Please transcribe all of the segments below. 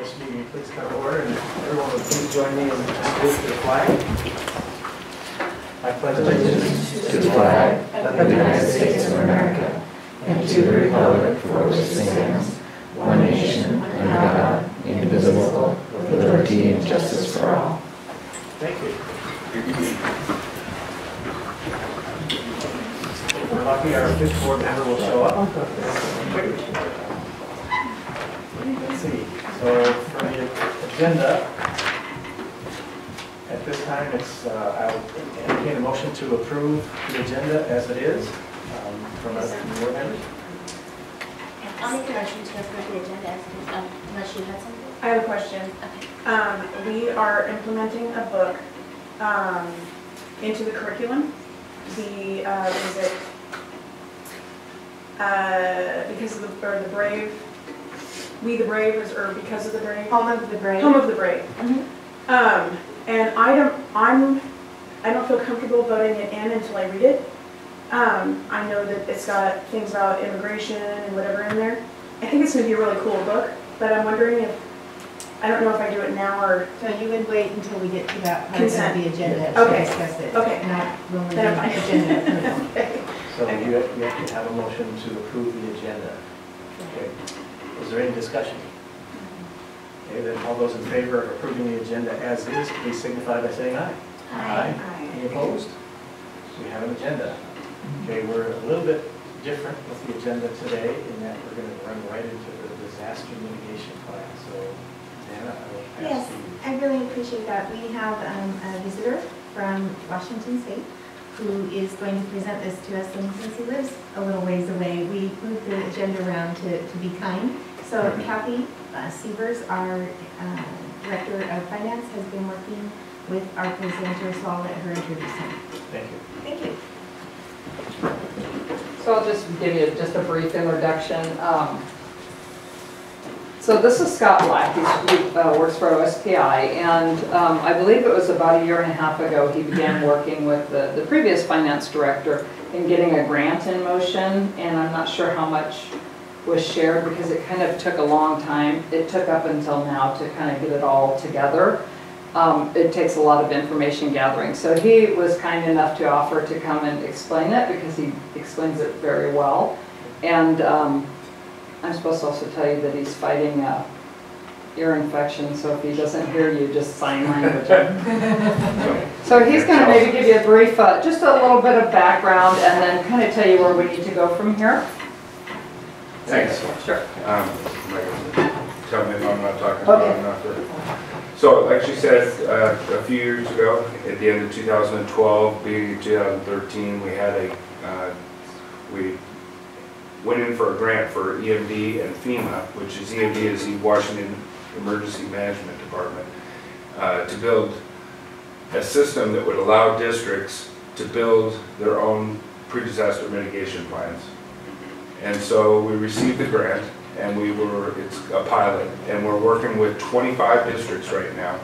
this meeting please come to order, and everyone would please join me in salute to the flag. I pledge allegiance to the flag of the United States of America and to the republic for which it stands, one nation, under God, indivisible, with liberty and justice for all. Thank you. We're lucky our fifth board member will show up. Let's see. So for the agenda, at this time, I'll entertain a motion to approve the agenda as it is from our board members. I'll make a motion to approve the agenda as it is, unless you had something. I have a question. Okay. We are implementing a book into the curriculum. The is it because of the Brave, We the Brave, or because of the Brave? Home of the Brave. Home of the Brave. Mm-hmm. And I don't feel comfortable voting it in until I read it. I know that it's got things about immigration and whatever in there. I think it's going to be a really cool book, but I'm wondering if, I don't know if I do it now or... So you would wait until we get to that part Consent. of the agenda Okay. to discuss it? Okay. Not when we Then get I'm the fine. agenda. Okay. So you have to have a motion to approve the agenda. Okay. Is there any discussion? Okay, then all those in favor of approving the agenda as is, please signify by saying aye. Aye. Any opposed? We have an agenda. Okay, we're a little bit different with the agenda today in that we're going to run right into the disaster mitigation plan. So, Dana, I will pass Yes, to you. I really appreciate that. We have a visitor from Washington State who is going to present this to us, and since he lives a little ways away, we moved the agenda around to be kind. So Kathy Sievers, our Director of Finance, has been working with our presenter, so I'll let her introduce him. Thank you. Thank you. So I'll just give you just a brief introduction. So this is Scott Black. He works for OSPI, and I believe it was about 1.5 years ago he began working with the previous finance director in getting a grant in motion, and I'm not sure how much was shared because it kind of took a long time. It took up until now to kind of get it all together. It takes a lot of information gathering. So he was kind enough to offer to come and explain it because he explains it very well. And I'm supposed to also tell you that he's fighting ear infection, so if he doesn't hear you, just sign language. So he's going to maybe give you a brief, just a little bit of background and then kind of tell you where we need to go from here. Thanks. Sure. Tell me if I'm not talking Okay. about enough. So, like she said, a few years ago, at the end of 2012, beginning of 2013, we had we went in for a grant for EMD and FEMA, which is EMD is the Washington Emergency Management Department, to build a system that would allow districts to build their own pre-disaster mitigation plans. And so we received the grant, and it's a pilot, and we're working with 25 districts right now.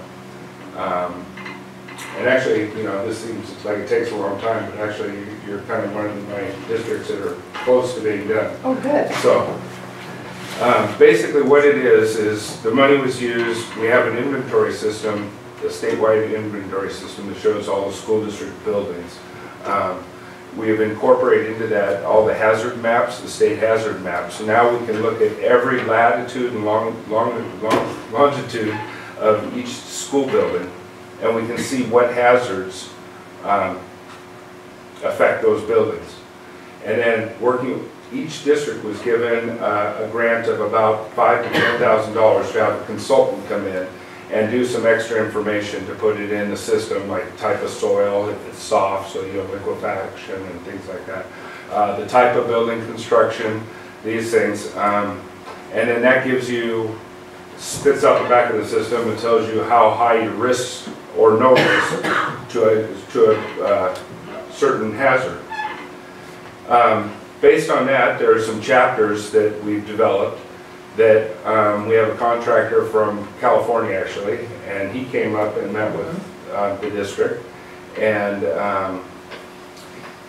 And actually, you know, this seems like it takes a long time, but actually you're kind of one of my districts that are close to being done. Oh, good. So basically what it is the money was used, we have an inventory system, a statewide inventory system that shows all the school district buildings. We have incorporated into that all the hazard maps, the state hazard maps. So now we can look at every latitude and longitude of each school building, and we can see what hazards affect those buildings. And then each district was given a grant of about $5,000 to $10,000 to have a consultant come in and do some extra information to put it in the system, like type of soil, if it's soft, so you know, liquefaction and things like that. The type of building construction, these things. And then that spits out the back of the system and tells you how high your risks or no risk to a certain hazard. Based on that, there are some chapters that we've developed that we have a contractor from California actually, and he came up and met with the district, and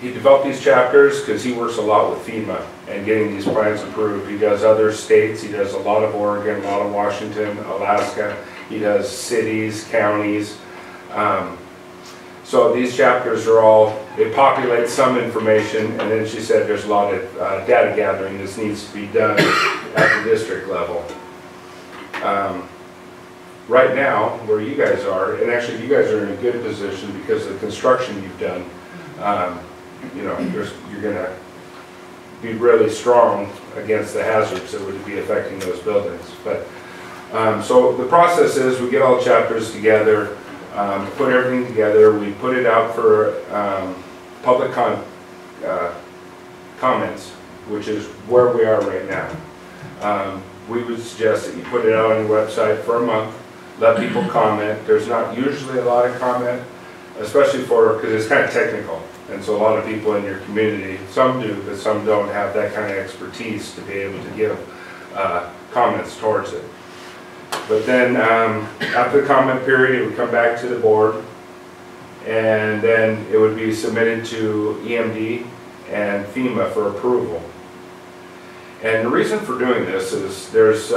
he developed these chapters because he works a lot with FEMA and getting these plans approved. He does other states, he does a lot of Oregon, a lot of Washington, Alaska. He does cities, counties. So these chapters are all, it populates some information, and then she said there's a lot of data gathering that needs to be done at the district level. Right now, where you guys are, and actually you guys are in a good position because of the construction you've done, you know, you're gonna be really strong against the hazards that would be affecting those buildings. But so the process is we get all the chapters together, put everything together, we put it out for public comments, which is where we are right now. We would suggest that you put it out on your website for a month, let people comment. There's not usually a lot of comment, especially because it's kind of technical. And so a lot of people in your community, some do, but some don't have that kind of expertise to be able to give comments towards it. But then after the comment period, it would come back to the board, and then it would be submitted to EMD and FEMA for approval. And the reason for doing this is there's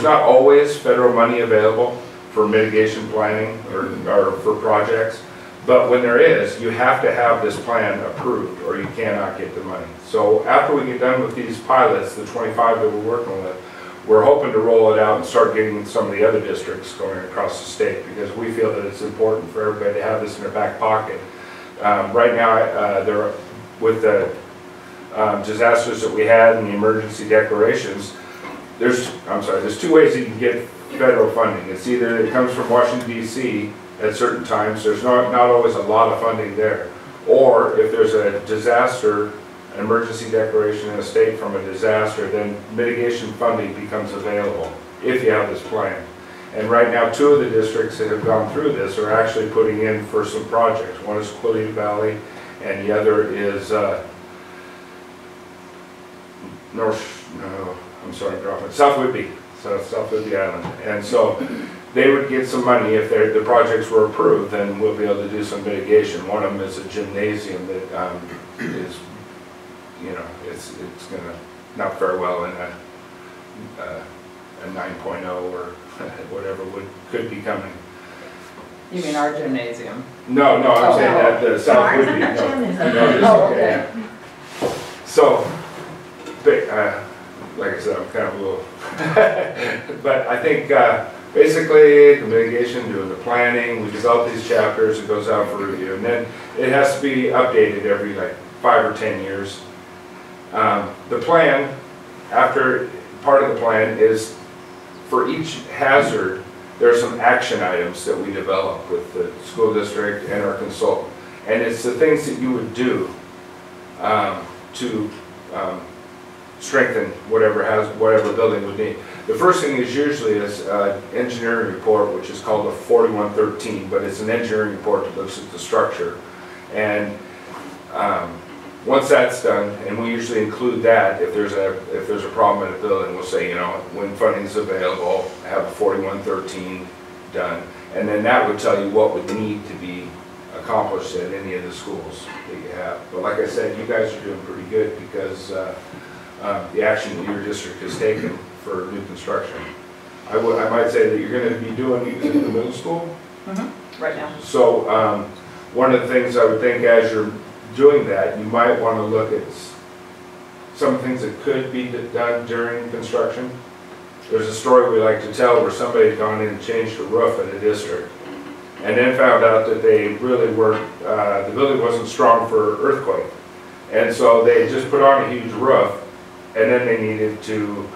not always federal money available for mitigation planning or for projects. But when there is, you have to have this plan approved or you cannot get the money. So after we get done with these pilots, the 25 that we're working with, we're hoping to roll it out and start getting some of the other districts going across the state, because we feel that it's important for everybody to have this in their back pocket. Right now, with the disasters that we had and the emergency declarations, there's two ways you can get federal funding. It's either it comes from Washington, D.C. at certain times, there's not always a lot of funding there. Or if there's a disaster, an emergency declaration in a state from a disaster, then mitigation funding becomes available if you have this plan. And right now, 2 of the districts that have gone through this are actually putting in for some projects. One is Quilita Valley, and the other is South Whidbey. So South Whidbey Island. And so they would get some money if the projects were approved, then we'll be able to do some mitigation. One of them is a gymnasium that is, you know, it's going to not fare well in a 9.0 or whatever could be coming. You mean our gymnasium? No, I'm saying that the South Whidbey. Okay. So, like I said, I'm kind of a little, but I think basically the mitigation, doing the planning, we develop these chapters, it goes out for review, and then it has to be updated every like 5 or 10 years. The plan, part of the plan is for each hazard, there are some action items that we develop with the school district and our consultant. And it's the things that you would do to strengthen whatever building would need. The first thing is usually an engineering report, which is called a 4113, but it's an engineering report that looks at the structure. And once that's done, and we usually include that if there's a problem in a building, we'll say, you know, when funding is available, have a 4113 done, and then that would tell you what would need to be accomplished at any of the schools that you have. But like I said, you guys are doing pretty good because the action that your district has taken for new construction. I might say that you're going to be doing in the middle school. Mm-hmm. Right now. So one of the things I would think as you're doing that, you might want to look at some things that could be done during construction. There's a story we like to tell where somebody had gone in and changed the roof at a district and then found out that they really weren't, the building wasn't strong for earthquake. And so they just put on a huge roof, and then they needed to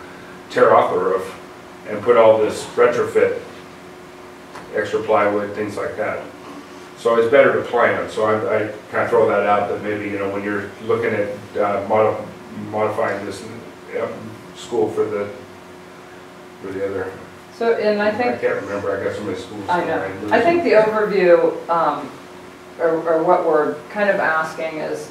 tear off the roof and put all this retrofit, extra plywood, things like that. So it's better to plan. So I kind of throw that out that maybe, you know, when you're looking at modifying this school for the other. So, and I think. I can't remember, I got so many schools. I know. I think the overview, or what we're kind of asking is,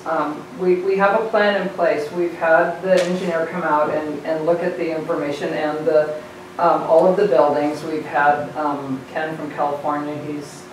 we have a plan in place. We've had the engineer come out and look at the information and all of the buildings. We've had Ken from California,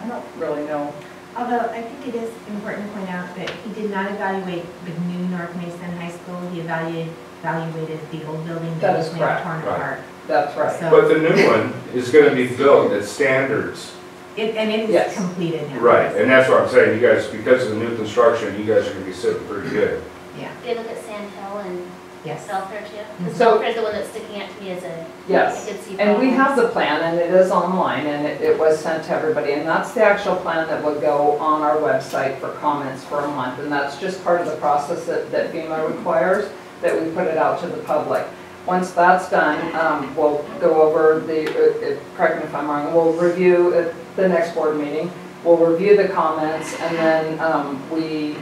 I don't really know Although I think it is important to point out that he did not evaluate the new North Mason High School. He evaluated the old building That that is was now correct. torn Right. apart. That's right. So, But the new one is gonna be built at standards. and it Yes. is completed now. Right, and that's what I'm saying, you guys, because of the new construction, you guys are gonna be sitting pretty good. Yeah, They look at Sand Hill and yes. Belfair too. Because So- Belfair's the one that's sticking out to me as a, I Yes. could see. And we have problems. the plan, and it is online, and it was sent to everybody, and that's the actual plan that would go on our website for comments for a month, and that's just part of the process that FEMA requires, that we put it out to the public. Once that's done, we'll go over correct me if I'm wrong, we'll review at the next board meeting, we'll review the comments, and then we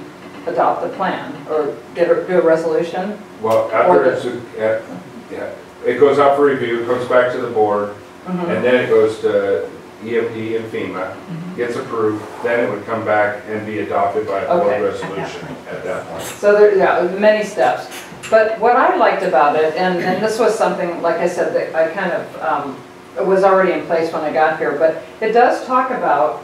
adopt the plan, or do a resolution. Well, after it's, yeah, it goes out for review, comes back to the board, Mhm. and then it goes to EMD and FEMA, gets approved, then it would come back and be adopted by a board Okay. resolution at that point. So there, yeah, many steps. But what I liked about it, and this was something, like I said, that I kind of, it was already in place when I got here, but it does talk about,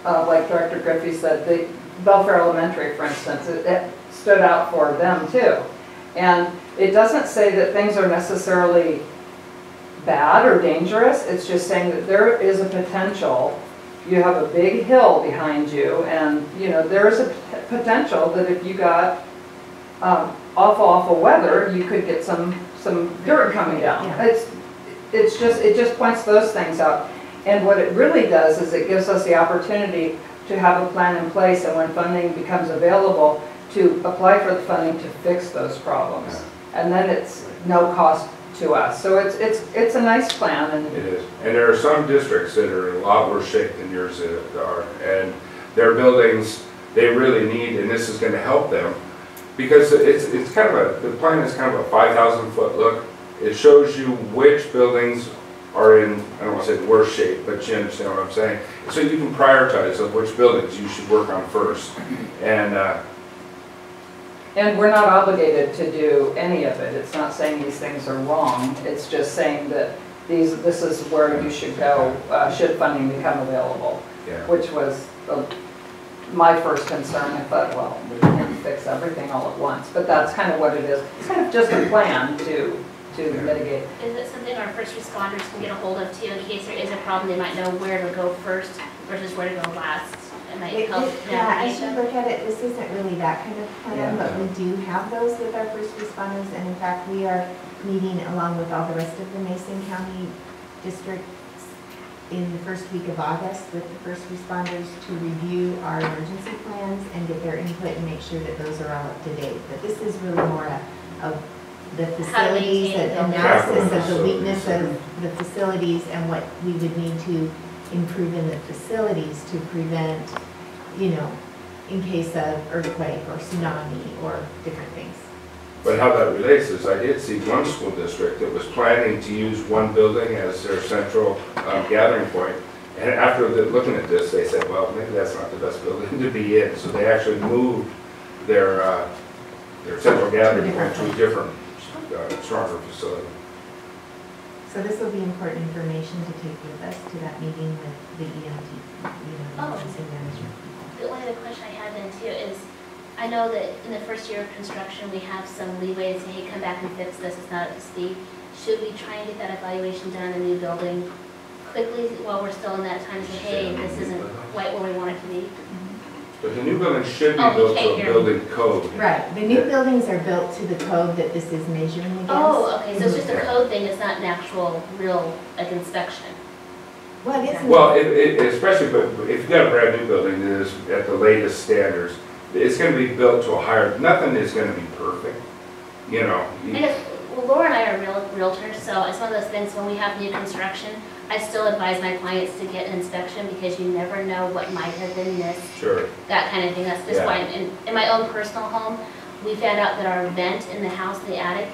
like Director Griffey said, the Belfair Elementary, for instance, it stood out for them too. And it doesn't say that things are necessarily bad or dangerous, it's just saying that there is a potential. You have a big hill behind you, and there is a potential that if you got awful weather, you could get some dirt coming down. Yeah. It just points those things out. And what it really does is it gives us the opportunity to have a plan in place, and when funding becomes available, to apply for the funding to fix those problems. And then it's no cost to us. So it's a nice plan, and It is, and there are some districts that are in a lot worse shape than yours are, and their buildings, they really need, and this is gonna help them, because it's kind of the plan is kind of a 5,000 foot look. It shows you which buildings are in, I don't want to say the worst shape, but you understand what I'm saying. So you can prioritize of which buildings you should work on first. And we're not obligated to do any of it. It's not saying these things are wrong. It's just saying that this is where you should go, should funding become available, Yeah. which was my first concern. I thought, well, we can't fix everything all at once, but that's kind of what it is. It's kind of just a plan to mitigate. Is it something our first responders can get a hold of too, in case there is a problem, they might know where to go first versus where to go last? It might help Yeah, navigate as you them. look at it, this isn't really that kind of plan, Yeah. but we do have those with our first responders, and in fact, we are meeting along with all the rest of the Mason County districts in the first week of August with the first responders to review our emergency plans and get their input and make sure that those are all up to date. But this is really more of the facilities, maintain the them. analysis Capital of the weakness facilities. of the facilities and what we would need to improve in the facilities to prevent, in case of earthquake or tsunami or different things. But how that relates is I did see one school district that was planning to use one building as their central gathering point. And after looking at this, they said, well, maybe that's not the best building to be in. So they actually moved their central gathering point to a different, stronger facility. So this will be important information to take with us to that meeting with the EMT, Oh. emergency management people. The only other question I had then too is, I know that in the first year of construction, we have some leeway to say, hey, come back and fix this, it's not up to speed. Should we try and get that evaluation done in the new building quickly while we're still in that time to say, hey, this isn't quite where we want it to be? But the new building should be Oh, built okay, to a here. building code. Right, the new buildings are built to the code that this is measuring against. Oh, okay, so it's just a Yeah. code thing, it's not an actual, real, like, inspection. Well, it isn't. Well, especially if you've got a brand new building that is at the latest standards, it's gonna be built to a higher, nothing is gonna be perfect, you know. I guess, well, Laura and I are realtors, so it's one of those things, when we have new construction, I still advise my clients to get an inspection because you never know what might have been missed, Sure. that kind of thing. That's just Yeah. why, in my own personal home, we found out that our vent in the house, in the attic,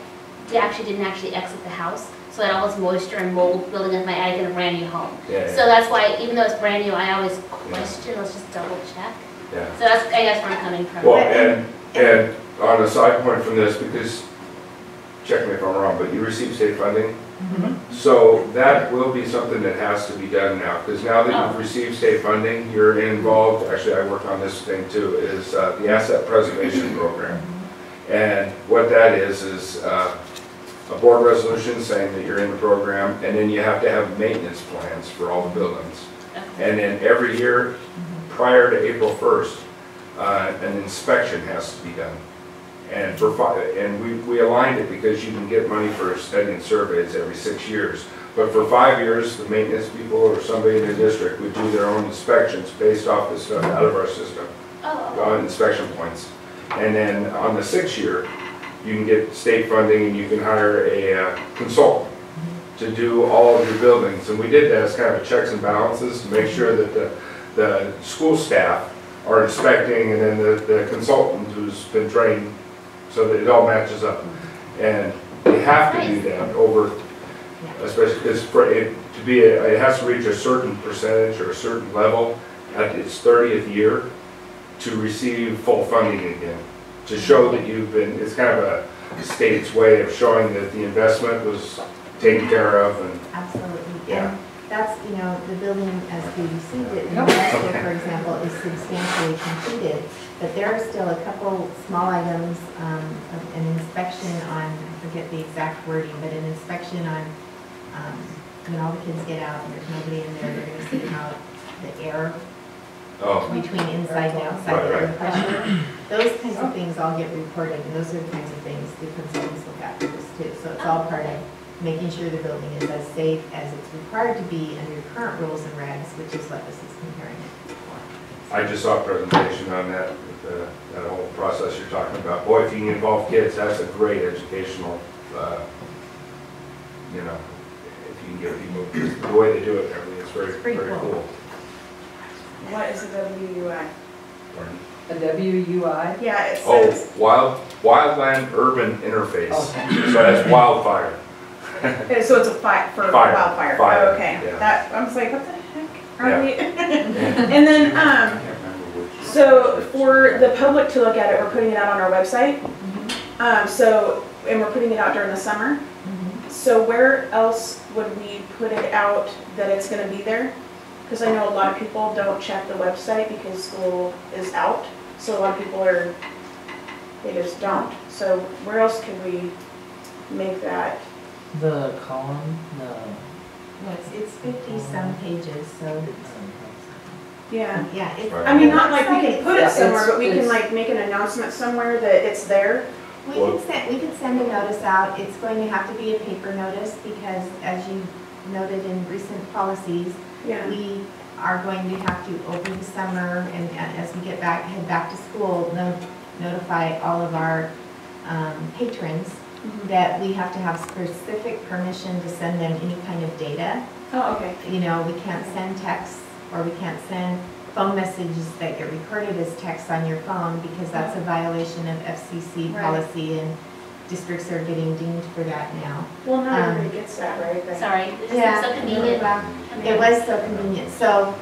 we actually didn't actually exit the house. So I had all this moisture and mold building up my attic in a brand new home. Yeah, So that's why, even though it's brand new, I always question, let's just double check. yeah. So that's, I guess, where I'm coming from. Well, and on a side point from this, because, check me if I'm wrong, but you receive state funding So that will be something that has to be done now, because now that you've received state funding, you're involved, actually I work on this thing too, is the asset preservation program. And what that is a board resolution saying that you're in the program, and then you have to have maintenance plans for all the buildings. And then every year, prior to April 1st, an inspection has to be done. And we aligned it because you can get money for study and surveys every 6 years. But for 5 years, the maintenance people or somebody in the district would do their own inspections based off the stuff out of our system, inspection points. And then on the 6th year, you can get state funding and you can hire a consultant to do all of your buildings. And we did that as kind of checks and balances to make sure that the school staff are inspecting, and then the consultant who's been trained so that it all matches up. And you have to do that over, especially because for it to be, it has to reach a certain percentage or a certain level at its 30th year to receive full funding again. To show that you've been, it's kind of a state's way of showing that the investment was taken care of. And Absolutely. Yeah. And that's, the building as we received it in the high school, for example, is substantially completed. But there are still a couple small items, of an inspection on, I forget the exact wording, but an inspection on, when all the kids get out and there's nobody in there, they're gonna see how the air between inside and outside, the air pressure. Those kinds of things all get reported, and those are the kinds of things the consultants look after this too. So it's all part of making sure the building is as safe as it's required to be under current rules and regs, which is what this is comparing it for. I just saw a presentation on that, with that whole process you're talking about. Boy, if you can involve kids, that's a great educational, if you can get people, the way they do it, and everything, it's very, very cool. What is a WUI? A WUI? Yeah, it Oh, says, wildland urban interface. Okay. So that's wildfire. so it's a fight for Fire. wildfire. Fire, Oh, okay. yeah. That, I was like, what the heck are Yeah. we? And then, so for the public to look at it, we're putting it out on our website. And we're putting it out during the summer. So where else would we put it out that it's gonna be there? Because I know a lot of people don't check the website because school is out. So a lot of people they just don't. So where else could we make that? The column, Well, it's 50-some pages, so, Yeah. yeah. it's- I mean, not like we can put Yeah, it somewhere, it's- but we can it's- like make an announcement somewhere that it's there. We can send a notice out. It's going to have to be a paper notice because, as you noted in recent policies, Yeah. we are going to have to, over the summer and as we head back to school, notify all of our patrons Mhm. that we have to have specific permission to send them any kind of data. Oh, okay. We can't send texts or we can't send phone messages that get recorded as texts on your phone because that's a violation of FCC Right. policy, and districts are getting dinged for that now. Well, not everybody gets that, right? Like- Sorry, this is so convenient. It was so convenient. So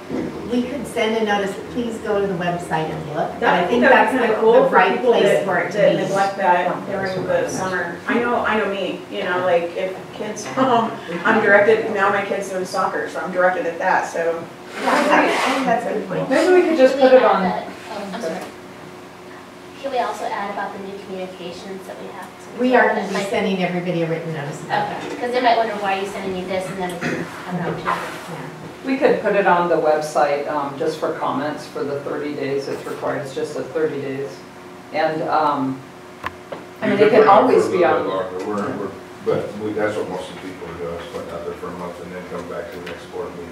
we could send a notice, please go to the website and look. But I think that's kind of cool the for right people place for it to that be. neglect that during the summer. I know me, like if kids, I'm directed, now my kid's doing soccer, so I'm directed at that, so. Yeah, I think that's a good point. Maybe we could just Can we put it add on. that- I'm sorry. Can we also add about the new communications that we have to? We are going to be Like- sending everybody a written notice about that. Okay, because they might wonder why are you sending me this and then it didn't come out to. Yeah. We could put it on the website just for comments for the 30 days it's required. It's just a 30 days. And, I mean, You it could can put it out always for a be little on. bit longer. That's what most of the people do, is put it out there for a month and then come back to the next board meeting.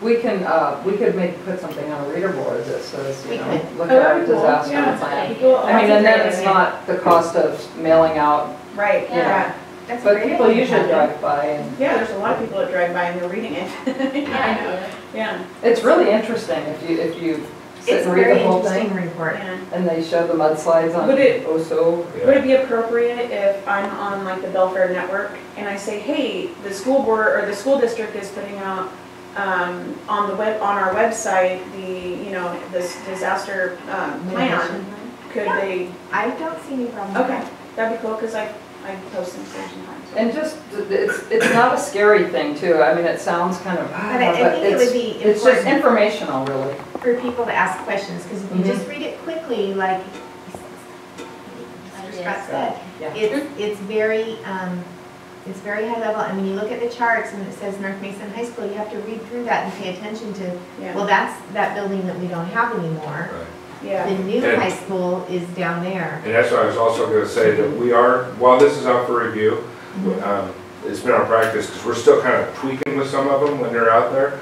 We could put something on a reader board that says, We could. look Oh, at our that'd be cool. disaster Yeah. plan. People- I mean, and then that's a it's great idea. not the cost of mailing out, Right, Yeah. yeah. That's a but great people idea, usually Kathy. drive by and Yeah, there's a lot of people that drive by and they're reading it. Yeah, I do. Yeah, it's really interesting if you sit It's and a read very the whole interesting thing. report. yeah. And they show the mudslides on Would it- Oso. Would it be appropriate if I'm on like the Belfair Network and I say, hey, the school board or the school district is putting out on our website, this disaster plan, could Yeah. they, I don't see any problem with okay, that. that'd be cool, because I post things there sometimes. So. And just, it's not a scary thing too. I mean, it sounds kind of, But I think it would be it's just important informational, really. for people to ask questions, because if you just read it quickly, like Mr. Scott said, Yeah. it's very high level, and when you look at the charts and it says North Mason High School, you have to read through that and pay attention to, Yeah. well, that's that building that we don't have anymore. Right. Yeah. The new And- high school is down there. And that's what I was also gonna say, that we are, while this is up for review, it's been our practice, because we're still kind of tweaking with some of them when they're out there.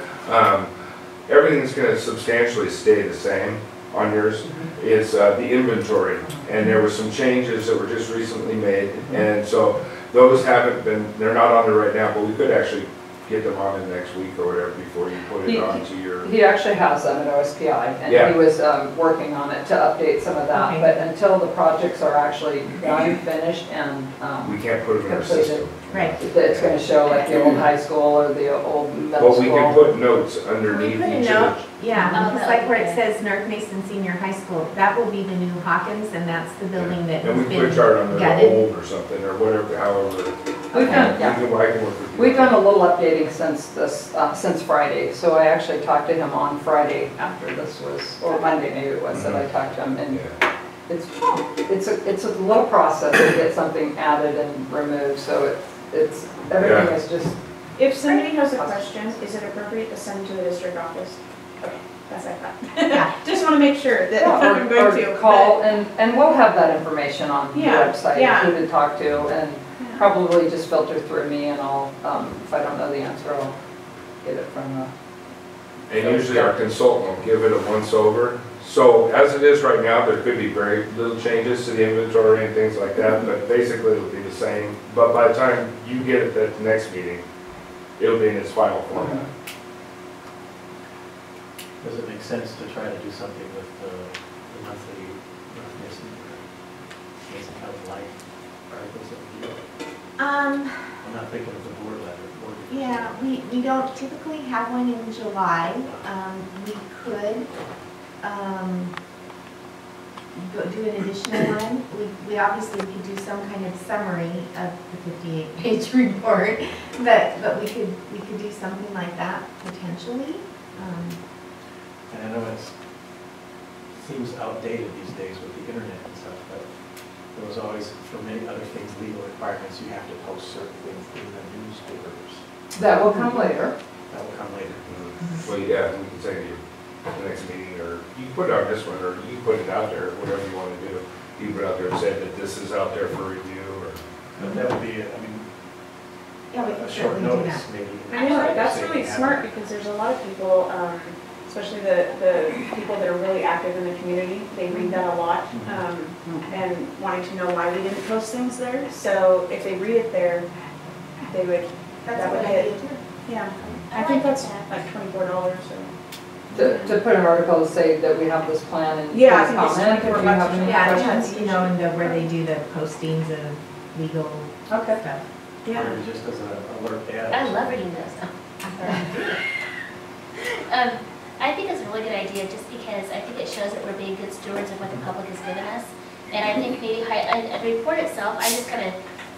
Everything's gonna substantially stay the same on yours. It's the inventory, and there were some changes that were just recently made, and so those haven't been, they're not on there right now, but we could actually get them on in next week or whatever before you put it onto your. He actually has them at OSPI, Yeah. and he was working on it to update some of that. Okay. But until the projects are actually done, finished, and We can't put them in our completed, system. Right. it's going to show like the old high school or the old middle But we can school. put notes We underneath put a each note, of yeah, Oh, just that like would where be it good. says North Mason Senior High School, that will be the new Hawkins, and that's the building that the, and has we put been chart under the gutted. old or something, or whatever, however. We've done, yeah. I can work with you. We've done a little updating since this, since Friday, so I actually talked to him on Friday after this was, or Monday maybe it was, that I talked to him, and Yeah. it's a little process to get something added and removed, so it's, everything Yeah. is just, If somebody has a question, is it appropriate to send to the district office? Okay, that's like that. Yeah. Just want to make sure that if I'm going to. or call, and we'll have that information on the Yeah, website, yeah. who to talk to, and Yeah. probably just filter through me, and I'll, if I don't know the answer, I'll get it from the. And usually our consultant will give it a once over. So as it is right now, there could be very little changes to the inventory and things like that, but basically it'll be the same. But by the time you get it at the next meeting, it'll be in its final format. Does it make sense to try to do something with the monthly North Mason County Life articles of review? I'm not thinking of the board letter. Yeah, we don't typically have one in July. We could do an additional one. We obviously could do some kind of summary of the 58-page report, but we could do something like that potentially. And I know it seems outdated these days with the internet and stuff, but there was always, for many other things, legal requirements, you have to post certain things in the newspapers. That will come later. That will come later. Well, yeah, we can say to you at the next meeting, or you can put it on this one, or you can put it out there, whatever you want to do. You can put it out there and say that this is out there for review, or. But that would be, Yeah, we a could short certainly do notice that. maybe. I know, that's Say really we have smart it. because there's a lot of people, especially the people that are really active in the community, they read that a lot, and wanting to know why we didn't post things there. So if they read it there, they would, That's that a would good hit. idea too. Yeah, I I think like that's that. like $24, so. To put an article to say that we have this plan and please Yeah, I think it's comment if you 24 have bucks. any Yeah, it questions. has, you know, and where they do the postings of legal Okay. stuff. Or just as an alert ad. I love reading those. I think it's a really good idea just because I think it shows that we're being good stewards of what the public has given us. And I think maybe the report itself, I just kind of,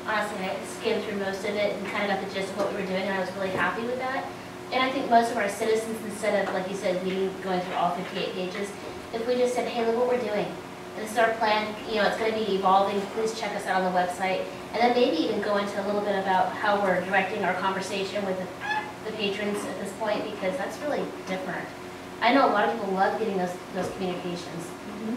honestly, I skimmed through most of it and kind of got the gist of what we were doing, and I was really happy with that. And I think most of our citizens, instead of, like you said, going through all 58 pages, if we just said, hey, look what we're doing. This is our plan, you know, it's going to be evolving, please check us out on the website. And then maybe even go into a little bit about how we're directing our conversation with the patrons at this point, because that's really different. I know a lot of people love getting those communications,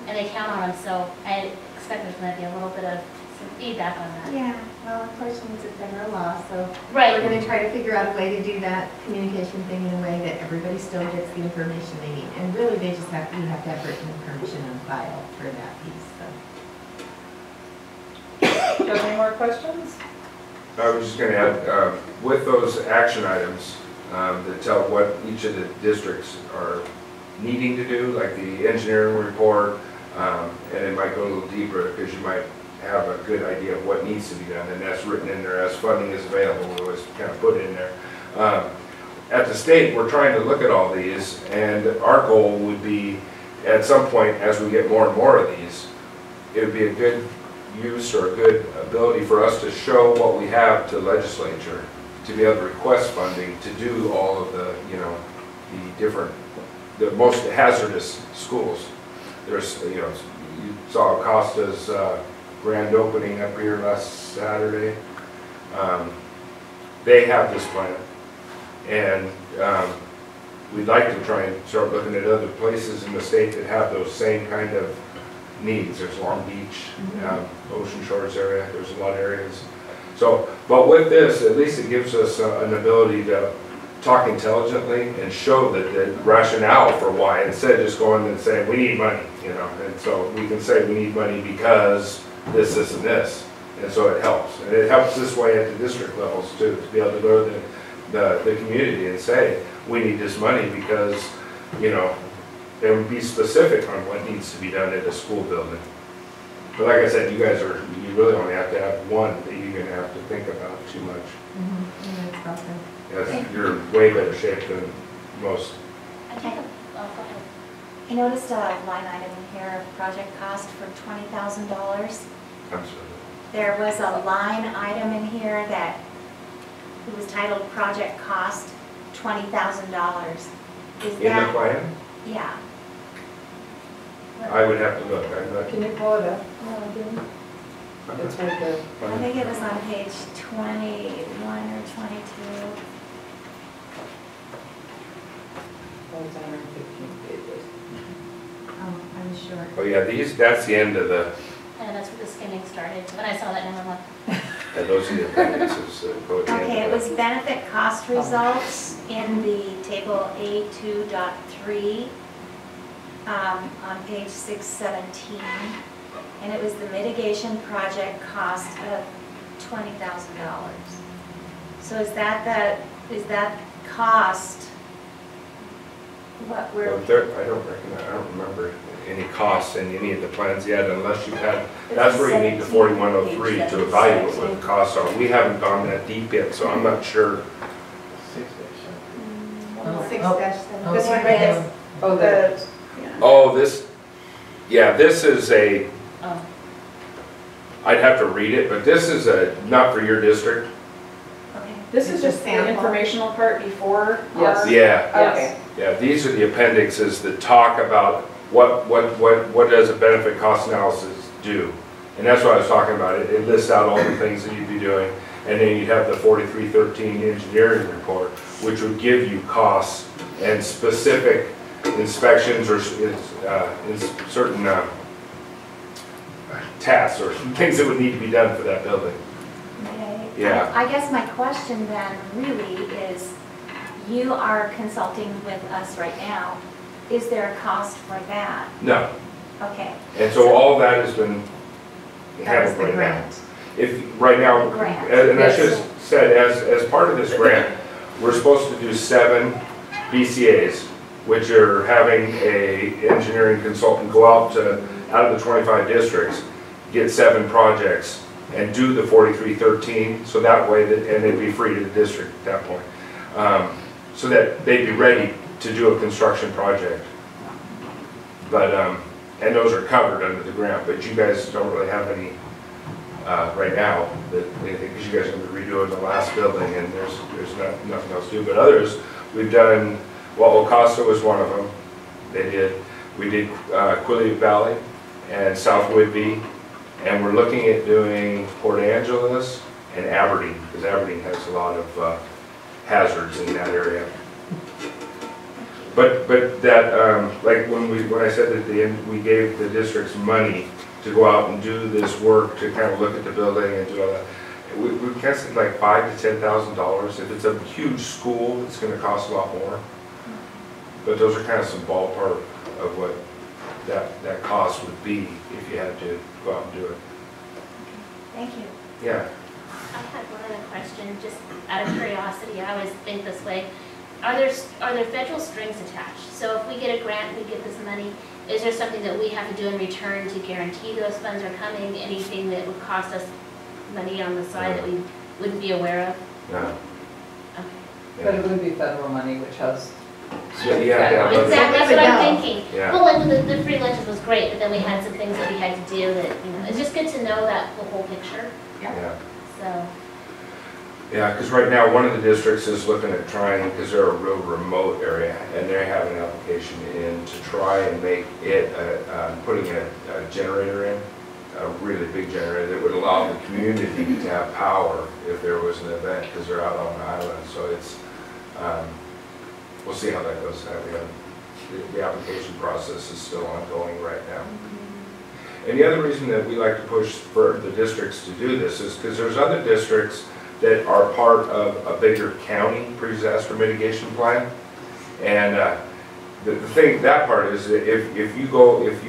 and they count on them, so I expect there's going to be a little bit of some feedback on that. Yeah, well, unfortunately, it's a federal law, so Right. we're gonna try to figure out a way to do that communication thing in a way that everybody still gets the information they need. And really, we have to have written permission on file for that piece, so. Do you have any more questions? I was just gonna add, with those action items, that tell what each of the districts are needing to do, like the engineering report, and it might go a little deeper, because you might have a good idea of what needs to be done, and that's written in there as funding is available, it was kind of put in there. At the state, we're trying to look at all these, and our goal would be, at some point, as we get more and more of these, it would be a good use or a good ability for us to show what we have to the legislature, to be able to request funding to do all of the, you know, the most hazardous schools. There's, you know, you saw Acosta's grand opening up here last Saturday. They have this plan, and we'd like to try and start looking at other places in the state that have those same kind of needs. There's Long Beach, Ocean Shores area, there's a lot of areas. So, but with this, at least it gives us an ability to talk intelligently and show that the rationale for why, instead of just going and saying, we need money, you know, and so we can say we need money because this, and this. And so it helps. And it helps this way at the district levels too, to be able to go to the community and say, we need this money because, you know, they would be specific on what needs to be done at a school building. But like I said, you really only have to have one that you're going to have to think about too much. Yeah, it's awesome. Yes, you're way better shape than most. I think, go ahead. I noticed a line item in here of project cost for $20,000. Absolutely. There was a line item in here that it was titled project cost $20,000. Is In the that, plan, yeah. I would have to look. I'm not. Can you pull it up? It's right there. I think it was on page 21 or 22. Oh, it's 115 pages. Oh, I'm sure. Oh yeah, that's the end of the, And that's where the skimming started. When I saw that number, I'm like, those are the appendices that go at the end of Okay, it that. was benefit cost results in the table A2.3 on page 617. And it was the mitigation project cost of $20,000. So is that cost what we're, Well, I don't remember any costs in any of the plans yet, unless you've had, that's where you need the 4103 to evaluate what the costs are. We haven't gone that deep yet, so I'm not sure. 6-7. This one right there. Oh, there. Oh, this is a, oh, I'd have to read it, but this is not for your district. okay. This is It's just a the sample. informational part before Yes. our. Yeah, Okay. yeah, these are the appendixes that talk about what does a benefit cost analysis do? And that's what I was talking about. It lists out all the things that you'd be doing. And then you'd have the 4313 engineering report, which would give you costs and specific inspections or certain tasks or things that would need to be done for that building. Okay. Yeah. I guess my question then really is, you are consulting with us right now. Is there a cost for that? No. Okay. And so all that has been That was handled the right now. grant. If, right now, The grant. and I Yes. should have said, as part of this grant, we're supposed to do 7 BCAs, which are having a engineering consultant go out of the 25 districts, get 7 projects, and do the 4313, so that way, and it'd be free to the district at that point. So that they'd be ready to do a construction project. But, and those are covered under the grant, but you guys don't really have any right now, because you guys are redoing the last building and there's nothing else to do. But others, we've done, well, Acosta was one of them. We did Quileute Valley and South Whidbey, and we're looking at doing Port Angeles and Aberdeen, because Aberdeen has a lot of hazards in that area. But that, like when I said at the end, we gave the districts money to go out and do this work, to kind of look at the building and do all that. We guessed like $5,000 to $10,000. If it's a huge school, it's going to cost a lot more. But those are kind of some ballpark of what that cost would be if you had to go out and do it. Thank you. Yeah. I had one other question, just out of curiosity. I always think this way. Are there federal strings attached? So if we get a grant, we get this money, is there something that we have to do in return to guarantee those funds are coming? Anything that would cost us money on the side that we wouldn't be aware of? No. Okay. But it would be federal money, which has So you have to have other- Exactly, that's what I'm thinking. Yeah. Well, like the free lunches was great, but then we had some things that we had to do that, it's just good to know that the whole picture, Yeah. so. Yeah, because right now, one of the districts is looking at trying, because they're a real remote area, and they have an application in to try and make it, putting a generator in, a really big generator that would allow the community to have power if there was an event, because they're out on an island. So it's, we'll see how that goes. The application process is still ongoing right now. And the other reason that we like to push for the districts to do this is because there's other districts that are part of a bigger county pre-disaster mitigation plan. And the thing, that part is that if you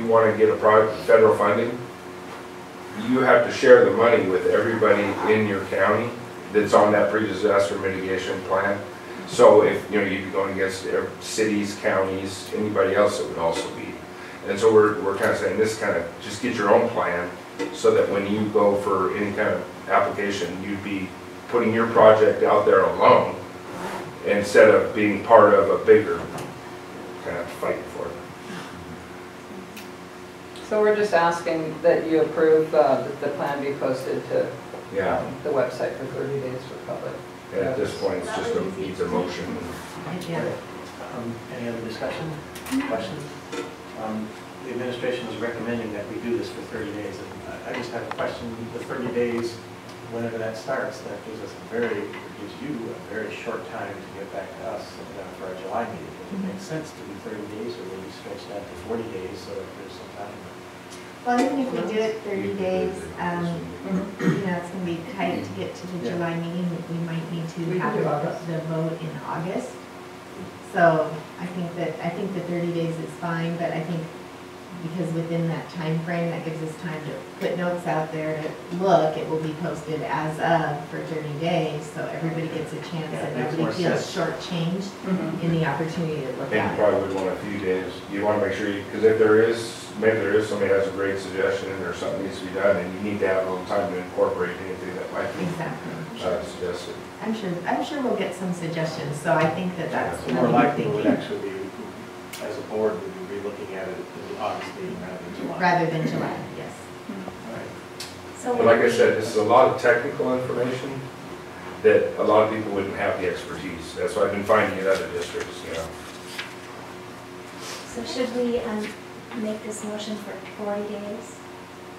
want to get a federal funding, you have to share the money with everybody in your county that's on that pre-disaster mitigation plan. So if, you'd be going against cities, counties, anybody else that would also be. And so we're kind of saying this kind of, just get your own plan so that when you go for any kind of application, you'd be putting your project out there alone instead of being part of a bigger kind of fight for it. So we're just asking that you approve that the plan be posted to Yeah, the website for 30 days for public. and at this point, it's just needs a motion. Yeah. Any other discussion, questions? The administration is recommending that we do this for 30 days, and I just have a question. The 30 days, whenever that starts, that gives you a very short time to get back to us for our July meeting. Does it make sense to do 30 days, or will we stretch that to 40 days so that there's some time? Well, even if we do it 30 days, it's gonna be tight to get to the Yeah. July meeting. We might need We to can do have August. the vote in August. So I think the 30 days is fine, but I think because within that time frame, that gives us time to put notes out there to look. It will be posted as of for 30 days, so everybody gets a chance Yeah, it and makes nobody more feels sense. shortchanged in the opportunity to look And you at it. probably would want a few days. You want to make sure, because if there is, maybe there is somebody has a great suggestion or something needs to be done, and you need to have a little time to incorporate anything that might be Exactly. suggested. I'm sure we'll get some suggestions, so I think that's More really likely, we would thinking, actually be, as a board, we'd be looking at it in the August meeting rather than July. rather than July, yes. All right. So And like I said, this is a lot of technical information that a lot of people wouldn't have the expertise. That's what I've been finding in other districts, So should we make this motion for 40 days?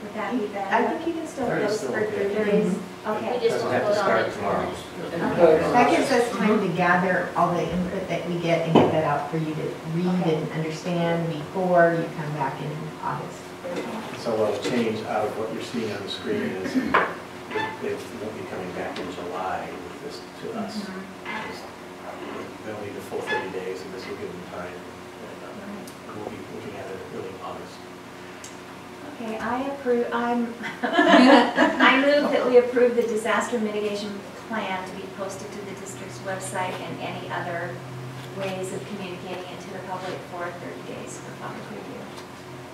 Would that be I better? think you can still 30 is post still for okay. 30 days. Okay. We just Doesn't won't have to vote on start it tomorrow. tonight. That gives us time to gather all the input that we get and get that out for you to read Okay. and understand before you come back in August. So what'll change out of what you're seeing on the screen is they won't be coming back in July with this to us. They'll need the full 30 days, and this will give them time. And we'll be looking at it really in August. Okay, I move that we approve the disaster mitigation plan to be posted to the district's website and any other ways of communicating it to the public for 30 days for public review.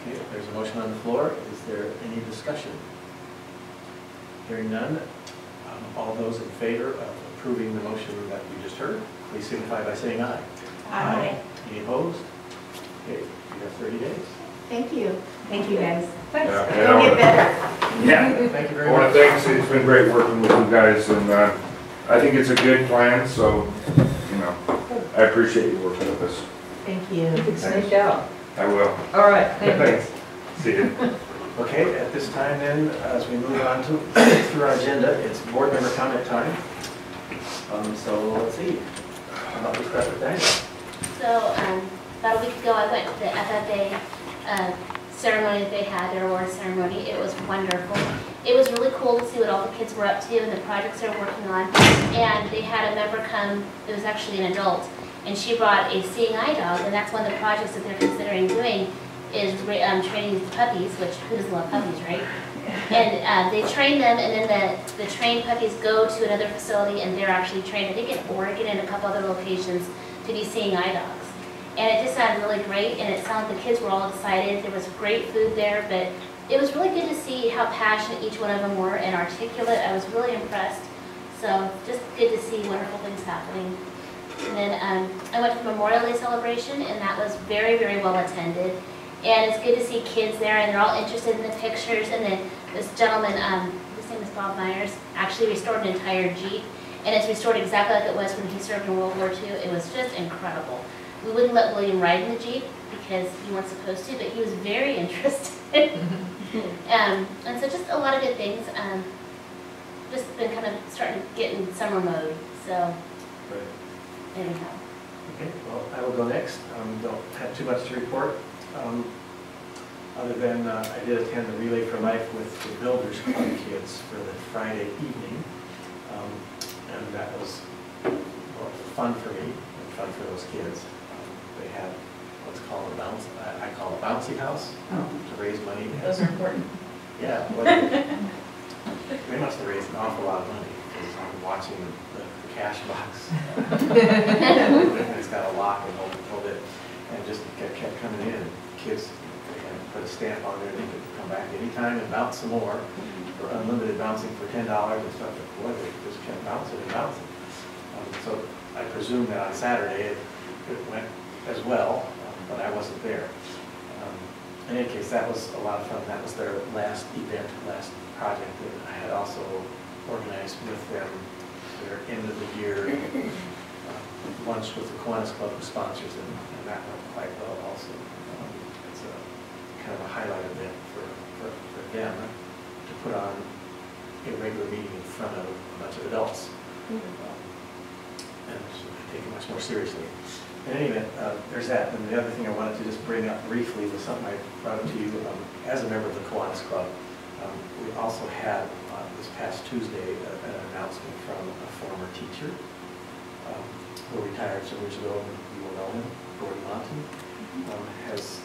Okay, if there's a motion on the floor, is there any discussion? Hearing none, all those in favor of approving the motion that we just heard, please signify by saying aye. Aye. Any opposed? Okay, you have 30 days. Thank you. Thank you, guys. Thanks. Yeah. It'll get better. Yeah. Thank you I very want much. to thank you. It's been great working with you guys, and I think it's a good plan, so, I appreciate you working with us. Thank you. You can sneak out. I will. All right, thank you. Thanks. See you. Okay, at this time then, as we move on to, through our agenda, it's board member comment time. So let's see, how about we start with Diana? So, about a week ago, I went to the FFA ceremony that they had, their award ceremony. It was wonderful. It was really cool to see what all the kids were up to and the projects they were working on. And they had a member come, it was actually an adult, and she brought a seeing eye dog, and that's one of the projects that they're considering doing is training these puppies, which who doesn't love puppies, right? And they train them, and then the trained puppies go to another facility, and they're actually trained, I think in Oregon and a couple other locations, to be seeing eye dogs. And it just sounded really great, and it sounded like the kids were all excited. There was great food there, but it was really good to see how passionate each one of them were and articulate. I was really impressed. So just good to see wonderful things happening. And and then I went to the Memorial Day celebration, and that was very, very well attended. And it's good to see kids there, and they're all interested in the pictures. And then this gentleman, his name is Bob Myers, actually restored an entire Jeep, and it's restored exactly like it was when he served in World War II. It was just incredible. We wouldn't let William ride in the Jeep because he wasn't supposed to, but he was very interested. And so just a lot of good things. Just been kind of starting to get in summer mode, so anyhow. Okay, well, I will go next. Don't have too much to report. Other than I did attend the Relay for Life with the Builders Club kids for the Friday evening. And that was fun for me and fun for those kids. They had what's called a bounce, I call a bouncy house to raise money. Those are important. Yeah, well, they must have raised an awful lot of money because I'm watching the cash box. It's got a lock and hold it, and just kept coming in. Kids, they had to put a stamp on there. They could come back anytime and bounce some more for unlimited bouncing for $10 and stuff. Boy, they just kept bouncing and bouncing. So I presume that on Saturday it went as well, but I wasn't there. In any case, that was a lot of fun. That was their last event, last project. And I had also organized with them their end of the year lunch with the Kiwanis Club who sponsors them, and that went quite well also. It's a kind of a highlight event for them to put on a regular meeting in front of a bunch of adults. And so they take it much more seriously. In any event, there's that. And the other thing I wanted to just bring up briefly was something I brought up to you as a member of the Kiwanis Club. We also had this past Tuesday an announcement from a former teacher who retired some years ago, and you will know him, Gordon Monty, has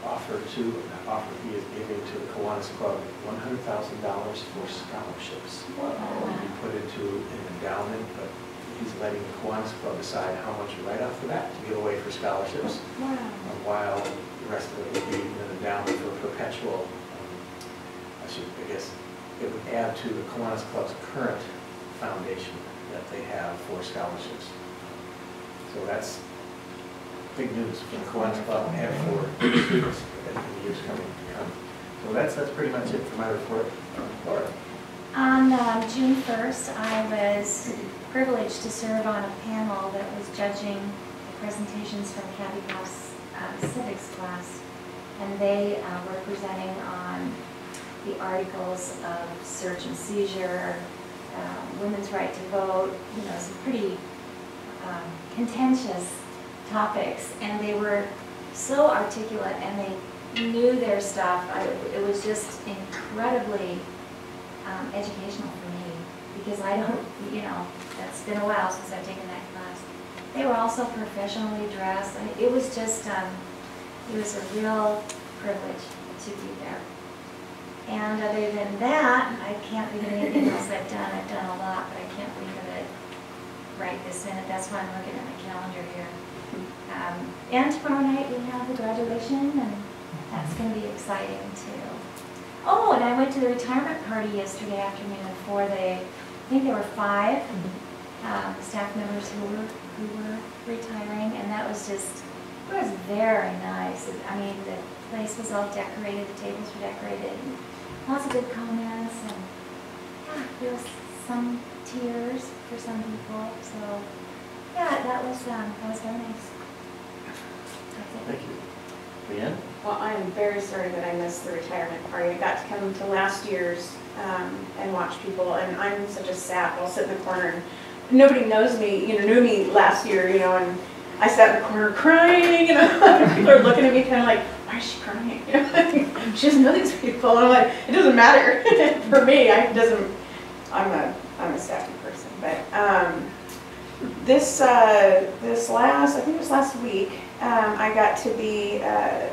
offered to, he is giving to the Kiwanis Club $100,000 for scholarships. To be put into an endowment, but he's letting the Kiwanis Club decide how much right off the bat to give away for scholarships. Wow. While the rest of it would be an endowment for perpetual, I guess it would add to the Kiwanis Club's current foundation that they have for scholarships. So that's big news for the Kiwanis Club and for students in the years coming to come. So that's pretty much it for my report. Laura. On June 1st, I was privileged to serve on a panel that was judging the presentations from Kathy Hoff's civics class, and they were presenting on the articles of search and seizure, women's right to vote, some pretty contentious topics, and they were so articulate and they knew their stuff. It was just incredibly educational for me, because I don't, that's been a while since I've taken that class. They were also professionally dressed. I mean, it was just, it was a real privilege to be there. And other than that, I can't think of anything else I've done. I've done a lot, but I can't think of it right this minute. That's why I'm looking at my calendar here. And tomorrow night we have the graduation, and that's going to be exciting too. Oh, and I went to the retirement party yesterday afternoon for I think there were 5 staff members who were retiring, and that was just, it was very nice. I mean, the place was all decorated, the tables were decorated, and lots of good comments, and yeah, there was some tears for some people. So yeah, that was very nice. That's it. Thank you. Leanne? Well, I am very sorry that I missed the retirement party. I got to come to last year's and watch people, and I'm such a sap. I'll sit in the corner, and nobody knows me, knew me last year, and I sat in the corner crying, people are looking at me kind of like, why is she crying? She doesn't know these people. And I'm like, it doesn't matter for me. I'm a sappy person, but I think it was last week, I got to be,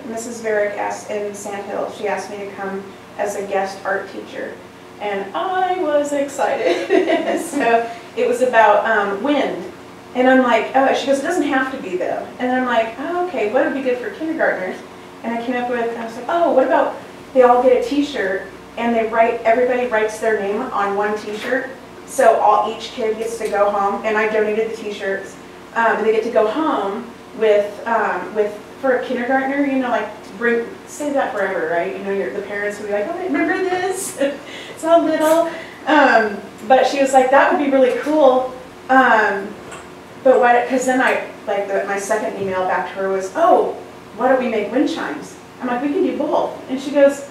Mrs. Varick asked in Sandhill, she asked me to come as a guest art teacher. And I was excited. So it was about wind. And I'm like, oh, she goes, it doesn't have to be though. And I'm like, oh, okay, what would be good for kindergartners? And I came up with, I was like, oh, what about they all get a t-shirt and everybody writes their name on one t-shirt. So each kid gets to go home, and I donated the t-shirts. and they get to go home with for a kindergartner, you know, like save that forever, right? You know, the parents will be like, oh, remember this? It's all little. But she was like, that would be really cool. But why? Because then my second email back to her was, oh, why don't we make wind chimes? I'm like, we can do both. And she goes,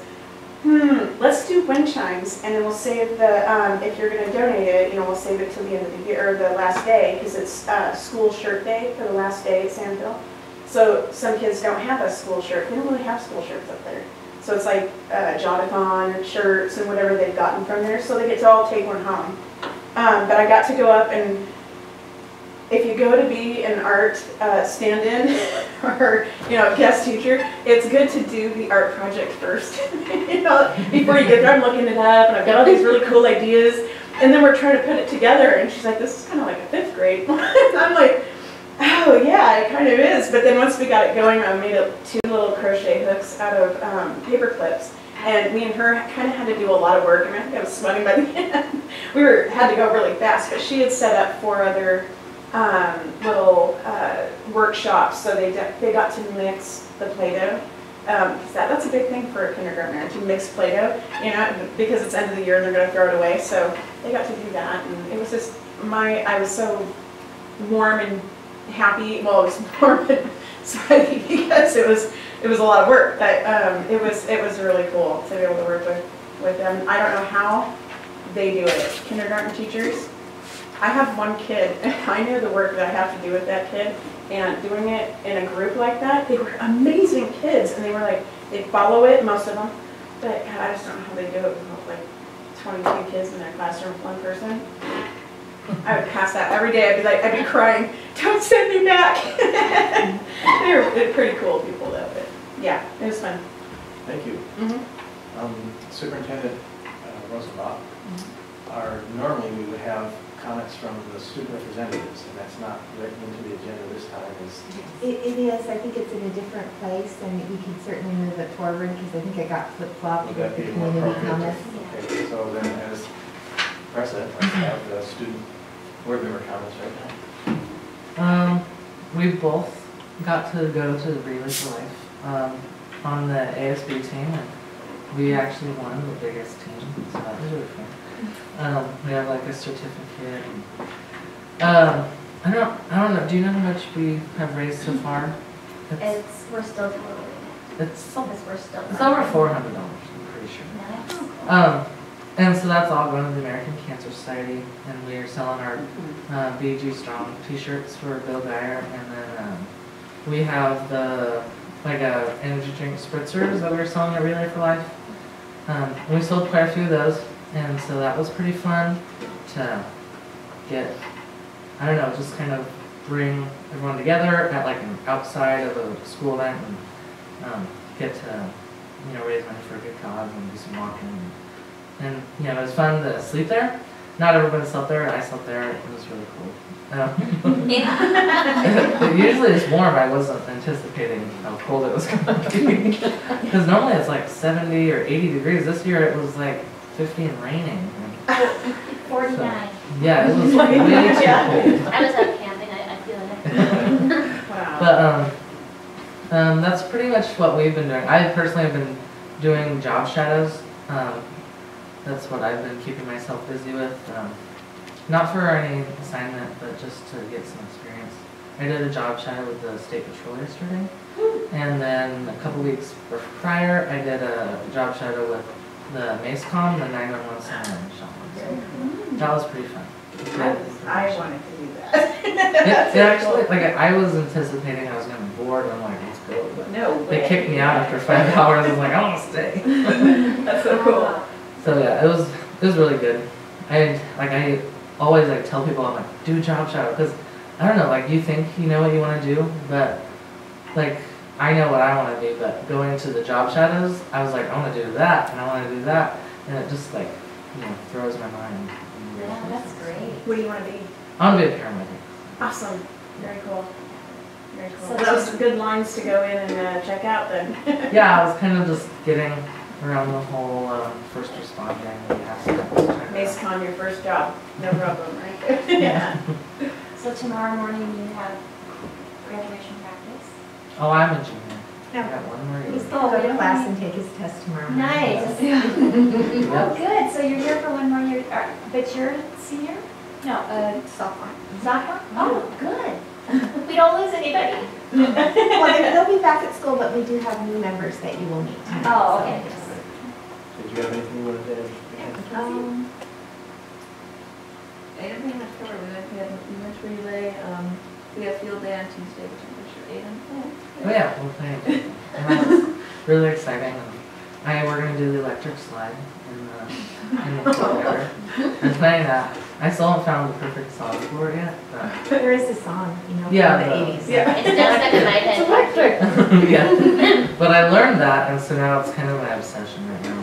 let's do wind chimes, and then we'll save the, if you're going to donate it, you know, we'll save it till the end of the year, or the last day, because it's school shirt day for the last day at Sandville. So some kids don't have a school shirt. They don't really have school shirts up there. So it's like Jotathon shirts and whatever they've gotten from there, so they get to all take one home. But I got to go up, and if you go to be an art stand-in or, you know, guest teacher, it's good to do the art project first. You know, before you get there, I'm looking it up, and I've got all these really cool ideas, and then we're trying to put it together, and she's like, this is kind of like a 5th grade. I'm like, oh yeah, it kind of is. But then once we got it going, I made up 2 little crochet hooks out of paper clips. And me and her kind of had to do a lot of work, and I think I was sweating by the end. We had to go really fast, but she had set up 4 other little workshops, so they got to mix the Play-Doh. That's a big thing for a kindergartner, to mix Play-Doh, you know, because it's end of the year and they're going to throw it away. So they got to do that, and it was just I was so warm and happy. Well, it was warm and sweaty because it was a lot of work, but it was really cool to be able to work with them. I don't know how they do it. Kindergarten teachers. I have one kid, and I know the work that I have to do with that kid, and doing it in a group like that, they were amazing kids, and they were like, they follow it, most of them, but God, I just don't know how they do it with like 22 kids in their classroom with 1 person. I would pass that every day. I'd be crying, don't send me back. They're pretty cool people though, but yeah, it was fun. Thank you. Superintendent Rosenbach, normally we would have comments from the student representatives, and that's not written into the agenda this time. It is. I think it's in a different place, and we can certainly move it forward because I think it got flip-flopped Would with that the be more community appropriate? comments. Okay, so then as precedent, let's have the student board member comments right now. We both got to go to the Relay for Life on the ASB team, and we actually won the biggest team, so that was really fun. We have like a certificate. I don't know. Do you know how much we have raised so far? We're still totaling. It's We're still. it's over $400. I'm pretty sure. And so that's all going to the American Cancer Society, and we are selling our BG Strong T-shirts for Bill Geyer, and then we have the energy drink spritzers that we're selling at Relay for Life. And we sold quite a few of those, and so that was pretty fun to get. I don't know, just kind of bring everyone together at like an outside of a school event, and get to raise money for a good cause and do some walking. And it was fun to sleep there. Not everybody slept there. I slept there. It was really cool. Usually it's warm. I wasn't anticipating how cold it was going to be. Because normally it's like 70 or 80 degrees. This year it was like 50 and raining. 49. So, yeah, it was way too cold. I was out camping. I feel it. Wow. But that's pretty much what we've been doing. I personally have been doing job shadows. That's what I've been keeping myself busy with. Not for any assignment, but just to get some experience. I did a job shadow with the State Patrol yesterday. And then a couple weeks prior, I did a job shadow with the MACECOM, the 911 siren shop. So that was pretty fun. I wanted to do that. It actually, I was anticipating I was going to be bored, and I'm like, let's go. But No they way. kicked me out after 5 hours. I was like, I want to stay. That's so cool. So yeah, it was really good. I always tell people, I'm like, do a job shadow, because I don't know, you think you know what you want to do, but I know what I want to do, but going to the job shadows, I was like, I want to do that, and I want to do that, and it just throws my mind. Yeah, that's great. What do you want to be? I want to be a paramedic. Awesome. Very cool. Very cool. So That was some good lines to go in and check out then. Yeah, I was kind of just getting around the whole first responding aspect. MACECON, your first job. No problem, right? Yeah. So tomorrow morning you have Oh, I'm a junior. I No. got one more He's year. gonna go to class and take his test tomorrow. Nice. Oh, Yep. good, so you're here for one more year, but you're a senior? No, Sophomore. sophomore? Oh, good. We don't lose anybody. Well, they'll be back at school, but we do have new members that you will meet. Oh, okay. Did you have anything you wanted to add? I didn't pretty much cover, we went to relay, we have field day on Tuesday, which I'm pretty sure Aiden. Oh yeah, we're playing. And that's really exciting. We're gonna do the electric slide in the theater. I'm playing that. I still haven't found the perfect song for it yet, but There is a song, you know, Yeah, from the the- 80s. Yeah. It's just stuck in my head. yeah. But I learned that, and so now it's kind of my obsession right now.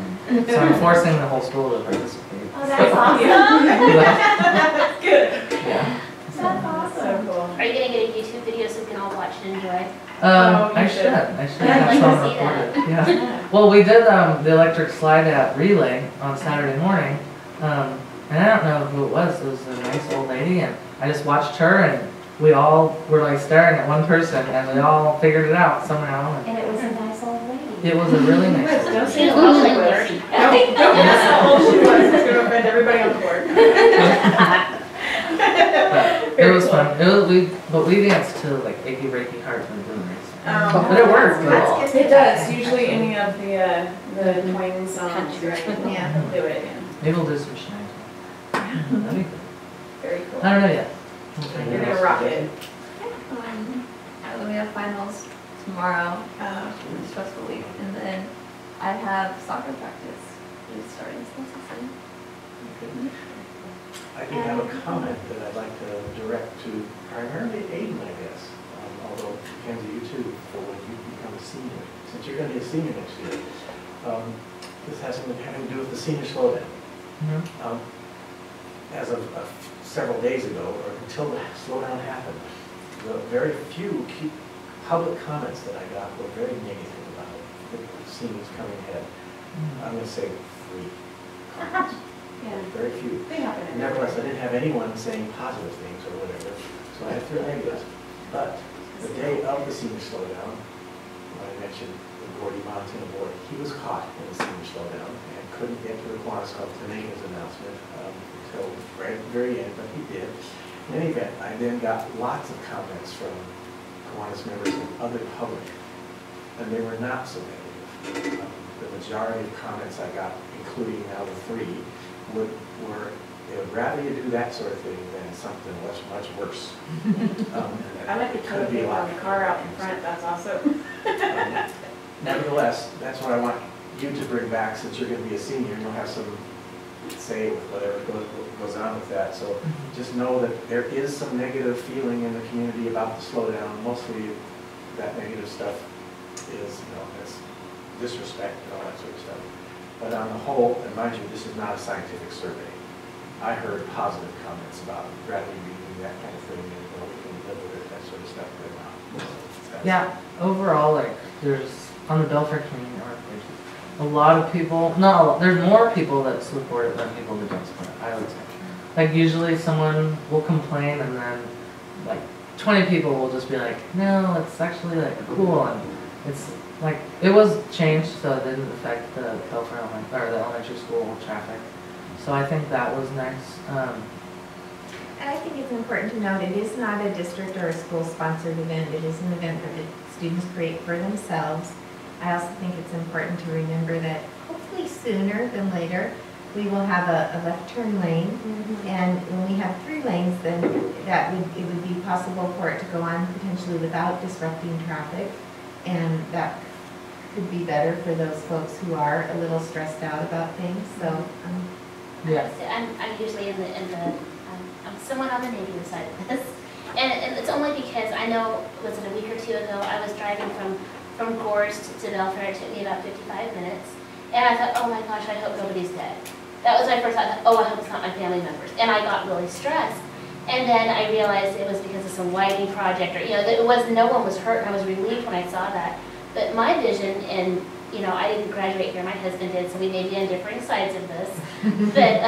So I'm forcing the whole school to participate. Oh, that's awesome. That's good. Yeah. That's awesome. So cool. Are you gonna get a YouTube video so we can all watch and enjoy? Oh, you I should. should. I should I'd have like to some see that. recorded. Yeah. Well, we did the electric slide at Relay on Saturday morning, and I don't know who it was. It was a nice old lady, and I just watched her, and we all were like staring at one person, and we all figured it out somehow. And And it was a nice old lady. it was a really nice old Don't lady. say how she was. Don't guess how old she was. It's gonna offend everybody on the board. But it was fun. But we danced to like Achy Breaky Heart and Blue Race. But it worked. That's good. It does. Usually any of the twang songs, right? Yeah. They'll do it, yeah. Maybe we'll do some shenanigans. That'd be good. Very cool. I don't know yet. You're gonna rock it. Then we have finals tomorrow, stressful week, and then I have soccer practice, is starting so soon. I do have a comment that I'd like to direct to primarily Aiden, I guess, although Kenzie, you too, for when you become a senior, since you're going to be a senior next year. This has something having to do with the senior slowdown. Mhm. As of several days ago, or until the slowdown happened, the very few public comments that I got were very negative about the seniors coming ahead. I'm going to say 3 comments. Very few. They happen. Nevertheless, I didn't have anyone saying positive things or whatever, so I had 3 negatives. But the day of the senior slowdown, when I mentioned the Gordy Montana board, he was caught in the senior slowdown and couldn't get to the Kiwanis Club to make his announcement until right at the very end, but he did. In any event, I then got lots of comments from Kiwanis members and other public, and they were not so negative. The majority of comments I got, including now the 3, were they would rather you do that sort of thing than something much worse. I like the Could be a tailgate lot. on the car out in front, that's awesome. Nevertheless, that's what I want you to bring back, since you're going to be a senior, and you'll have some say with whatever goes on with that. So just know that there is some negative feeling in the community about the slowdown. Mostly that negative stuff is, that's disrespect and all that sort of stuff. But on the whole, and mind you, this is not a scientific survey. I heard positive comments about rather you doing that kind of thing and we can live with it, that sort of stuff. But, Yeah, overall, like, there's, on the Belfair community organization, a lot of people, not a lot, there's more people that support it than people that don't support it, I would say. Like, usually someone will complain and then, like, 20 people will just be like, no, it's actually, like, cool, and it's, like, it was changed so it didn't affect the Belfair the elementary school traffic. So I think that was nice. And I think it's important to note, it is not a district or a school-sponsored event. It is an event that the students create for themselves. I also think it's important to remember that hopefully sooner than later, we will have a left turn lane. And when we have 3 lanes, then it would be possible for it to go on potentially without disrupting traffic. And that could be better for those folks who are a little stressed out about things. So, Yeah. I'm usually I'm somewhat on the negative side of this. And it's only because I know, was it a week or 2 ago, I was driving from Gorst to Belfair. It took me about 55 minutes. And I thought, oh my gosh, I hope nobody's dead. That was my first thought. Oh, I hope it's not my family members. And I got really stressed. And then I realized it was because of some lighting project, or, no one was hurt, and I was relieved when I saw that. But my vision, and, I didn't graduate here, my husband did, so we may be on differing sides of this. But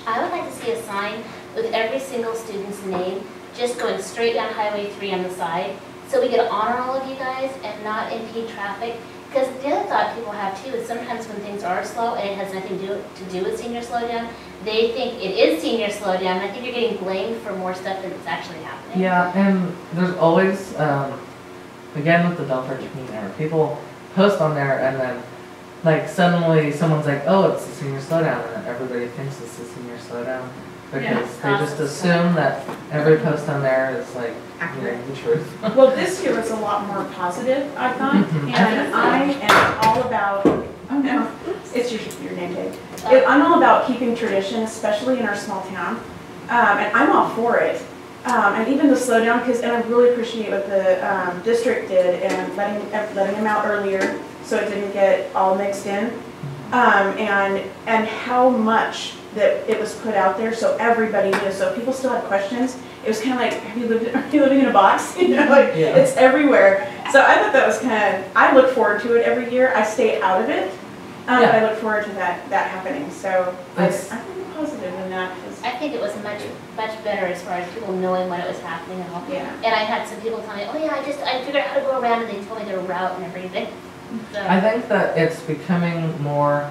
I would like to see a sign with every single student's name, just going straight down Highway 3 on the side, so we could honor all of you guys and not impede traffic. Because the other thought people have too is sometimes when things are slow and it has nothing to do with senior slowdown, they think it is senior slowdown. I think you're getting blamed for more stuff than it's actually happening. Yeah, and there's always, again with the Belfair Community Network, people post on there and then like suddenly someone's like, oh, it's the senior slowdown, and then everybody thinks it's the senior slowdown because they just assume that every post on there is like, you know, the truth. Well, this year was a lot more positive, I thought, and I am all about, oh no, it's your name tag. I'm all about keeping tradition, especially in our small town, and I'm all for it. And even the slowdown, and I really appreciate what the district did and letting them out earlier so it didn't get all mixed in, and how much that it was put out there so everybody knew. So if people still had questions, it was kind of like, are you living in a box? You know, like it's everywhere. So I thought that was I look forward to it every year. I stay out of it, but I look forward to that happening. So I'm really positive in that. I think it was much better as far as people knowing when it was happening and all. Yeah. And I had some people tell me, oh yeah, I figured out how to go around, and they told me their route and everything. So. I think that it's becoming more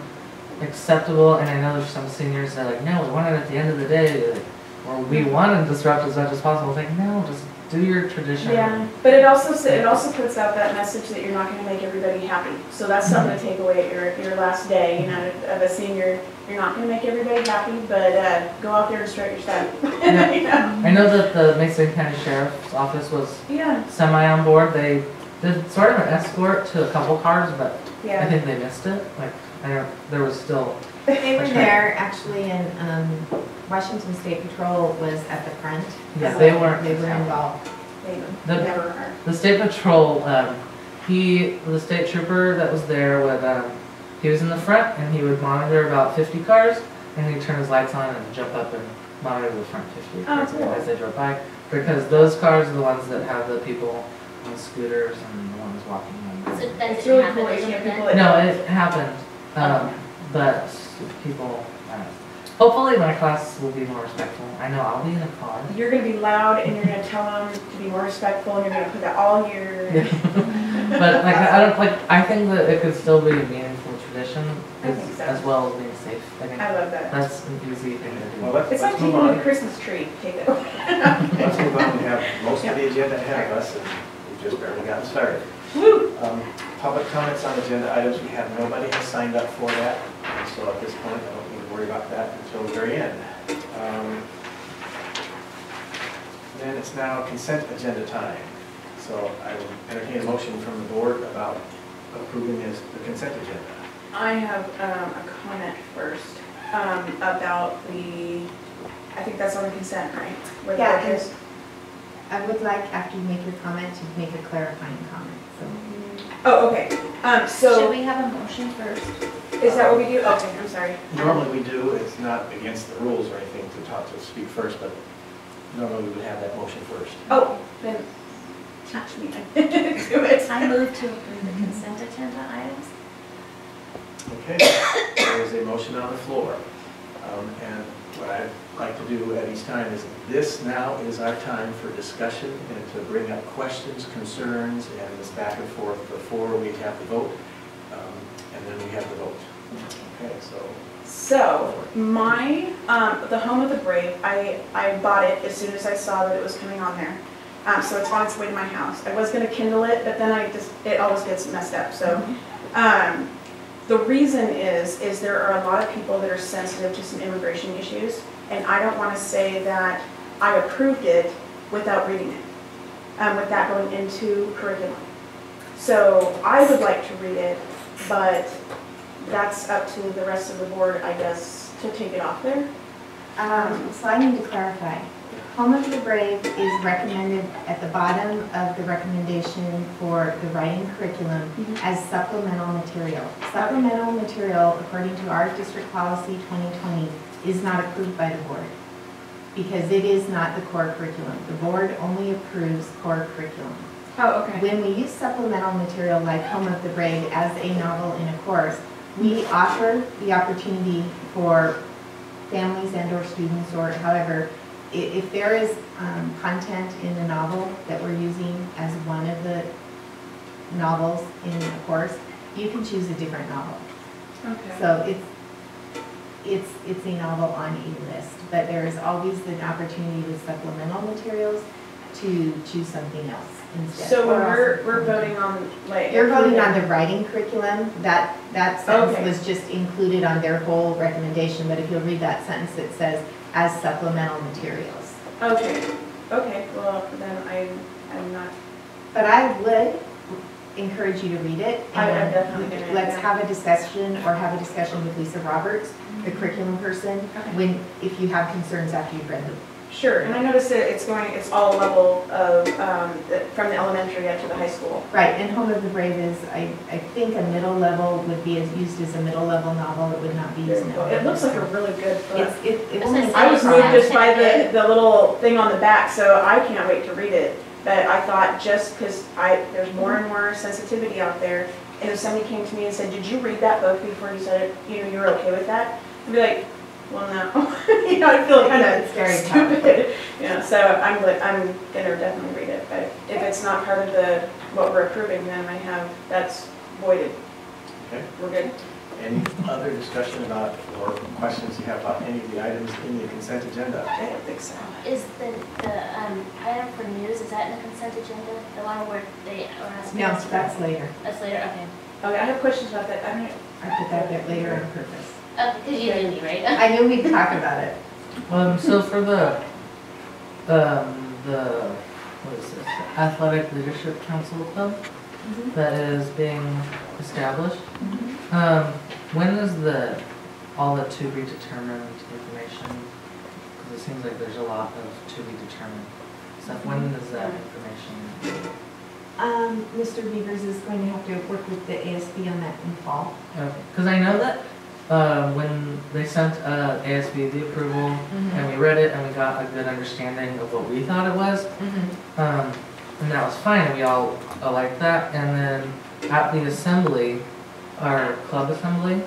acceptable, and I know there's some seniors that are like, no, we want it at the end of the day, like, or we want to disrupt as much as possible. It's like, no, just do your tradition. Yeah, but it also puts out that message that you're not going to make everybody happy. So that's something to take away at your last day, you know, of a senior. You're not going to make everybody happy, but go out there and strut your stuff. Yeah. You know? I know that the Mason County Sheriff's Office was semi on board. They did sort of an escort to a couple cars, but I think they missed it. Like, there was still. They were there actually, and Washington State Patrol was at the front. Yeah, they weren't. They were involved. They never are. The State Patrol, the state trooper that was there would, he was in the front and he would monitor about 50 cars, and he'd turn his lights on and jump up and monitor the front 50 cars as they drove by, because those cars are the ones that have the people on scooters and the ones walking on. So that It's didn't really happen cool. this You year get then? people that No, it happened, but people, hopefully my class will be more respectful. I know I'll be in a car. You're going to be loud, and you're going to tell them to be more respectful, and you're going to put that all year. But like, I think that it could still be a meaningful tradition I think so. as well as being safe. I think I love that. that's an easy thing to do. Well, It's like let's move taking on. the Christmas tree. Take it. Let's move on. We have most of the agenda ahead of us, and we've just barely gotten started. Woo! Public comments on agenda items, we have nobody has signed up for that. So at this point, I don't need to worry about that until the very end. Then it's now consent agenda time. So I will entertain a motion from the board about approving the consent agenda. I have a comment first about I think that's on the consent, right? Where the Yeah, book is. I would like, after you make your comment, to make a clarifying comment, so. Oh, okay. Should So we have a motion first? is that what we do? Okay, I'm sorry. Normally we do, it's not against the rules or anything to speak first, but normally we would have that motion first. Oh, then touch me. Do it. I move to approve the consent agenda items. Okay, there is a motion on the floor. And what I'd like to do at each time is, this now is our time for discussion and to bring up questions, concerns, and this back and forth before we have the vote. And then we have the vote. Okay, So my, the Home of the Brave, I bought it as soon as I saw that it was coming on there. So it's on its way to my house. I was gonna Kindle it, but then it always gets messed up, so. The reason is there are a lot of people that are sensitive to some immigration issues, and I don't wanna say that I approved it without reading it, with that going into curriculum. So I would like to read it, but that's up to the rest of the board, I guess, to take it off there. So I need to clarify. Home of the Brave is recommended at the bottom of the recommendation for the writing curriculum as supplemental material. Supplemental material, according to our district policy 2020, is not approved by the board because it is not the core curriculum. The board only approves core curriculum. Oh, okay. When we use supplemental material like Home of the Brave as a novel in a course, we offer the opportunity for families and or students or however, if there is content in the novel that we're using as one of novels in a course, you can choose a different novel. Okay. So it's a novel on a list, but there is always an opportunity with supplemental materials to choose something else instead. So when Or we're voting on, like. You're voting on the writing curriculum, that sentence Okay. was just included on their whole recommendation, but if you'll read that sentence, it says, as supplemental materials. Okay, well, then I'm not, But I would encourage you to read it. I'm and definitely gonna, Let's yeah. have a discussion, or have a discussion with Lisa Roberts, the curriculum person, Okay. if you have concerns after you've read the. Sure, and I noticed that it's all level of, from the elementary up to the high school. Right, and Home of the Brave is, I think a middle level would be used as a middle level novel, it would not be used in. It looks like a really good book. It's was gonna I was moved just by Yeah. the little thing on the back, so I can't wait to read it. But I thought just because there's more and more sensitivity out there, and if somebody came to me and said, did you read that book before you said it, you're okay with that? I'd be like, well, no. I'd feel kind of It's very stupid. So I'm gonna definitely read it, but if it's not part of what we're approving, then that's voided. Okay. We're good. Any other discussion about, or questions you have about any of the items in the consent agenda? I don't think so. Is the item for news, is that in the consent agenda? The one where they are asking? No, us to- that's later. That's later, okay. Okay, I have questions about that. I put that bit later on purpose. Okay, because you knew me, right? I knew we'd talk about it. So for the what is this, Athletic Leadership Council Club that is being established, when is all the to be determined information? Because it seems like there's a lot of to be determined stuff. When is that information? Mr. Beavers is going to have to work with the ASB on that in fall. Because I know that when they sent ASB the approval and we read it and we got a good understanding of what we thought it was, and that was fine, and we all liked that. And then at the assembly, our club assembly,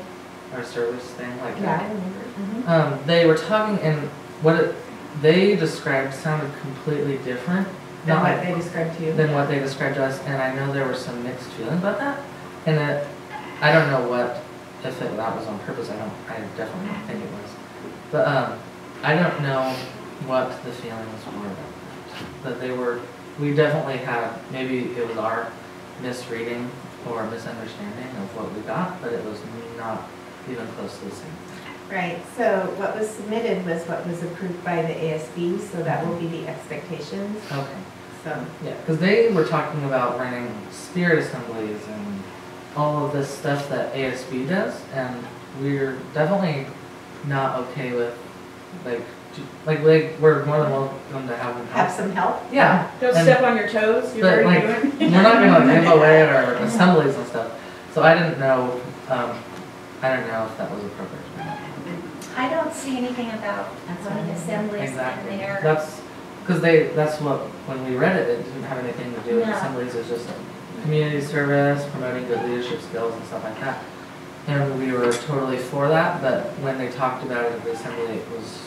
our service thing like Yeah, I that, remember. they were talking, and they described sounded completely different Than not what like- they described to you. than what they described to us, and I know there were some mixed feelings about that. And I don't know if that was on purpose. I definitely don't think it was. But I don't know what the feelings were about that. We definitely had, maybe it was our misreading or misunderstanding of what we got, but it was not even close to the same. Right, so what was submitted was what was approved by the ASB, so that will be the expectations, Okay. so. Yeah, because they were talking about running spirit assemblies and all of this stuff that ASB does, and we're definitely not okay with, we're more than welcome to have them help. Have some help? Yeah. Don't And- step on your toes, you're But already like, doing. we're not gonna give away our assemblies and stuff, so I didn't know, I don't know if that was appropriate or not. I don't see anything about That's running fine. assemblies in Exactly. there. That's what, when we read it, it didn't have anything to do with No. assemblies, it was just community service, promoting good leadership skills and stuff like that. And we were totally for that, but when they talked about it at the assembly, it was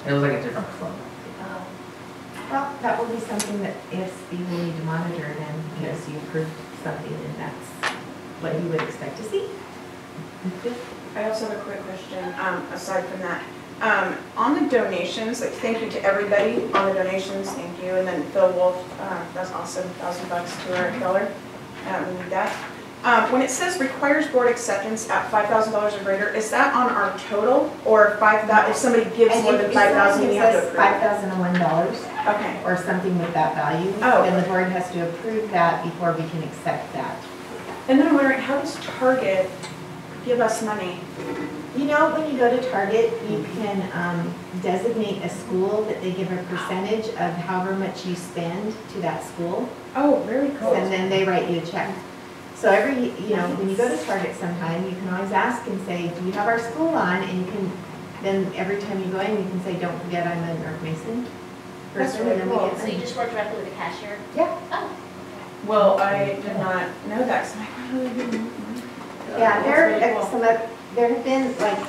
like a different club. Oh. Well, that will be something that ASB will need to monitor then, because you approved something and that's what you would expect to see. I also have a quick question, aside from that. On the donations, like, thank you to everybody on the donations, thank you. And then Phil Wolf, that's awesome, $1,000 to our dollar. We need that. When it says requires board acceptance at $5,000 or greater, is that on our total? Or if somebody gives more than 5,000, you have to approve it? $5,001 Okay. or something with that value, Oh. then the board has to approve that before we can accept that. And then I'm wondering, how does Target give us money? You know, when you go to Target, you can designate a school that they give a percentage of however much you spend to that school, Oh, very cool. and then they write you a check. So when you go to Target sometime, you can always ask and say, do you have our school on? And you can, then every time you go in, you can say, don't forget I'm a North Mason That's person, really and then we cool. get So you money. just work directly with the cashier? Yeah. Oh, Well, I did not know that, so I really didn't. Yeah, That's really cool. there have been, like,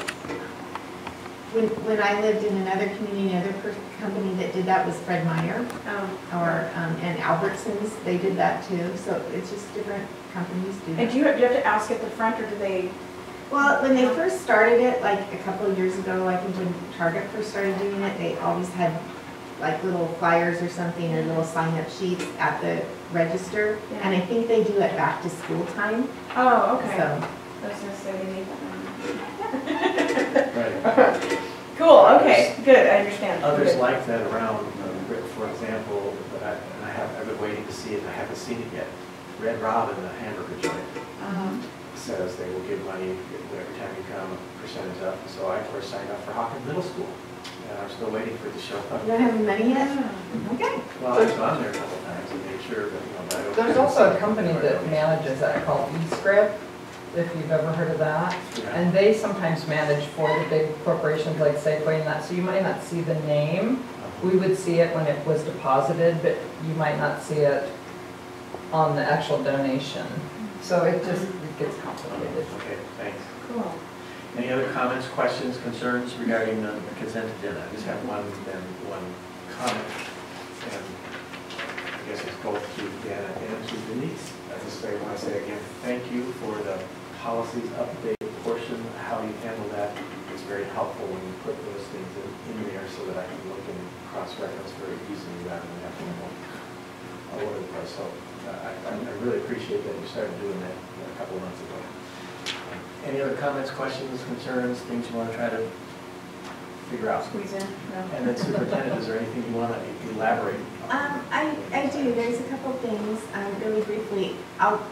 when I lived in another community, another company that did that was Fred Meyer, or, and Albertsons, they did that too, so it's just different companies do that. And do you have to ask at the front, or do they? Well, when they first started it, like a couple of years ago, I think when Target first started doing it, they always had like little flyers or something, or little sign-up sheets at the register, Yeah. and I think they do it back to school time, Oh, okay. so. I was gonna say, they make that Right. Cool, okay, good, I understand. Others Good. like that around, for example, and I've been waiting to see it, I haven't seen it yet. Red Robin, the hamburger joint, says they will give money every time you come, a percentage up. So I, of course, signed up for Hawkins Middle School, and I'm still waiting for it to show up. You don't have any money yet? Okay. Well, I've gone there a couple times and made sure, but, but I don't. There's also a company that manages that called eScript, if you've ever heard of that. Yeah. And they sometimes manage for the big corporations like Safeway and that, so you might not see the name. We would see it when it was deposited, but you might not see it on the actual donation. So it just it gets complicated. Okay, thanks. Cool. Any other comments, questions, concerns regarding the consent agenda? I just have one comment, and I guess it's both to Deanna and to Denise. I just want to say again, thank you for the policies update portion, how you handle that. It's very helpful when you put those things in there so that I can look and cross-reference very easily rather than having to go all over the place. So I really appreciate that you started doing that a couple of months ago. Any other comments, questions, concerns, things you want to try to figure out? Squeeze in, no. And then superintendent, is there anything you want to elaborate on? I do, there's a couple things, really briefly. I'll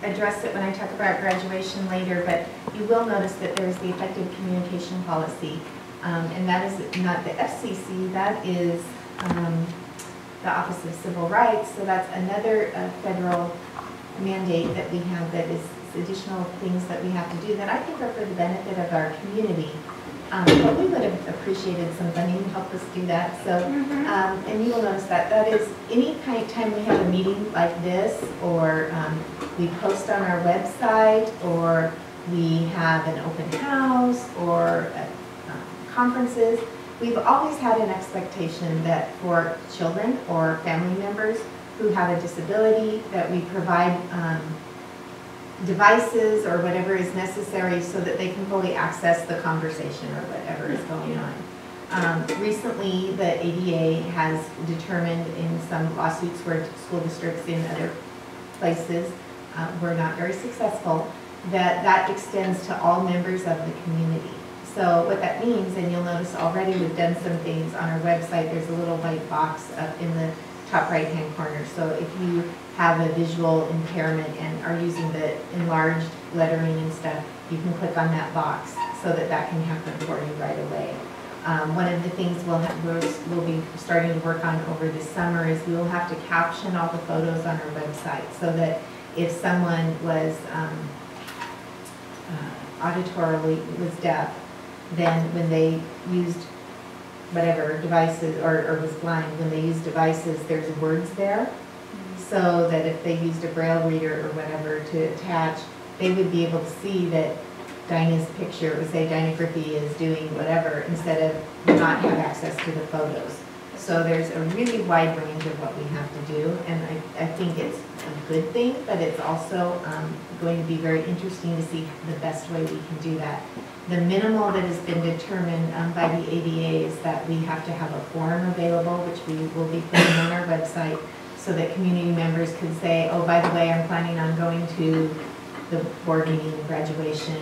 address it when I talk about graduation later, but you will notice that there's the effective communication policy. And that is not the FCC, that is the Office of Civil Rights. So that's another federal mandate that we have, that is additional things that we have to do that I think are for the benefit of our community. But we would have appreciated some funding to help us do that. So, and you will notice that that is any time we have a meeting like this, or we post on our website, or we have an open house, or conferences, we've always had an expectation that for children or family members who have a disability, that we provide devices or whatever is necessary so that they can fully access the conversation or whatever is going on. Recently, the ADA has determined in some lawsuits where school districts in other places were not very successful, that extends to all members of the community. So what that means, and you'll notice already we've done some things on our website, there's a little white box up in the top right-hand corner. So if you have a visual impairment and are using the enlarged lettering and stuff, you can click on that box so that that can happen for you right away. One of the things we'll be starting to work on over the summer is we will have to caption all the photos on our website, so that if someone was was deaf, then when they used whatever devices, or was blind, when they used devices, there's words there. So that if they used a Braille reader or whatever to attach, they would be able to see that Dinah's picture, it would say Dinah Griffey is doing whatever, instead of not have access to the photos. So there's a really wide range of what we have to do, and I think it's a good thing, but it's also going to be very interesting to see the best way we can do that. The minimal that has been determined by the ADA is that we have to have a form available, which we will be putting on our website, so that community members can say, oh, by the way, I'm planning on going to the board meeting, the graduation,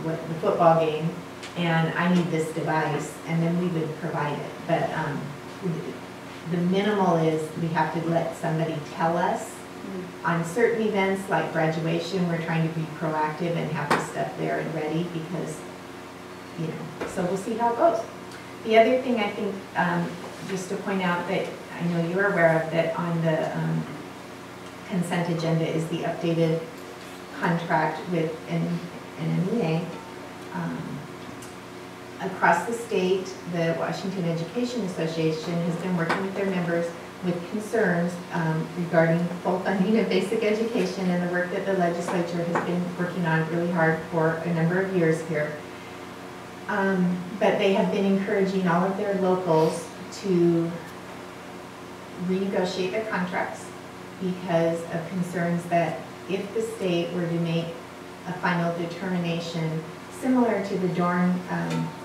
the football game, and I need this device, and then we would provide it. But the minimal is we have to let somebody tell us. On certain events like graduation, we're trying to be proactive and have the stuff there and ready, because, so we'll see how it goes. The other thing I think, just to point out that I know you're aware of, that on the consent agenda is the updated contract with NMEA. Across the state, the Washington Education Association has been working with their members with concerns regarding full funding of basic education, and the work that the legislature has been working on really hard for a number of years here. But they have been encouraging all of their locals to renegotiate their contracts because of concerns that if the state were to make a final determination similar to the Dorn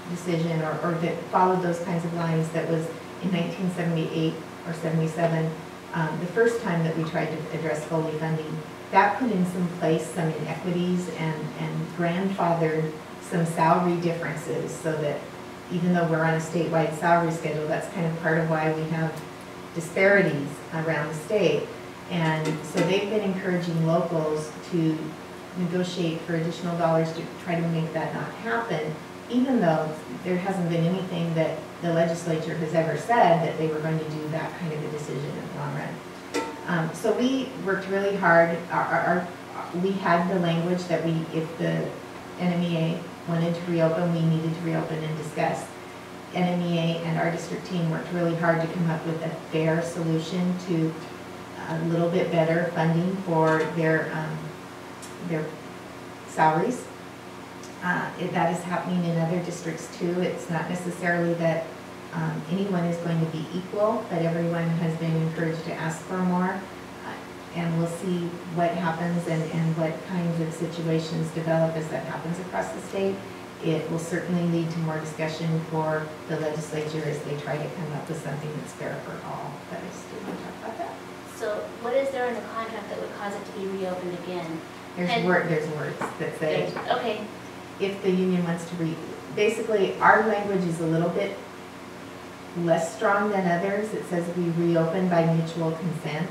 decision or that followed those kinds of lines that was in 1978 or 77, the first time that we tried to address fully funding, that put in some place some inequities and grandfathered some salary differences so that even though we're on a statewide salary schedule, that's kind of part of why we have disparities around the state. And so they've been encouraging locals to negotiate for additional dollars to try to make that not happen, even though there hasn't been anything that the legislature has ever said that they were going to do that kind of a decision in the long run. So we worked really hard. We had the language that if the NMEA wanted to reopen, we needed to reopen and discuss. NMEA and our district team worked really hard to come up with a fair solution to a little bit better funding for their salaries. That is happening in other districts too. It's not necessarily that anyone is going to be equal, but everyone has been encouraged to ask for more. And we'll see what happens and what kinds of situations develop as that happens across the state. It will certainly lead to more discussion for the legislature as they try to come up with something that's fair for all. But I just didn't want to talk about that. So what is there in the contract that would cause it to be reopened again? There's words that say, Okay, if the union wants to basically, our language is a little bit less strong than others. It says we reopen by mutual consent.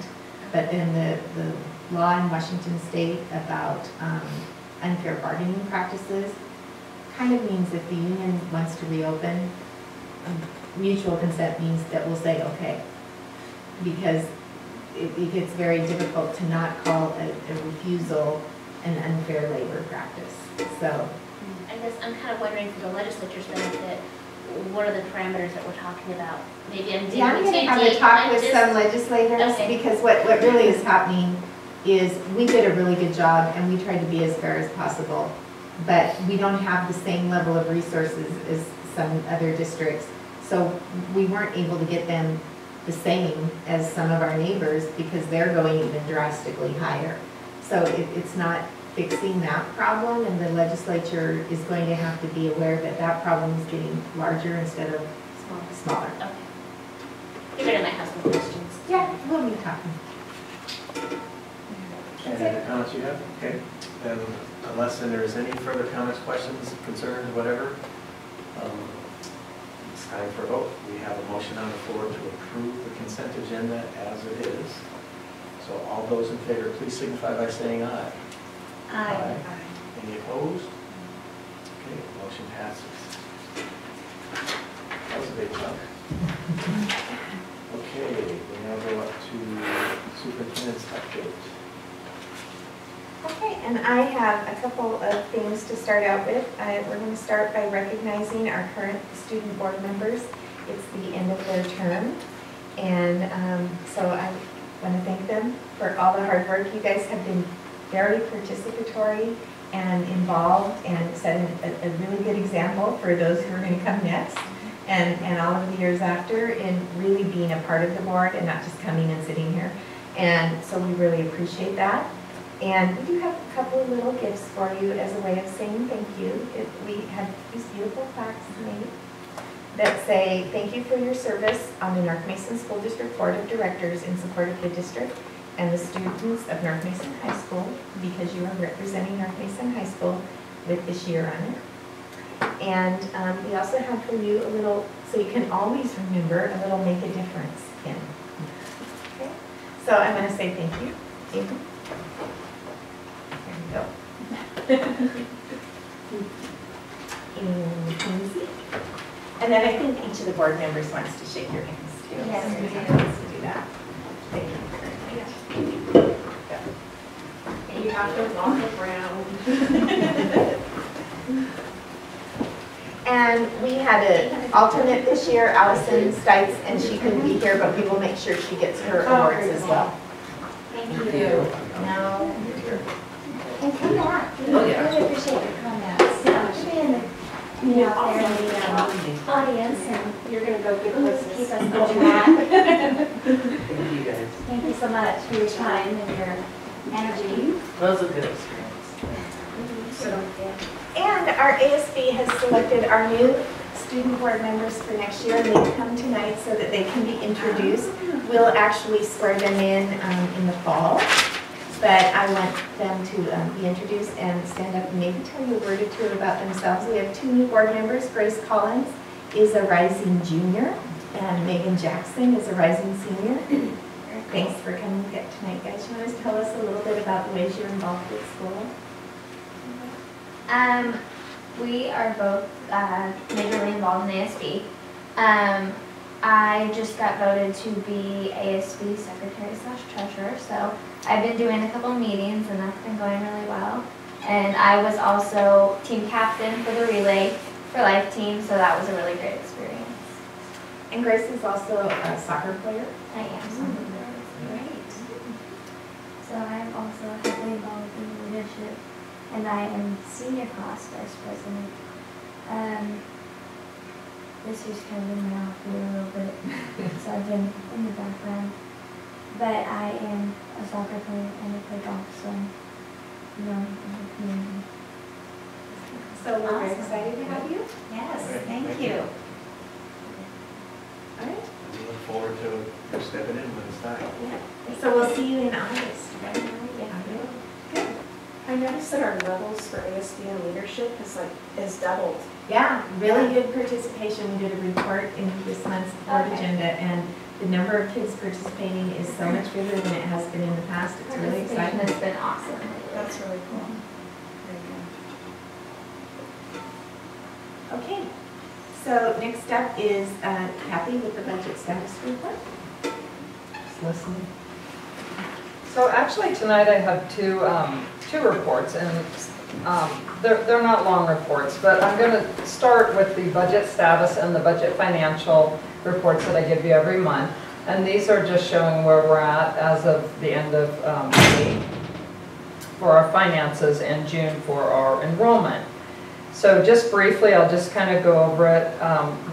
But then the law in Washington State about unfair bargaining practices kind of means if the union wants to reopen, mutual consent means that we'll say okay. Because it gets very difficult to not call a refusal an unfair labor practice. So I guess I'm kind of wondering for the legislature's benefit, what are the parameters that we're talking about? Maybe I'm yeah, I'm going to have a talk with some legislators because what really is happening is we did a really good job and we tried to be as fair as possible, but we don't have the same level of resources as some other districts. So we weren't able to get them the same as some of our neighbors because they're going even drastically higher. So it's not fixing that problem, and the legislature is going to have to be aware that that problem is getting larger instead of smaller. Okay. Figured I might have some questions. Yeah, we'll be talking. Any other comments you have? Okay. Then unless there is any further comments, questions, concerns, whatever, it's time for a vote. We have a motion on the floor to approve the consent agenda as it is. So all those in favor, please signify by saying aye. Aye. Any opposed? Okay, motion passes. That was a big chunk. Okay, we now go up to superintendent's update. Okay, and I have a couple of things to start out with. We're going to start by recognizing our current student board members. It's the end of their term, and so I want to thank them for all the hard work. You guys have been very participatory and involved and set a really good example for those who are going to come next and all of the years after in really being a part of the board and not just coming and sitting here. And so we really appreciate that. And we do have a couple of little gifts for you as a way of saying thank you. We have these beautiful plaques made that say, thank you for your service on the North Mason School District Board of Directors in support of the district and the students of North Mason High School, because you are representing North Mason High School with this year on it. And we also have for you a little, so you can always remember, a little make a difference pin. Okay? So I'm going to say thank you. Thank you. There you go. And then I think each of the board members wants to shake your hands too. Yes, So we you're do. supposed to do that. Thank you very much. You have to walk around. And we had an alternate this year, Allison Stites, and she couldn't be here, but we will make sure she gets her awards as well. Thank Thank you. you. No. And come back. We Oh, yeah. really appreciate your comments, especially in the, out there Hold that. Thank you guys. Thank you so much for your time and your energy. That was a good experience. And our ASB has selected our new student board members for next year, and they come tonight so that they can be introduced. We'll actually swear them in the fall, but I want them to be introduced and stand up and maybe tell you a word or two about themselves. We have two new board members. Grace Collins is a rising junior, and Megan Jackson is a rising senior. Thanks for coming tonight, guys. You want to tell us a little bit about the ways you're involved with school? We are both majorly involved in ASB. I just got voted to be ASB secretary/treasurer, so I've been doing a couple meetings and that's been going really well. And I was also team captain for the Relay for Life team, so that was a really great experience. And Grace is also a soccer player. I am something great. So I'm also heavily involved in leadership, and I am senior class vice president. This year's kind of been my off year a little bit, so I've been in the background. But I am a soccer player and I play golf, so I'm known in the community. So we're very Awesome. excited to have you. Yes, All right, thank thank you. you. All right. We look forward to you stepping in when it's time. So we'll see you in August, right? Good. I noticed that our levels for ASB and leadership is doubled. Yeah, really good participation. We did a report in this month's board agenda, and the number of kids participating is so much bigger than it has been in the past. It's really Participation exciting. has been awesome. That's really cool. Very Okay, so next up is Kathy with the budget status report. Just listening. So actually tonight I have two reports, and they're not long reports, but I'm going to start with the budget status and the budget financial reports that I give you every month. And these are just showing where we're at as of the end of May for our finances and June for our enrollment. So just briefly, I'll just kind of go over it.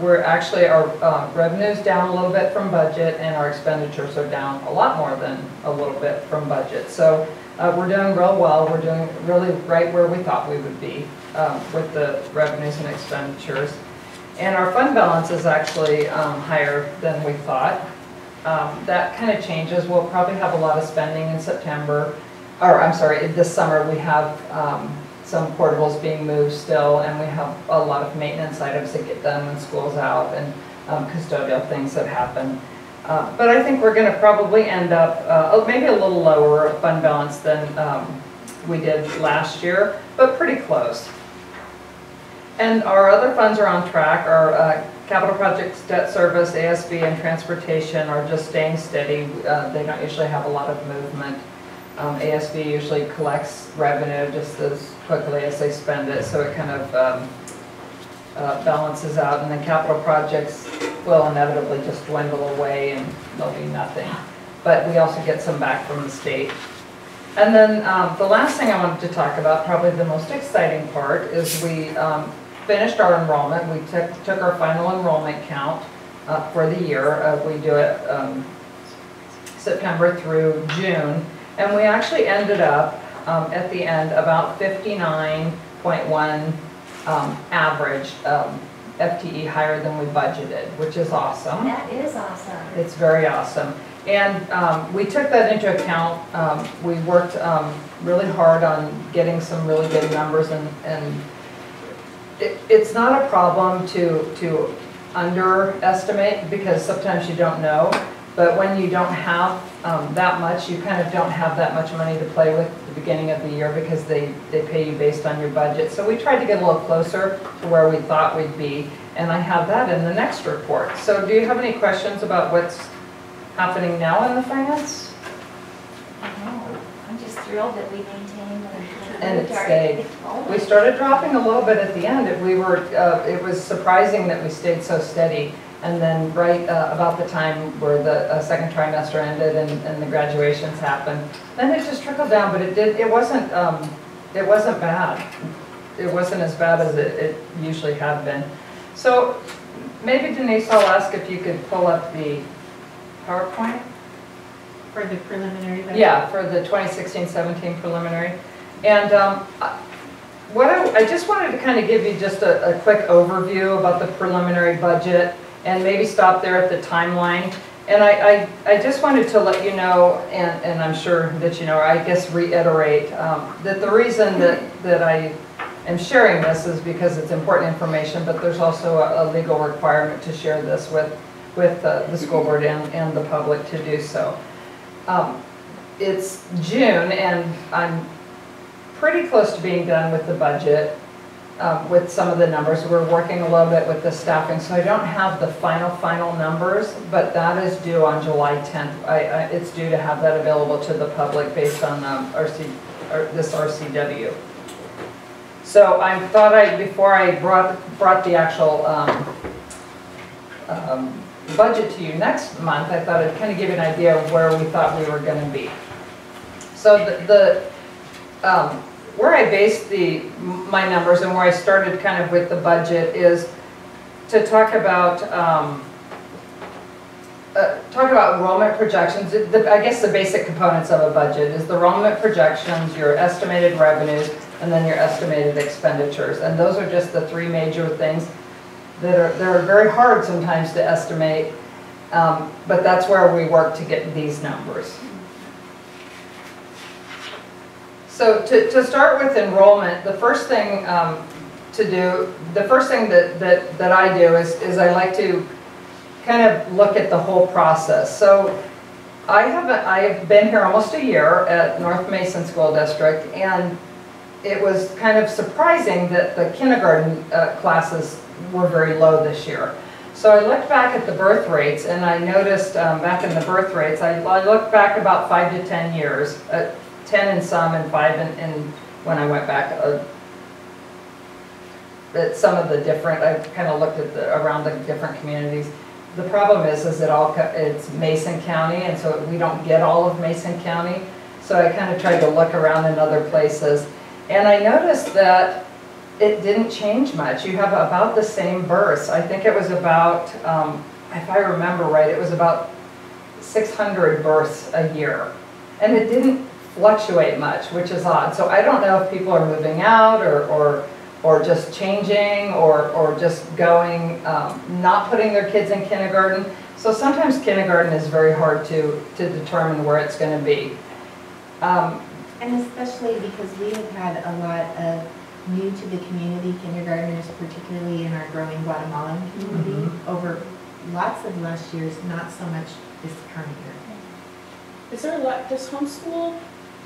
We're actually, our revenue's down a little bit from budget, and our expenditures are down a lot more than a little bit from budget. So we're doing real well. We're doing really right where we thought we would be with the revenues and expenditures. And our fund balance is actually higher than we thought. That kind of changes. We'll probably have a lot of spending in September, or I'm sorry, this summer. We have some portables being moved still, and we have a lot of maintenance items that get done when school's out, and custodial things that happen. But I think we're going to probably end up maybe a little lower fund balance than we did last year, but pretty close. And our other funds are on track. Our capital projects, debt service, ASB, and transportation are just staying steady. They don't usually have a lot of movement. ASB usually collects revenue just as quickly as they spend it, so it kind of balances out. And then capital projects will inevitably just dwindle away and there'll be nothing. But we also get some back from the state. And then the last thing I wanted to talk about, probably the most exciting part, is we finished our enrollment. We took our final enrollment count for the year. We do it September through June. And we actually ended up at the end about 59.1 average FTE higher than we budgeted, which is awesome. That is awesome. It's very awesome. And we took that into account. We worked really hard on getting some really good numbers, and it's not a problem to underestimate, because sometimes you don't know. But when you don't have that much, you kind of don't have that much money to play with at the beginning of the year, because they pay you based on your budget. So we tried to get a little closer to where we thought we'd be, and I have that in the next report. So do you have any questions about what's happening now in the finance? No, I'm just thrilled that we maintained And it stayed. We started dropping a little bit at the end. It was surprising that we stayed so steady. And then right about the time where the second trimester ended and the graduations happened, then it just trickled down. But it wasn't bad. It wasn't as bad as it usually had been. So maybe Denise, I'll ask if you could pull up the PowerPoint. For the preliminary budget? Yeah, for the 2016-17 preliminary. And I just wanted to kind of give you just a quick overview about the preliminary budget and maybe stop there at the timeline. And I just wanted to let you know, and I'm sure that you know, or I guess reiterate, that the reason that I am sharing this is because it's important information, but there's also a legal requirement to share this with the school board and the public to do so. It's June and I'm pretty close to being done with the budget, with some of the numbers. We're working a little bit with the staffing, so I don't have the final numbers, but that is due on July 10th. It's due to have that available to the public based on this RCW. So I thought before I brought the actual budget to you next month, I thought I'd kind of give you an idea of where we thought we were going to be. So where I based my numbers and where I started kind of with the budget is to talk about enrollment projections. I guess the basic components of a budget is the enrollment projections, your estimated revenues, and then your estimated expenditures. And those are just the three major things that are very hard sometimes to estimate, but that's where we work to get these numbers. So to start with enrollment, the first thing that I do is I like to kind of look at the whole process. So I've been here almost a year at North Mason School District, and it was kind of surprising that the kindergarten classes were very low this year. So I looked back at the birth rates, and I noticed back in the birth rates, I looked back about 5 to 10 years, 10 in some and 5 in when I went back at some of the different, I kind of looked at around the different communities. The problem is it's Mason County, and so we don't get all of Mason County. So I kind of tried to look around in other places, and I noticed that it didn't change much. You have about the same births. I think it was about, if I remember right, it was about 600 births a year. And it didn't fluctuate much, which is odd. So I don't know if people are moving out or just changing or just going, not putting their kids in kindergarten. So sometimes kindergarten is very hard to determine where it's going to be. And especially because we have had a lot of new to the community kindergartners, particularly in our growing Guatemalan community, over lots of last years, not so much this current year. Is there a lot, does homeschool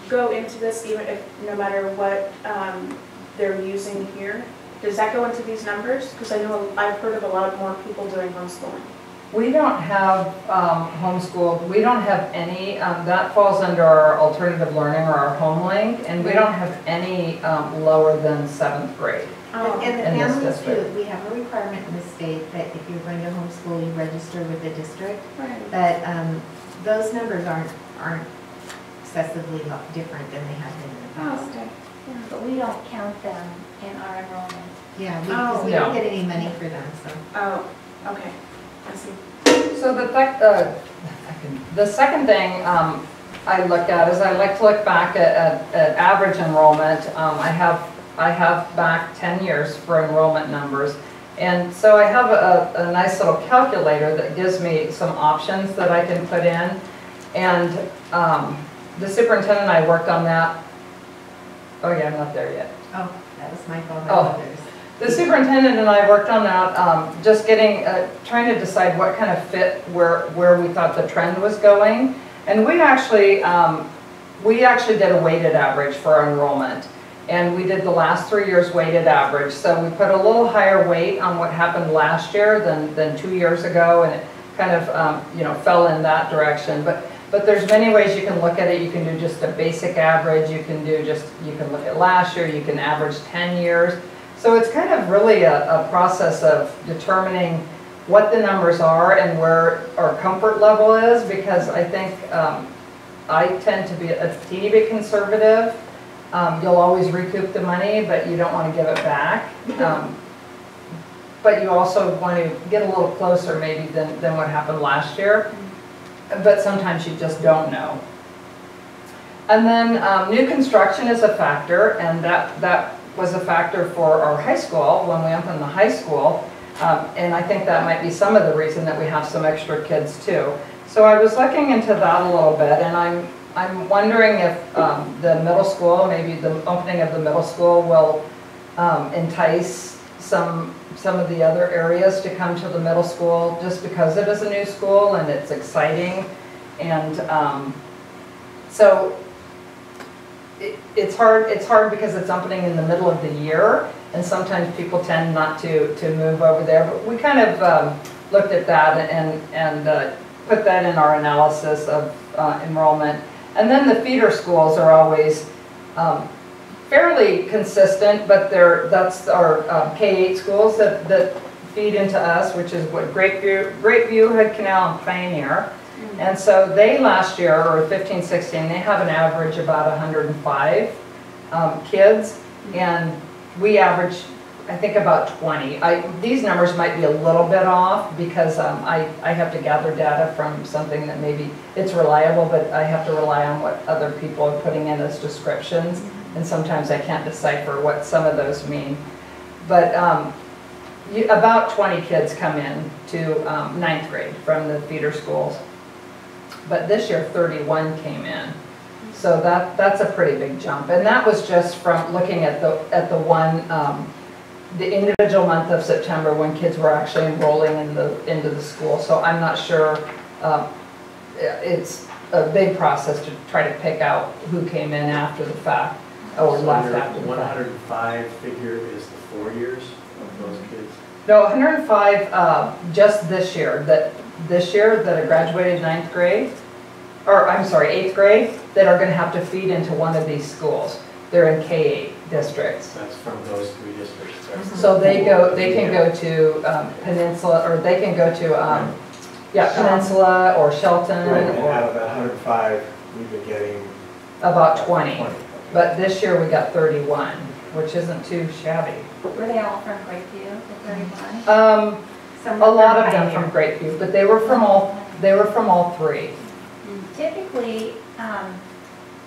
go into this even if, no matter what they're using here? Does that go into these numbers? Because I know I've heard of a lot more people doing homeschooling. We don't have homeschool. We don't have any, that falls under our alternative learning or our HomeLink, and we don't have any lower than 7th grade. And the in this families district. do, we have a requirement in the state that if you're going to homeschool, you register with the district. Right. But those numbers aren't excessively different than they have been in the past. Okay. Yeah, but we don't count them in our enrollment. Yeah, because we don't get any money for them, so. Oh, okay. I see. So the second thing I look at is I like to look back at average enrollment. I have back 10 years for enrollment numbers. And so I have a nice little calculator that gives me some options that I can put in. And the superintendent and I worked on that. Oh yeah, I'm not there yet. Oh, that was my fault. Oh. The superintendent and I worked on that, just getting, trying to decide what kind of fit where we thought the trend was going. And we actually did a weighted average for our enrollment. And we did the last 3 years weighted average. So we put a little higher weight on what happened last year than 2 years ago, and it kind of fell in that direction. But there's many ways you can look at it. You can do just a basic average. You can look at last year. You can average 10 years. So it's kind of really a process of determining what the numbers are and where our comfort level is, because I think I tend to be a teeny bit conservative. You'll always recoup the money, but you don't want to give it back. but you also want to get a little closer maybe than what happened last year. But sometimes you just don't know. And then new construction is a factor, and that was a factor for our high school when we opened the high school. And I think that might be some of the reason that we have some extra kids too. So I was looking into that a little bit, and I'm wondering if the middle school, maybe the opening of the middle school will entice some of the other areas to come to the middle school just because it is a new school and it's exciting. And so it's hard because it's opening in the middle of the year, and sometimes people tend not to move over there. But we kind of looked at that and put that in our analysis of enrollment. And then the feeder schools are always fairly consistent, but that's our K-8 schools that feed into us, which is what Greatview, Hood Canal, and Pioneer. And so they last year, or 15-16, they have an average about 105 kids, and we average, I think, about 20. These numbers might be a little bit off because I have to gather data from something that maybe it's reliable, but I have to rely on what other people are putting in as descriptions, and sometimes I can't decipher what some of those mean. But about 20 kids come in to 9th grade from the feeder schools. But this year 31 came in. So that's a pretty big jump. And that was just from looking at the one, the individual month of September when kids were actually enrolling into the school. So I'm not sure, it's a big process to try to pick out who came in after the fact or left after the fact. 105 figure is the 4 years of those kids? No, 105 just this year that have graduated 9th grade, or I'm sorry, 8th grade, that are going to have to feed into one of these schools. They're in K-8 districts. That's from those 3 districts. That's So they can go to Peninsula, or they can go to Peninsula or Shelton. Right, and or out of that 105, we've been getting about 20. But this year we got 31, which isn't too shabby. Were they all from Greatview, the 31? A lot of them from Greatview, but they were from all 3. Typically,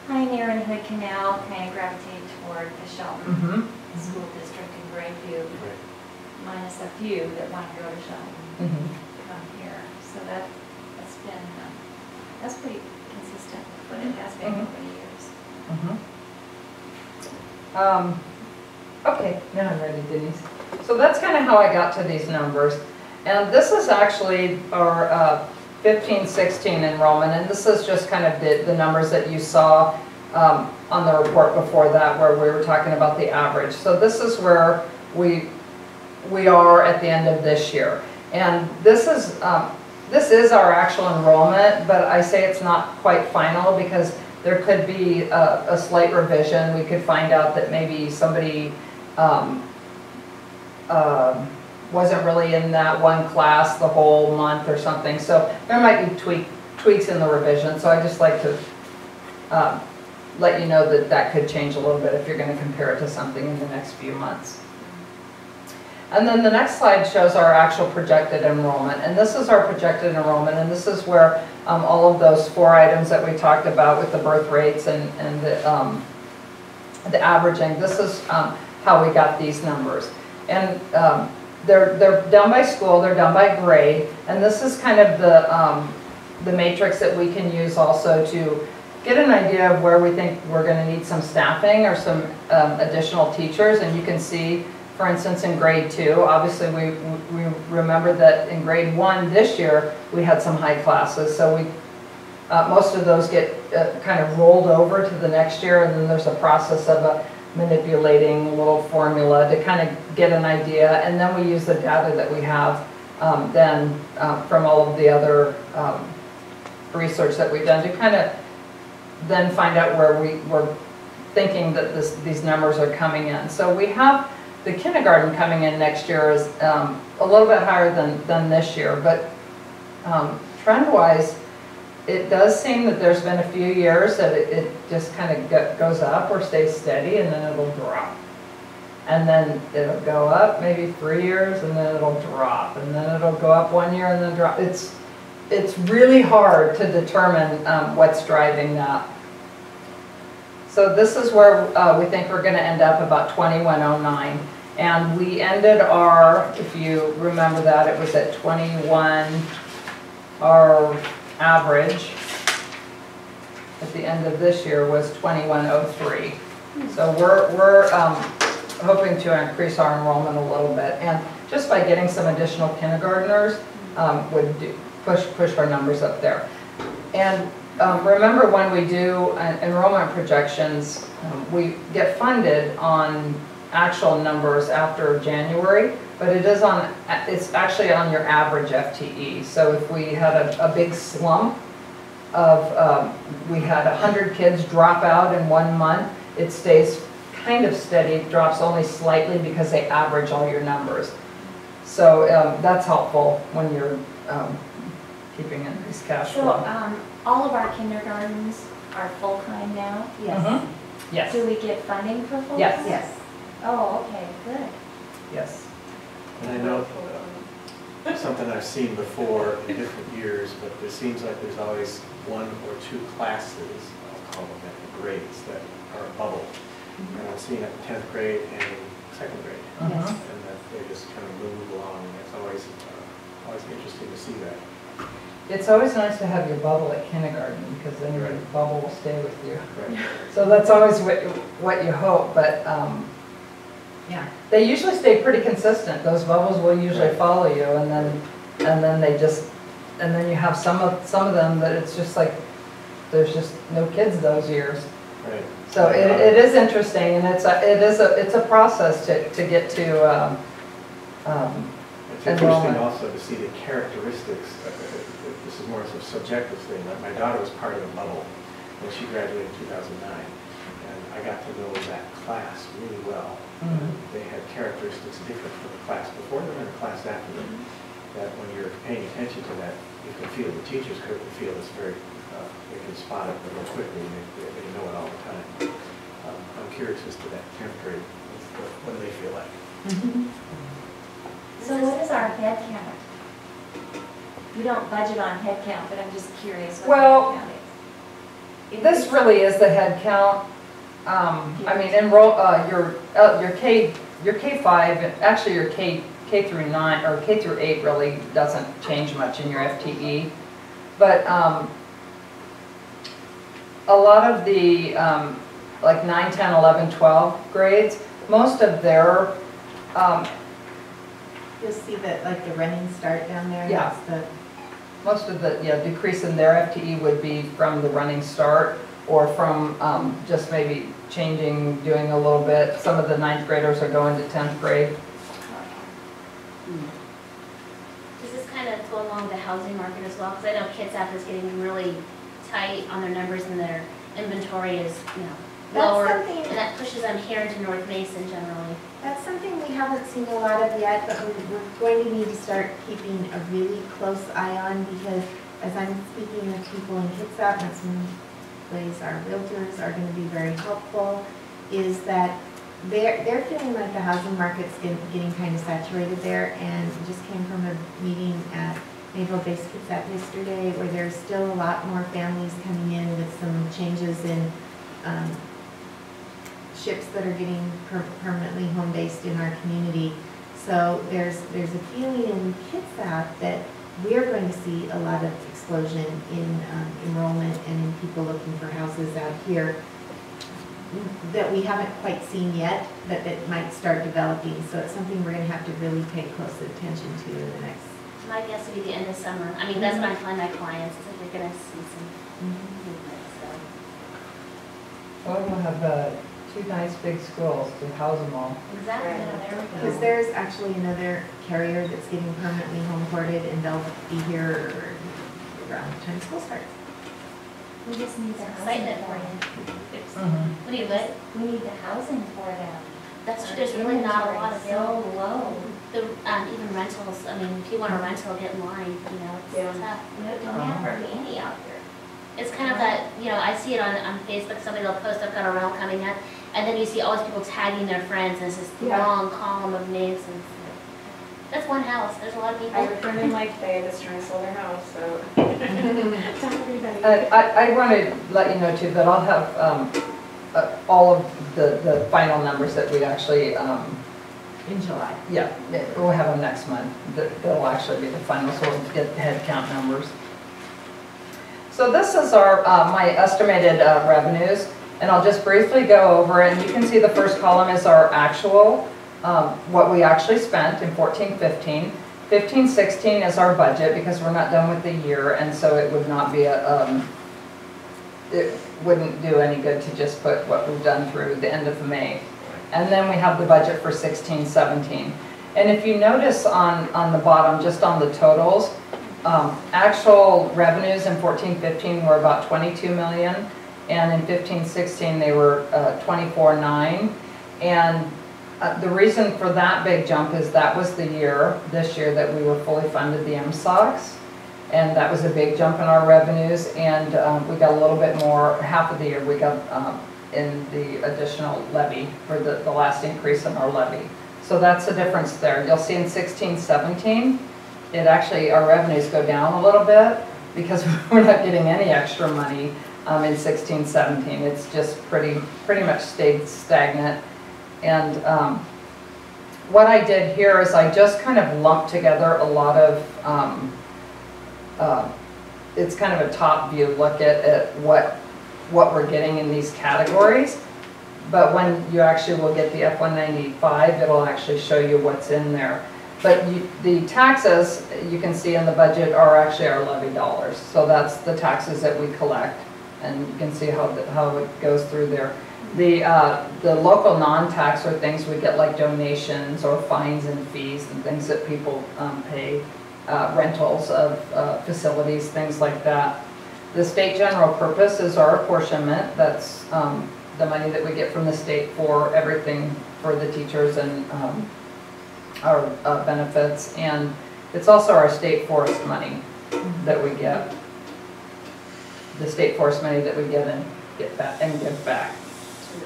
Pioneer and Hood Canal kind of gravitate toward the Shelton School District in Greatview, minus a few that want to go to Shelton come here. So that's pretty consistent with what it has been over the years. Okay, now I'm ready, Denise. So that's kind of how I got to these numbers. And this is actually our 15-16 enrollment, and this is just kind of the numbers that you saw on the report before that, where we were talking about the average. So this is where we are at the end of this year. And this is our actual enrollment, but I say it's not quite final because there could be a slight revision. We could find out that maybe somebody wasn't really in that one class the whole month or something. So there might be tweaks in the revision. So I just like to let you know that could change a little bit if you're going to compare it to something in the next few months. And then the next slide shows our actual projected enrollment. And this is our projected enrollment, and this is where all of those 4 items that we talked about with the birth rates and the averaging, this is how we got these numbers. And they're done by school, they're done by grade, and this is kind of the matrix that we can use also to get an idea of where we think we're going to need some staffing or some additional teachers. And you can see, for instance, in grade 2, obviously we remember that in grade 1 this year we had some high classes, so most of those get kind of rolled over to the next year, and then there's a process of manipulating a little formula to kind of get an idea, and then we use the data that we have from all of the other research that we've done to kind of then find out where we're thinking that these numbers are coming in. So we have the kindergarten coming in next year is a little bit higher than this year, but trend-wise, it does seem that there's been a few years that it just kind of goes up or stays steady, and then it'll drop. and then it'll go up maybe 3 years, and then it'll drop, and then it'll go up 1 year and then drop. It's really hard to determine what's driving that. So this is where we think we're gonna end up, about 2109. And we ended our, if you remember that, it was at 21, our average at the end of this year was 2103. So we're hoping to increase our enrollment a little bit. And just by getting some additional kindergartners would push our numbers up there. And remember, when we do enrollment projections, we get funded on actual numbers after January, but it's actually on your average FTE. So if we had a big slump of, we had 100 kids drop out in 1 month, it stays kind of steady, drops only slightly because they average all your numbers. So that's helpful when you're keeping in this cash So, flow. all of our kindergartens are full-time now? Mhm. Yes, Do we get funding for full-time? Yes. Yes. Oh, okay, good. yes. And I know something I've seen before in different years, but it seems like there's always 1 or 2 classes, I'll call them that, grades, that are a bubble. And I'm seeing it in 10th grade and 2nd grade. Mhm. And that they just kind of move along. It's always interesting to see that. It's always nice to have your bubble at kindergarten, because then your Right. bubble will stay with you. Right. So that's always what you hope, but yeah, they usually stay pretty consistent. Those bubbles will usually Right. follow you, and then they just, and then you have some of them that it's just like there's just no kids those years. Right. So it is interesting, and it's a process to get to. It's interesting enrollment. also to see the characteristics. This is more of a subjective thing. My daughter was part of a bubble when she graduated in 2009, and I got to know that class really well. Mhm. They had characteristics different from the class before them and the class after them. That when you're paying attention to that, you can feel, the teachers could feel it's very, they can spot it real quickly, and they know it all the time. I'm curious as to that 10th grade, what do they feel like? So what is our head count? You don't budget on head count, but I'm just curious what Well, the head count is. This really is the head count. I mean, enroll your K-5, actually your K through 9 or K through 8 really doesn't change much in your FTE, but a lot of the like 9, 10, 11, 12 grades, most of their You'll see that, like, the running start down there. Yeah. That's the decrease in their FTE would be from the running start, or from just maybe doing a little bit. Some of the 9th graders are going to 10th grade. Does this kind of go along with the housing market as well? Because I know Kitsap is getting really tight on their numbers, and their inventory is, That's lower. something- And that pushes them here into North Mason generally. That's something we haven't seen a lot of yet, but we're going to need to start keeping a really close eye on, because as I'm speaking with people in Kitsap, and some ways our realtors are going to be very helpful, is that they're feeling like the housing market's getting kind of saturated there, and we just came from a meeting at Naval Base Kitsap yesterday, where there's still a lot more families coming in with some changes in ships that are getting permanently home-based in our community. So there's a feeling in Kitsap that we're going to see a lot of explosion in enrollment and in people looking for houses out here that we haven't quite seen yet, but that might start developing. So it's something we're going to have to really pay close attention to in the next. My guess would be the end of summer. I mean, that's when I find my clients, is that you're going to see some movement, so. Well, we'll have 2 nice big schools to house them all. Exactly. Right. There we go. Because there's actually another carrier that's getting permanently home ported, and they'll be here around the time school starts. We just need the housing Excitement for for them. What do you think? We need the housing for them. That's true, there's really not a lot Inventory's available. so low. The, even rentals, I mean, if you want a rental, get in line, it's tough. We don't have hardly any out there. It's kind of that, I see it on Facebook, somebody will post, I've got a rental coming in, And then you see all these people tagging their friends, and it's this Yeah. long column of names, and it's like, that's one house, there's a lot of I people. have a friend in Lake Bay that's trying to sell their house, so. Tell everybody. I want to let you know too that I'll have all of the final numbers that we actually, In July. yeah, we'll have them next month. They'll actually be the final, so we'll get the head count numbers. So this is our, my estimated revenues, and I'll just briefly go over it. And you can see the first column is our actual, what we actually spent in 14-15. 15-16 is our budget because we're not done with the year, and so it would not be a, it wouldn't do any good to just put what we've done through the end of May. And then we have the budget for 16-17. And if you notice on the bottom, just on the totals, actual revenues in 14-15 were about 22 million, and in 15-16 they were 24.9. And the reason for that big jump is that was the year, this year, that we were fully funded the MSOCs. And that was a big jump in our revenues, and we got a little bit more, half of the year we got in the additional levy for the last increase in our levy. So that's the difference there. You'll see in 16-17, it actually, our revenues go down a little bit because we're not getting any extra money in 16-17. It's just pretty much stayed stagnant. And what I did here is I just kind of lumped together a lot of, it's kind of a top view look at what we're getting in these categories. But when you actually will get the F-195, it'll actually show you what's in there. But the taxes, you can see in the budget, are actually our levy dollars. So that's the taxes that we collect, and you can see how it goes through there. The local non-tax are things we get, like donations or fines and fees and things that people pay, rentals of facilities, things like that. The state general purpose is our apportionment. That's the money that we get from the state for everything for the teachers and our benefits. And it's also our state forest money that we get. The state forest money that we get and give back.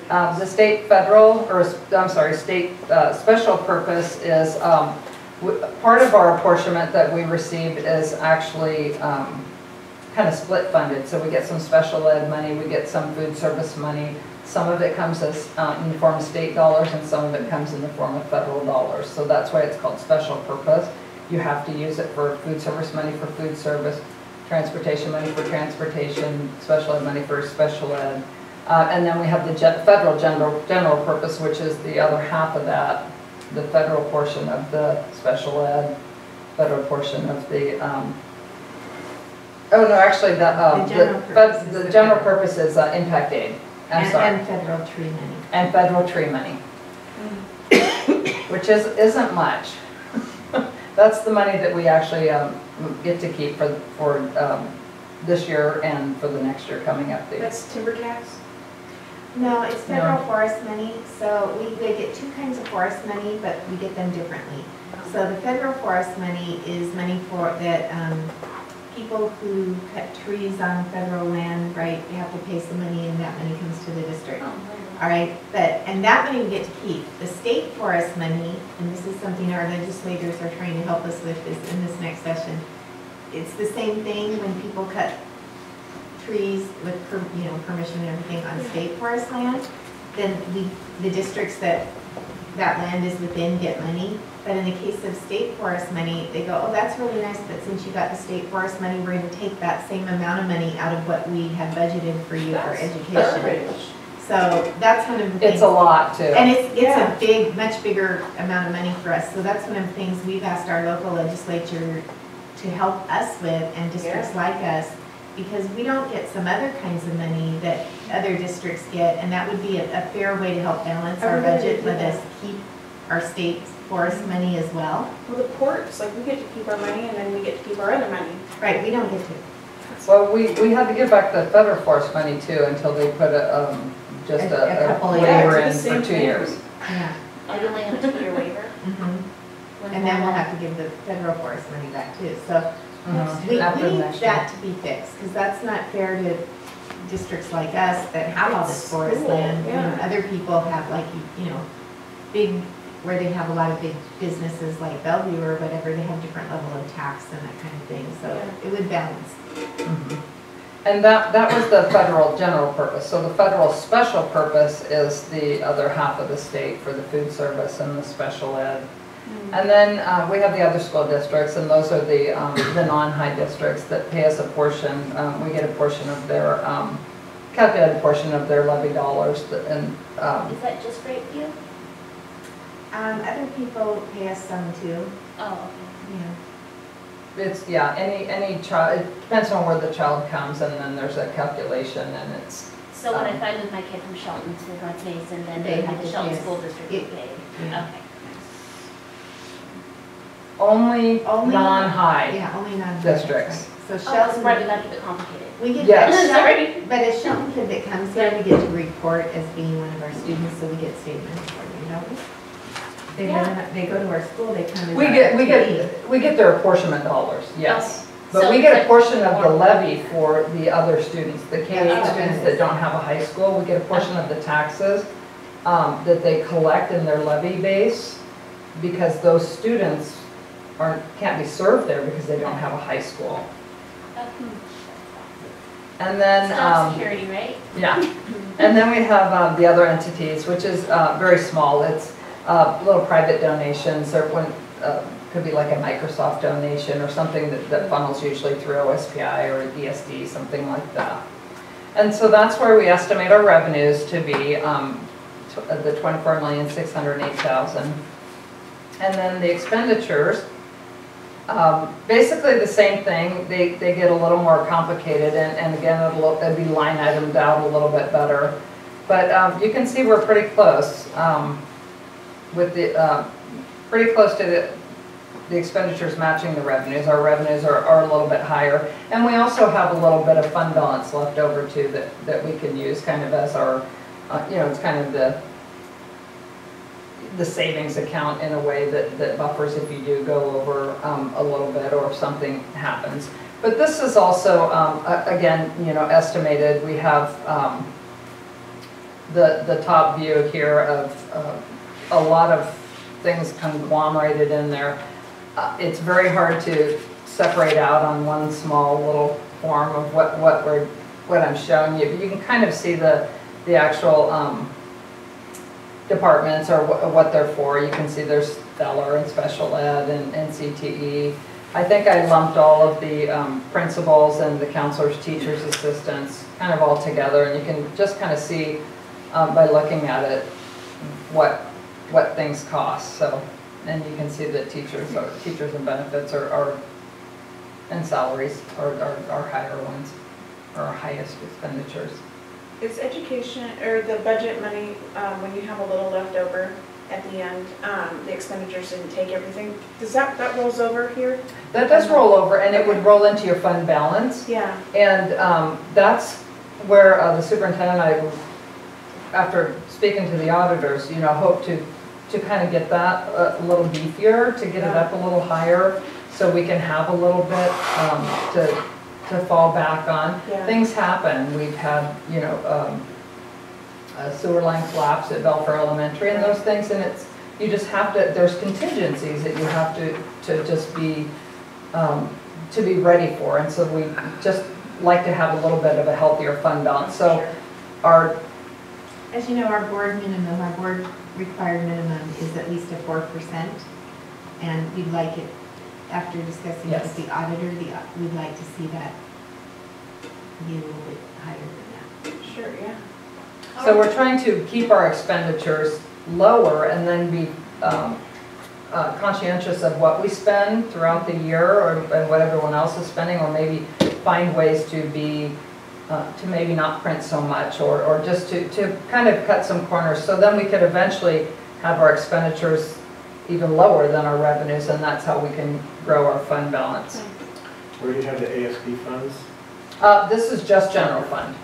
The state federal, or I'm sorry, state special purpose is part of our apportionment that we receive is actually kind of split funded. So we get some special ed money, we get some food service money. Some of it comes as in the form of state dollars, and some of it comes in the form of federal dollars. So that's why it's called special purpose. You have to use it for food service money for food service, transportation money for transportation, special ed money for special ed. And then we have the federal general purpose, which is the other half of that, the federal portion of the special ed, federal portion of the, oh no, actually the general purpose is impact aid. I'm sorry. And federal tree money. And federal tree money, which isn't much. That's the money that we actually get to keep for this year and for the next year coming up. That's timber tax? No, it's federal forest money. So we get two kinds of forest money, but we get them differently. So the federal forest money is money for that people who cut trees on federal land, right? You have to pay some money, and that money comes to the district. All right, and that money we get to keep. The state forest money, and this is something our legislators are trying to help us with in this next session. It's the same thing when people cut trees with permission and everything on state forest land. Then the districts that land is within get money. But in the case of state forest money, they go, oh, that's really nice, but since you got the state forest money, we're going to take that same amount of money out of what we had budgeted for you for education. So that's one of the things. It's a lot too. And it's a big, much bigger amount of money for us. So that's one of the things we've asked our local legislature to help us with, and districts like us, because we don't get some other kinds of money that other districts get, and that would be a fair way to help balance our budget with us keep our state forest money as well. Well, the ports, like, we get to keep our money, and then we get to keep our other money. Right, we don't get to. Well, we had to give back the federal forest money too until they put a couple of waiver years. in for 2 years. Yeah. Are you only have a 2-year waiver? And then we'll have to give the federal forest money back too. So we After need next year. that to be fixed, because that's not fair to districts like us that have all this It's forest cool, land. yeah. Other people have like, big, where they have a lot of big businesses like Bellevue or whatever, they have different level of tax and that kind of thing, so Yeah. it would balance. And that was the federal general purpose. So the federal special purpose is the other half of the state for the food service and the special ed. And then we have the other school districts, and those are the non-high districts that pay us a portion. We get a portion of their, calculated portion of their levy dollars. And Is that just Great View? Other people pay us some too, Oh, yeah. it's, any child, it depends on where the child comes, and then there's a calculation, and it's, so when I find with my kid from Shelton to North Mason, then They they have have the to Shelton pay School District it- paid? yeah. Okay. only Only- non-high. Yeah, only non Districts. So Oh, that's Shelton, right, we got to keep it complicated. we get, Yes. Sorry. but a Shelton kid that comes here, we get to report as being one of our students, so we get statements for you, don't we? They Yeah. they go to our school, they come as We our we get their apportionment dollars, yes. Okay. But So we it's get a like portion of the more- levy for the other students, the K-8 Yeah. students that don't have a high school. We get a portion of the taxes that they collect in their levy base, because those students can't be served there because they don't have a high school. And then, Job security, right? yeah, and then we have the other entities, which is very small. It's little private donations, or one could be like a Microsoft donation or something that funnels usually through OSPI or ESD, something like that. And so that's where we estimate our revenues to be, the $24,608,000. And then the expenditures, basically the same thing. They get a little more complicated, and again, it'll be line itemed out a little bit better. But you can see we're pretty close with the pretty close to the expenditures matching the revenues. Our revenues are a little bit higher, and we also have a little bit of fund balance left over too that we can use kind of as our, it's kind of the savings account in a way that buffers if you do go over a little bit or if something happens. But this is also, again, estimated. We have the top view here of a lot of things conglomerated in there. It's very hard to separate out on one small little form of what I'm showing you. But you can kind of see the actual departments or what they're for. You can see there's Stellar and Special Ed and CTE. I think I lumped all of the principals and the counselors, teachers, assistants kind of all together, and you can just kind of see by looking at it what things cost. So, and you can see that teachers and benefits and salaries are higher ones, or our highest expenditures. Is education, or the budget money, when you have a little left over at the end, the expenditures didn't take everything, does that rolls over here? That does roll over, and it would roll into your fund balance. Yeah. And that's where the superintendent and I, after speaking to the auditors, hope to kind of get that a little beefier, to get it up a little higher, so we can have a little bit to fall back on. Yeah. Things happen. We've had, a sewer line collapse at Belfair Elementary and those things, and you just have to, there's contingencies that you have to just be, to be ready for. And so we just like to have a little bit of a healthier fund balance. So our, As you know, our board required minimum is at least a 4%. And we'd like it, after discussing it with the auditor, we'd like to see that be a little bit higher than that. Sure, yeah. so we're trying to keep our expenditures lower and then be conscientious of what we spend throughout the year, and what everyone else is spending, or maybe find ways to be to maybe not print so much, or just to kind of cut some corners, so then we could eventually have our expenditures even lower than our revenues, and that's how we can grow our fund balance. Where do you have the ASB funds? This is just general fund.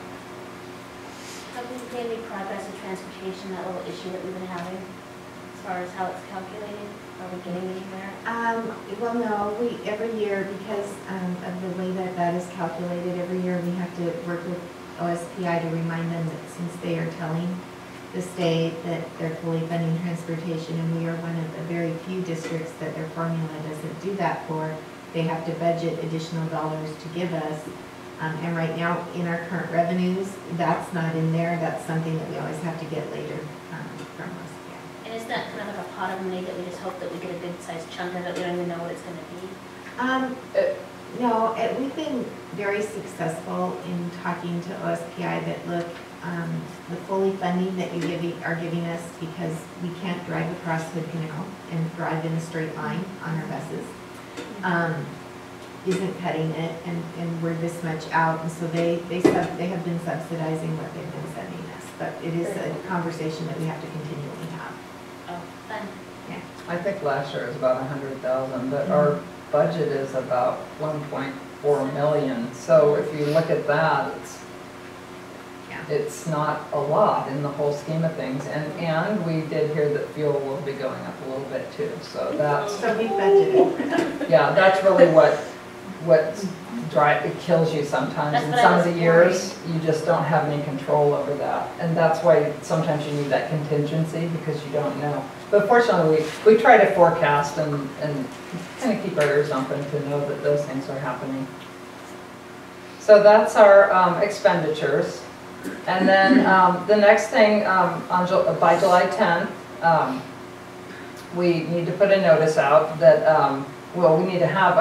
Have we made any progress in transportation, that little issue that we've been having, as far as how it's calculated? Are we getting anywhere? Well, no, every year, because of the way that is calculated, every year we have to work with OSPI to remind them that since they are telling the state that they're fully funding transportation, and we are one of the very few districts that their formula doesn't do that for, they have to budget additional dollars to give us. And right now, in our current revenues, that's not in there. That's something that we always have to get later from OSPI. And is that kind of like a pot of money that we just hope that we get a good sized chunk of it? We don't even know what it's gonna be? No, we've been very successful in talking to OSPI that, look, the fully funding that you are giving us, because we can't drive across Hood Canal and drive in a straight line on our buses, isn't cutting it, and we're this much out, and so they have been subsidizing what they've been sending us, but it is a conversation that we have to continually have. Oh, fun. I think last year was about 100,000, but our budget is about 1.4 million. So if you look at that, it's not a lot in the whole scheme of things. And we did hear that fuel will be going up a little bit too. So that's, So we budgeted. yeah, that's really what it kills you sometimes. That's In what I some of was the years, you just don't have any control over that. And that's why sometimes you need that contingency, because you don't know. But fortunately, we try to forecast and kind of keep our ears open to know that those things are happening. So that's our expenditures. And then the next thing, by July 10th, we need to put a notice out that, I need to have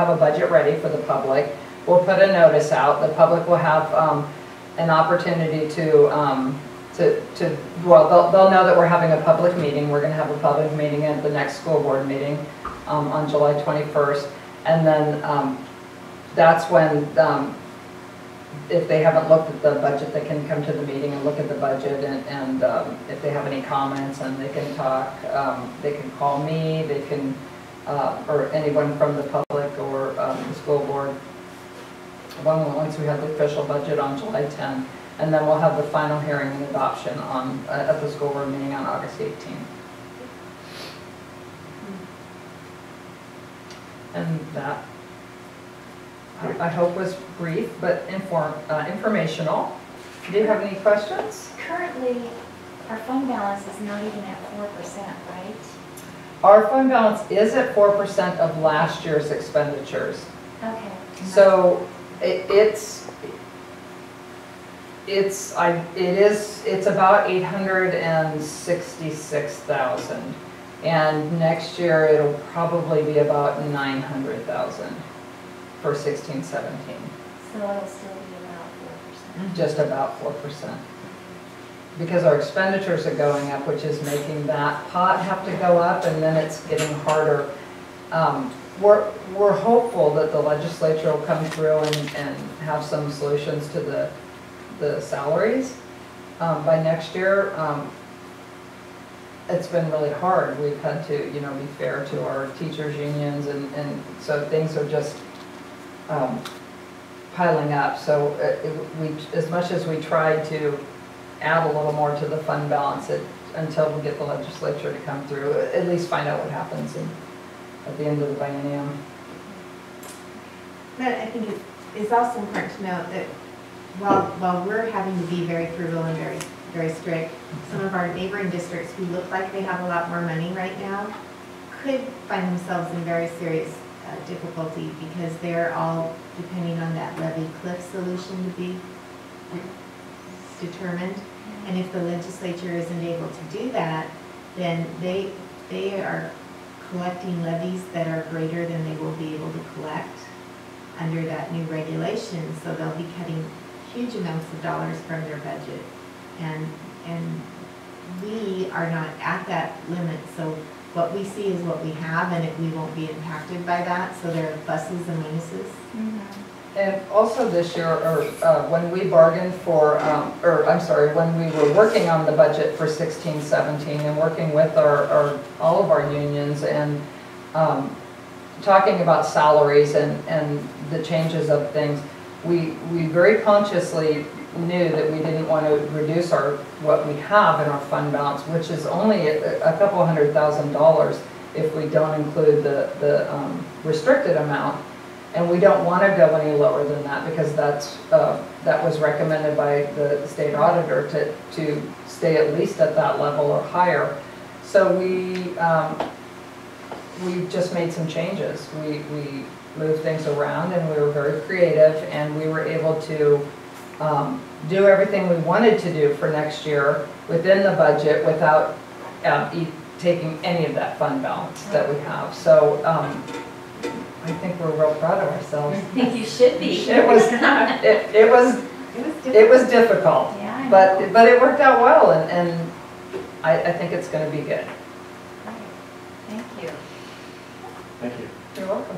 a budget ready for the public. We'll put a notice out. The public will have an opportunity to they'll know that we're having a public meeting. We're going to have a public meeting at the next school board meeting on July 21st. And then that's when, if they haven't looked at the budget, they can come to the meeting and look at the budget, and if they have any comments, and they can talk, they can call me, they can, or anyone from the public or the school board, once we have the official budget on July 10th. And then we'll have the final hearing and adoption at the school board meeting on August 18th. And that, I hope, was brief but informational. Do you have any questions? Currently, our fund balance is not even at 4%, right? Our fund balance is at 4% of last year's expenditures. Okay. So it's about 866,000, and next year it'll probably be about 900,000 for 16-17. So it'll still be about 4%. Just about 4%. Because our expenditures are going up, which is making that pot have to go up, and then it's getting harder. We're hopeful that the legislature will come through and have some solutions to the salaries by next year. It's been really hard. We've had to, be fair to our teachers' unions, and so things are just piling up. So as much as we tried to add a little more to the fund balance, until we get the legislature to come through, at least find out what happens at the end of the biennium. But I think it's also important to note that while we're having to be very frugal and very, very strict, some of our neighboring districts who look like they have a lot more money right now could find themselves in very serious difficulty, because they're all depending on that levy cliff solution to be determined. And if the legislature isn't able to do that, then they are collecting levies that are greater than they will be able to collect under that new regulation. So they'll be cutting huge amounts of dollars from their budget. And we are not at that limit. So what we see is what we have, and we won't be impacted by that. So there are pluses and minuses. Mm-hmm. And also this year, when we bargained for, when we were working on the budget for 16-17 and working with all of our unions and talking about salaries and the changes of things, we very consciously knew that we didn't want to reduce what we have in our fund balance, which is only a couple $100,000 if we don't include the restricted amount. And we don't want to go any lower than that because that was recommended by the state auditor to stay at least at that level or higher. So we just made some changes. We moved things around and we were very creative, and we were able to do everything we wanted to do for next year within the budget without taking any of that fund balance that we have. So I think we're real proud of ourselves. I think you should be. It was difficult, Yeah, I know. but it worked out well, and I think it's going to be good. Thank you. Thank you. You're welcome.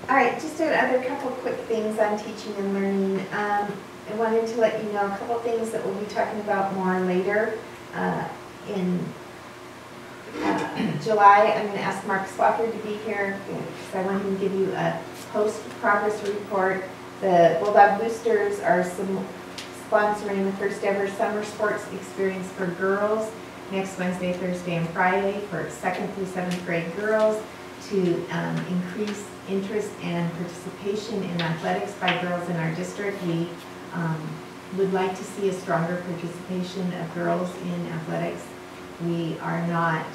All right, just another couple quick things on teaching and learning. I wanted to let you know a couple things that we'll be talking about more later. In July, I'm going to ask Mark Swafford to be here because I want him to give you a post-progress report. The Bulldog Boosters are sponsoring the first ever summer sports experience for girls next Wednesday, Thursday, and Friday for 2nd through 7th grade girls to increase interest and participation in athletics by girls in our district. We would like to see a stronger participation of girls in athletics. We are not,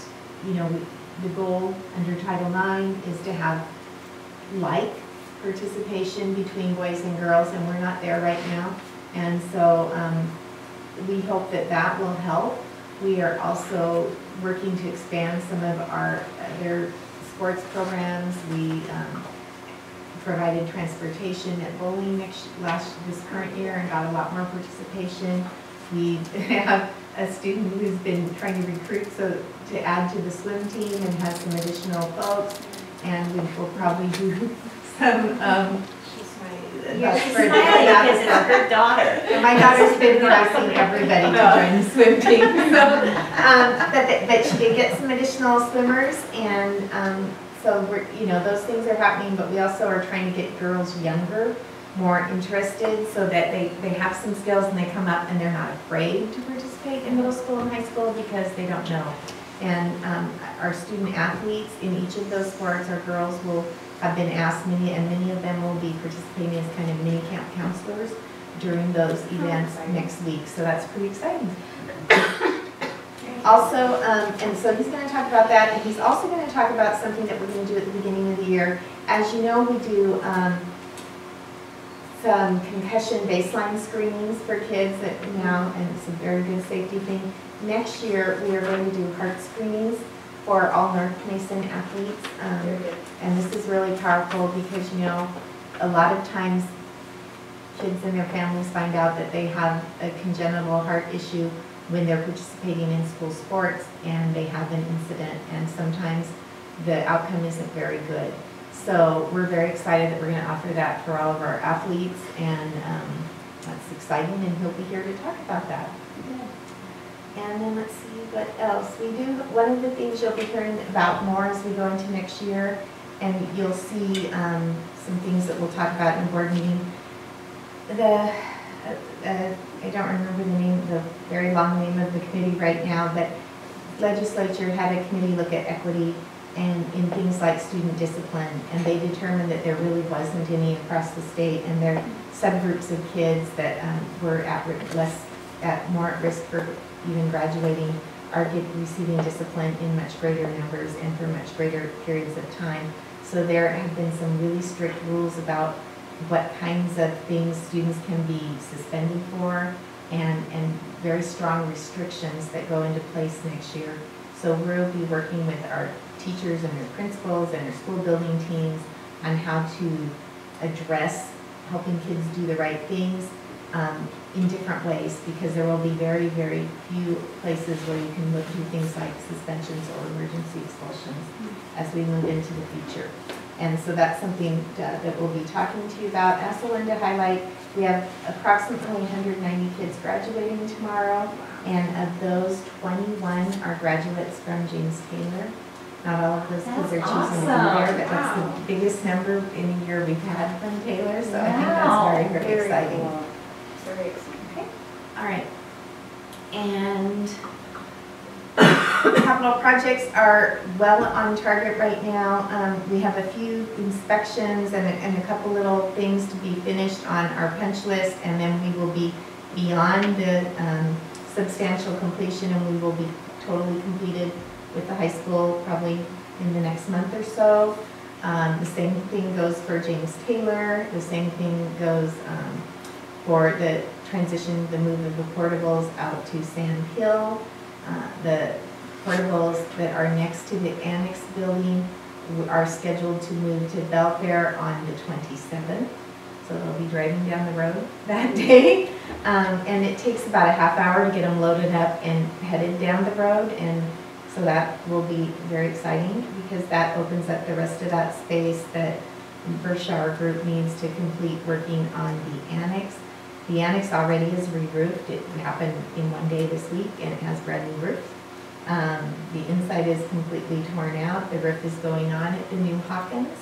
the goal under Title IX is to have like participation between boys and girls, and we're not there right now. And so we hope that that will help. We are also working to expand some of our other sports programs. We provided transportation at bowling this current year and got a lot more participation. We have a student who's been trying to recruit to add to the swim team and has some additional folks, and we will probably do some You're smiling because it's her daughter. my daughter's been asking everybody to join the swim team, so but she did get some additional swimmers, and so we're those things are happening. But we also are trying to get girls younger, more interested, so that they have some skills and they come up and they're not afraid to participate in middle school and high school because they don't know. And our student athletes in each of those sports, our girls will have been asked, many of them will be participating as kind of mini camp counselors during those events next week. So that's pretty exciting. Also, and so he's going to talk about that, and he's also going to talk about something that we're going to do at the beginning of the year. As you know, we do some concussion baseline screenings for kids now, and it's a very good safety thing. Next year, we are going to do heart screenings for all North Mason athletes. And this is really powerful because, a lot of times kids and their families find out that they have a congenital heart issue when they're participating in school sports and they have an incident, and sometimes the outcome isn't very good. So we're very excited that we're going to offer that for all of our athletes, and that's exciting, and he'll be here to talk about that. And then let's see what else. We do, one of the things you'll be hearing about more as we go into next year, and you'll see some things that we'll talk about in the board meeting. I don't remember the very long name of the committee right now, but legislature had a committee look at equity and in things like student discipline, and they determined that there really wasn't any across the state, and there are subgroups of kids that were more at risk for even graduating are receiving discipline in much greater numbers and for much greater periods of time. So there have been some really strict rules about what kinds of things students can be suspended for, and very strong restrictions that go into place next year. So we'll be working with our teachers and their principals and their school building teams on how to address helping kids do the right things in different ways, because there will be very, very few places where you can look through things like suspensions or emergency expulsions as we move into the future. And so that's something that we'll be talking to you about. I also wanted to highlight, we have approximately 190 kids graduating tomorrow, and of those, 21 are graduates from James Taylor. Not all of those kids are choosing to be there, but that's the biggest number in a year we've had from Taylor, so I think that's very, very exciting. Cool. Very exciting. Okay. All right. And Capital projects are well on target right now. We have a few inspections and a couple little things to be finished on our punch list, and then we will be beyond the substantial completion, and we will be totally completed with the high school probably in the next month or so. The same thing goes for James Taylor. The same thing goes for the transition, the move of the portables out to Sand Hill. The portables that are next to the annex building are scheduled to move to Belfair on the 27th. So they'll be driving down the road that day. And it takes about a half hour to get them loaded up and headed down the road. And so that will be very exciting because that opens up the rest of that space that Berkshire Group needs to complete working on the annex. The annex already is re-roofed. It happened in one day this week, and it has brand new roofs. The inside is completely torn out. The roof is going on at the new Hawkins.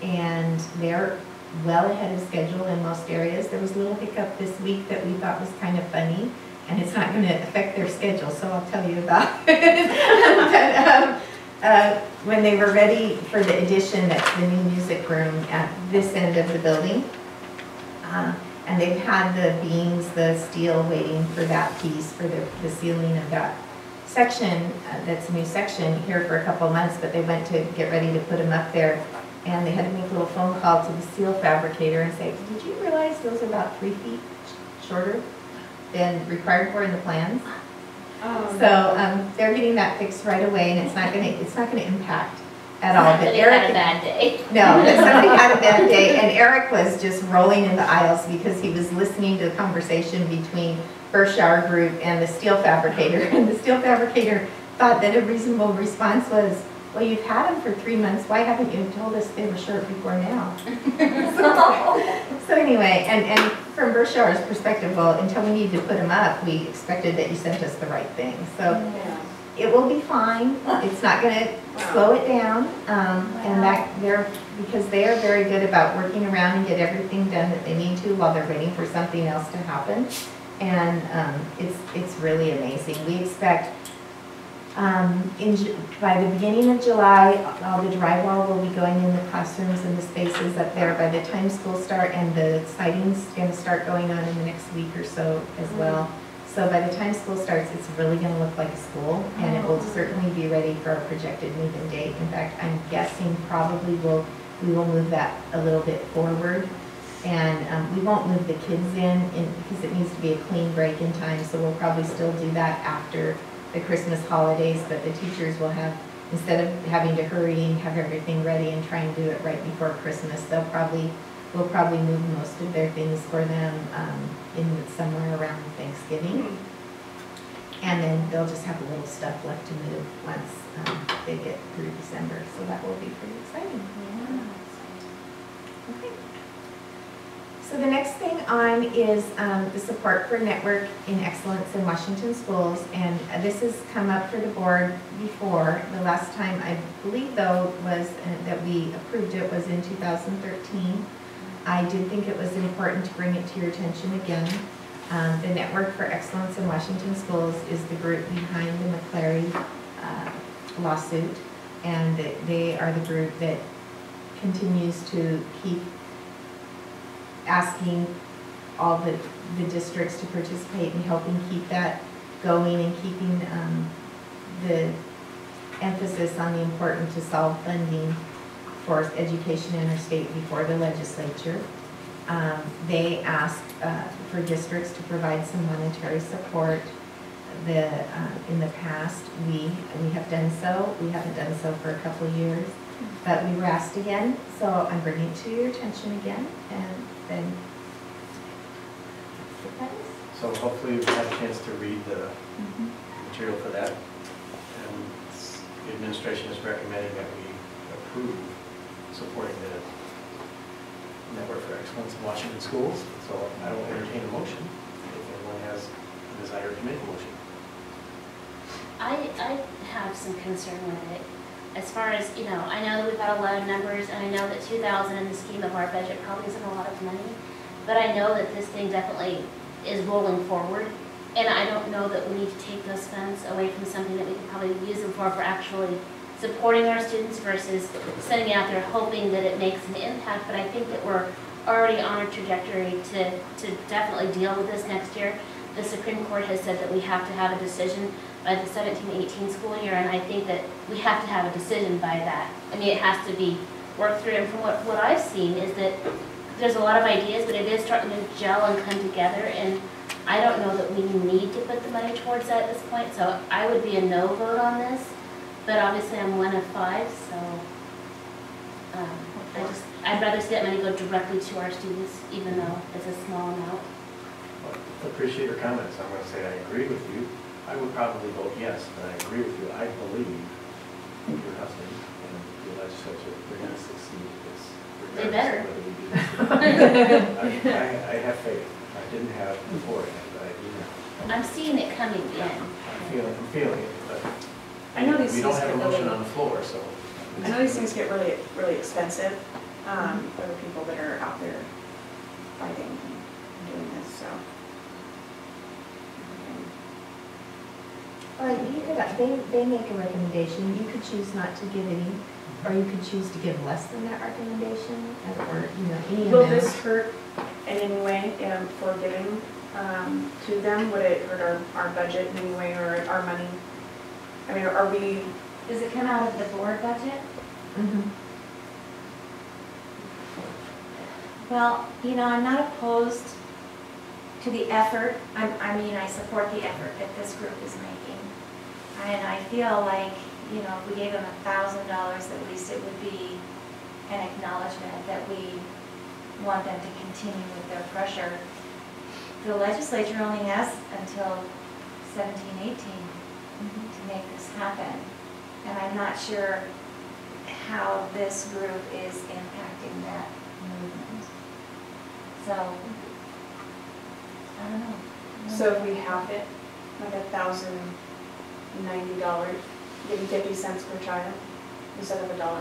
And they're well ahead of schedule in most areas. There was a little hiccup this week that we thought was kind of funny, and it's not going to affect their schedule, so I'll tell you about it. But, when they were ready for the addition, that's the new music room at this end of the building, and they've had the beams, the steel waiting for that piece, for the ceiling of that section, that's a new section here for a couple of months, but they went to get ready to put them up there, and they had to make a little phone call to the steel fabricator and say, did you realize those are about 3 feet shorter than required for in the plans? So they're getting that fixed right away, and it's not gonna impact at all. But Eric had a bad day. No, but somebody had a bad day, and Eric was just rolling in the aisles because he was listening to the conversation between Berkshire Group and the steel fabricator, and the steel fabricator thought that a reasonable response was, well, you've had them for 3 months. Why haven't you told us they were short before now? So anyway, and from Bershire's perspective, well, until we needed to put them up, we expected that you sent us the right thing. So it will be fine. It's not going to slow it down, and that because they are very good about working around and get everything done that they need to while they're waiting for something else to happen. And it's really amazing. We expect. By the beginning of July, all the drywall will be going in the classrooms and the spaces up there by the time school start, and the siding's going to start going on in the next week or so as well. So by the time school starts, it's really going to look like a school, and it will certainly be ready for our projected move-in date. In fact, I'm guessing probably we will move that a little bit forward, and we won't move the kids in because it needs to be a clean break in time. So we'll probably still do that after the Christmas holidays, but the teachers will have, instead of having to hurry and have everything ready and try and do it right before Christmas, we'll probably move most of their things for them in somewhere around Thanksgiving. And then they'll just have a little stuff left to move once they get through December. So that will be pretty exciting. Okay. So the next thing on is the support for Network in Excellence in Washington Schools, and this has come up for the board before. The last time, I believe though, was that we approved it was in 2013. I did think it was important to bring it to your attention again. The Network for Excellence in Washington Schools is the group behind the McClary lawsuit, and they are the group that continues to keep asking all the districts to participate in helping keep that going and keeping the emphasis on the importance to solve funding for education in our state before the legislature. They ask for districts to provide some monetary support. In the past, we have done so. We haven't done so for a couple of years, but we were asked again, so I'm bringing it to your attention again, and then. So hopefully we've had a chance to read the material for that. And the administration is recommending that we approve supporting the Network for Excellence in Washington Schools. So I will entertain a motion if anyone has a desire to make a motion. I have some concern with it. As far as, I know that we've got a lot of numbers, and I know that 2,000 in the scheme of our budget probably isn't a lot of money, but I know that this thing definitely is rolling forward, and I don't know that we need to take those funds funds away from something that we could probably use them for actually supporting our students versus sending it out there hoping that it makes an impact. But I think that we're already on a trajectory to definitely deal with this next year. The Supreme Court has said that we have to have a decision by the 17-18 school year, and I think that we have to have a decision by that. I mean, it has to be worked through, and from what I've seen is that there's a lot of ideas, but it is starting to gel and come together, and I don't know that we need to put the money towards that at this point, so I would be a no vote on this, but obviously I'm one of 5, so I'd rather see that money go directly to our students, even though it's a small amount. Well, I appreciate your comments. I'm going to say I agree with you. I would probably vote yes, but I agree with you. I believe your husband and the legislature, they're going to succeed with this. They better. Whether we do this. I have faith. I didn't have beforehand, but I do now. I'm seeing it coming in. I'm feeling it, but I know these we don't things have a get motion really- on the floor, so. I know these things get really, really expensive for the people that are out there fighting and doing this, so. You could, they make a recommendation, you could choose not to give any, or you could choose to give less than that recommendation, or, any Will amount. this hurt in any way for giving to them? Would it hurt our budget in any way, or our money? I mean, are we, Does it come out of the board budget? Mhm. Well, I'm not opposed to the effort. I mean, I support the effort that this group is making. And I feel like, if we gave them $1,000, at least it would be an acknowledgement that we want them to continue with their pressure. The legislature only has until 17-18 to make this happen. And I'm not sure how this group is impacting that movement. So, I don't know. so if we have it, like $1,090, giving 50 cents per child instead of $1 per child?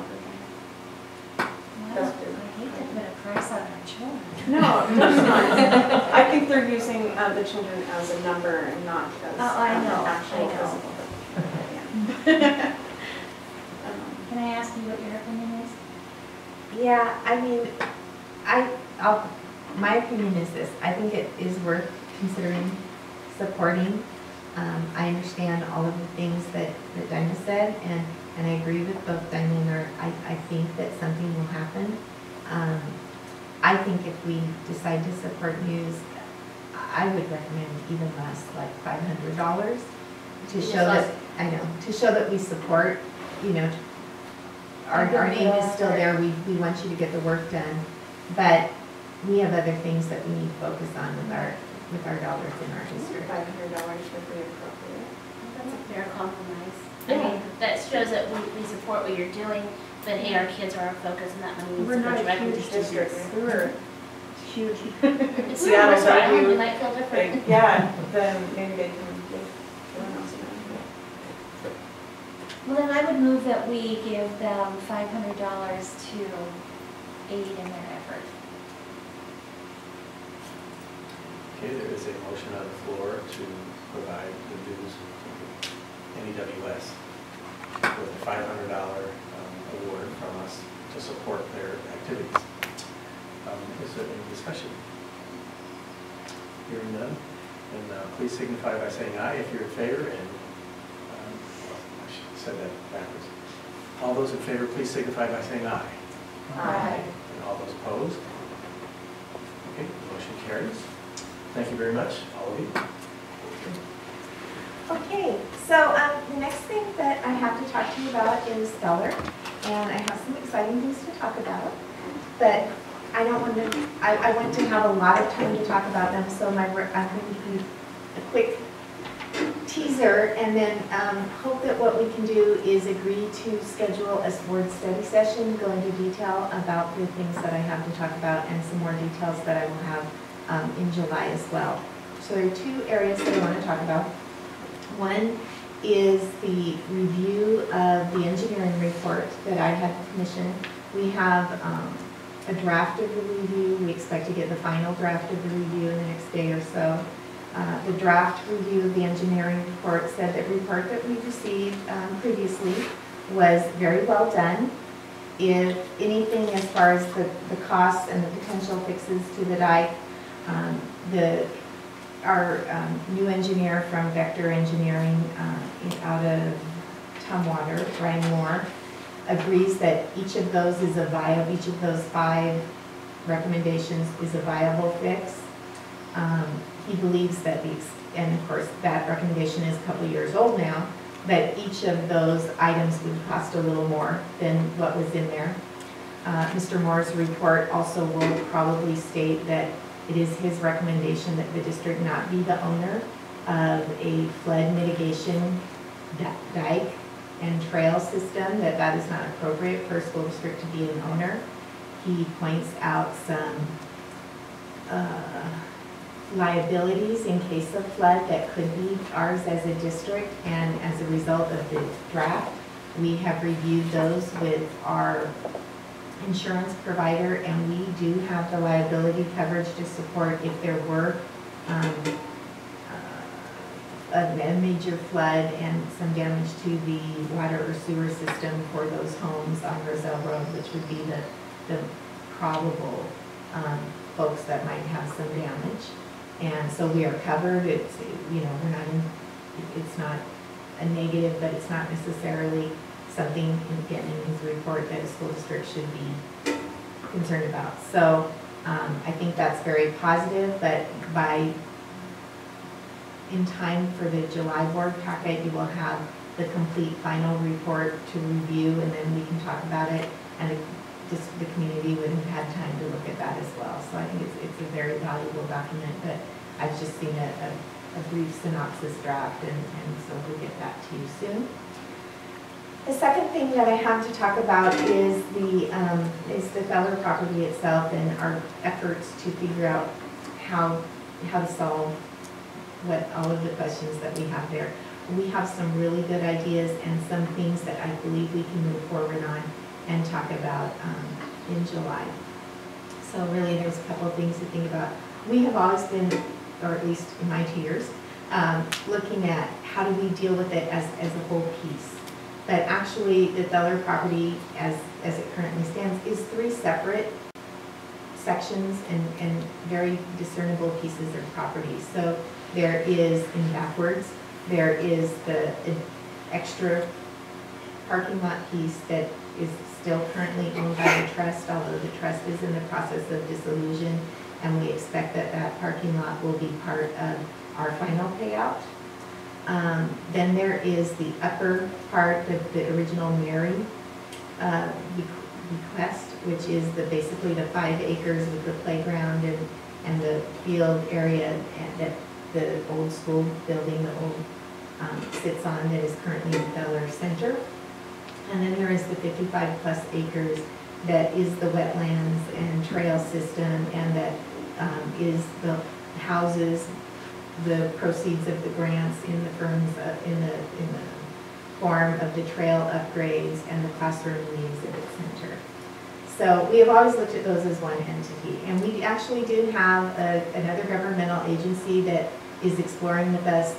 Well, That's I hate to put a price on our children. No, that's not. I think they're using the children as a number and not as Oh, I know, actual I know. physical. Yeah. Can I ask you what your opinion is? Yeah, I mean, my opinion is this, I think it is worth considering supporting. I understand all of the things that Dinah said, and I agree with both Dinah and her. I think that something will happen. I think if we decide to support news, I would recommend even less, like $500, to show that, to show that we support, our name is still there, we want you to get the work done, but we have other things that we need to focus on with our dollars in our district. $500 would be appropriate. That's a fair compromise. Yeah. I mean, that shows that we support what you're doing, but hey, our kids are our focus and that money needs We're to go not a directly to huge district. students. We were huge. It's Seattle's Rhode a Island, we huge might feel different. thing. Yeah, then maybe they can give everyone else Well, then I would move that we give them $500 to aid in their effort. Okay, there is a motion on the floor to provide the news NEWS with a $500 award from us to support their activities. Is there any discussion? Hearing none, and please signify by saying aye if you're in favor, and I should have said that backwards. All those in favor, please signify by saying aye. Aye. And all those opposed? Okay, the motion carries. Thank you very much, all of you. Okay, so the next thing that I have to talk to you about is Stellar, and I have some exciting things to talk about, but I don't want to, I want to have a lot of time to talk about them, so I'm going to do a quick teaser, and then hope that what we can do is agree to schedule a board study session, go into detail about the things that I have to talk about, and some more details that I will have in July as well. So there are two areas that I want to talk about. One is the review of the engineering report that I had commissioned. We have a draft of the review. We expect to get the final draft of the review in the next day or so. The draft review of the engineering report said that report that we received previously was very well done. If anything, as far as the costs and the potential fixes to the dike, our new engineer from Vector Engineering out of Tumwater, Ryan Moore, agrees that each of those is each of those 5 recommendations is a viable fix. He believes that and of course that recommendation is a couple years old now, but each of those items would cost a little more than what was in there. Mr. Moore's report also will probably state that it is his recommendation that the district not be the owner of a flood mitigation dike and trail system, that is not appropriate for a school district to be an owner. He points out some liabilities in case of flood that could be ours as a district, and as a result of the draft, we have reviewed those with our insurance provider, and we do have the liability coverage to support if there were a major flood and some damage to the water or sewer system for those homes on Roselle Road, which would be the probable folks that might have some damage. And so we are covered. It's, we're not it's not a negative, but it's not necessarily something, again, in his report that a school district should be concerned about. So I think that's very positive, but in time for the July board packet, you will have the complete final report to review, and then we can talk about it, and the community would have had time to look at that as well. So I think it's a very valuable document, but I've just seen a brief synopsis draft, and so we'll get that to you soon. The second thing that I have to talk about is the Feller property itself and our efforts to figure out how to solve all of the questions that we have there. We have some really good ideas and some things that I believe we can move forward on and talk about in July. So really there's a couple of things to think about. We have always been, or at least in my 2 years, looking at how do we deal with it as a whole piece. But actually the Feller property as it currently stands is 3 separate sections and very discernible pieces of property. So there is, in backwards, there is the extra parking lot piece that is still currently owned by the trust, although the trust is in the process of dissolution, and we expect that parking lot will be part of our final payout. Then there is the upper part, the original Mary bequest, which is basically the 5 acres with the playground and the field area that the old school building, sits on, that is currently in Feller Center. And then there is the 55+ acres that is the wetlands and trail system, and that is the houses, the proceeds of the grants in the firms in the form of the trail upgrades and the classroom and the exhibit center. So we have always looked at those as one entity, and we actually do have another governmental agency that is exploring with us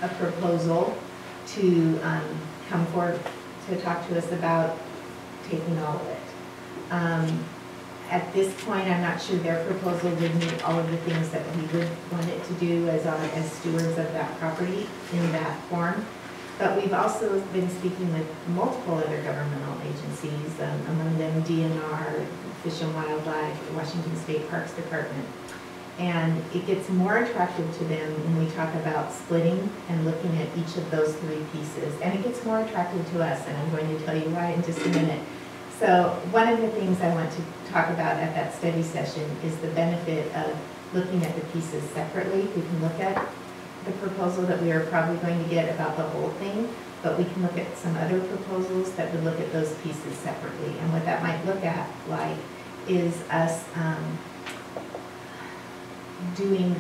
a proposal to come forward to talk to us about taking all of it. At this point, I'm not sure their proposal would meet all of the things that we would want it to do as stewards of that property in that form. But we've also been speaking with multiple other governmental agencies, among them DNR, Fish and Wildlife, Washington State Parks Department. And it gets more attractive to them when we talk about splitting and looking at each of those 3 pieces. And it gets more attractive to us, and I'm going to tell you why in just a minute. So one of the things I want to talk about at that study session is the benefit of looking at the pieces separately. We can look at the proposal that we are probably going to get about the whole thing, but we can look at some other proposals that would look at those pieces separately. And what that might look at like is us doing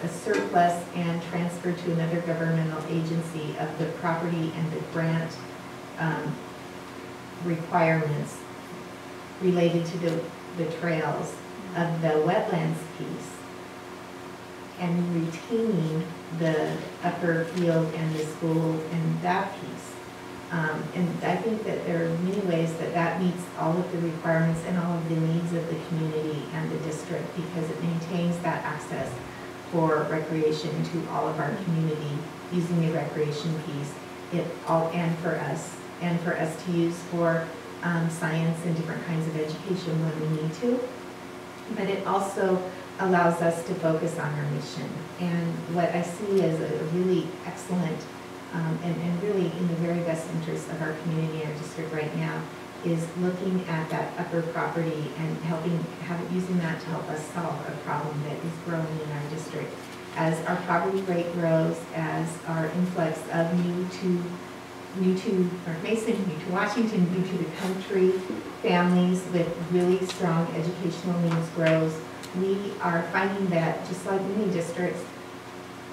a surplus and transfer to another governmental agency of the property and the grant requirements related to the trails of the wetlands piece, and retaining the upper field and the school and that piece. And I think that there are many ways that that meets all of the requirements and all of the needs of the community and the district, because it maintains that access for recreation to all of our community using the recreation piece. And for us to use for science and different kinds of education when we need to. But it also allows us to focus on our mission. And what I see as a really excellent and really in the very best interest of our community and our district right now is looking at that upper property and using that to help us solve a problem that is growing in our district. As our poverty rate grows, as our influx of new to North Mason, new to Washington, new to the country, families with really strong educational needs grows, we are finding that, just like many districts,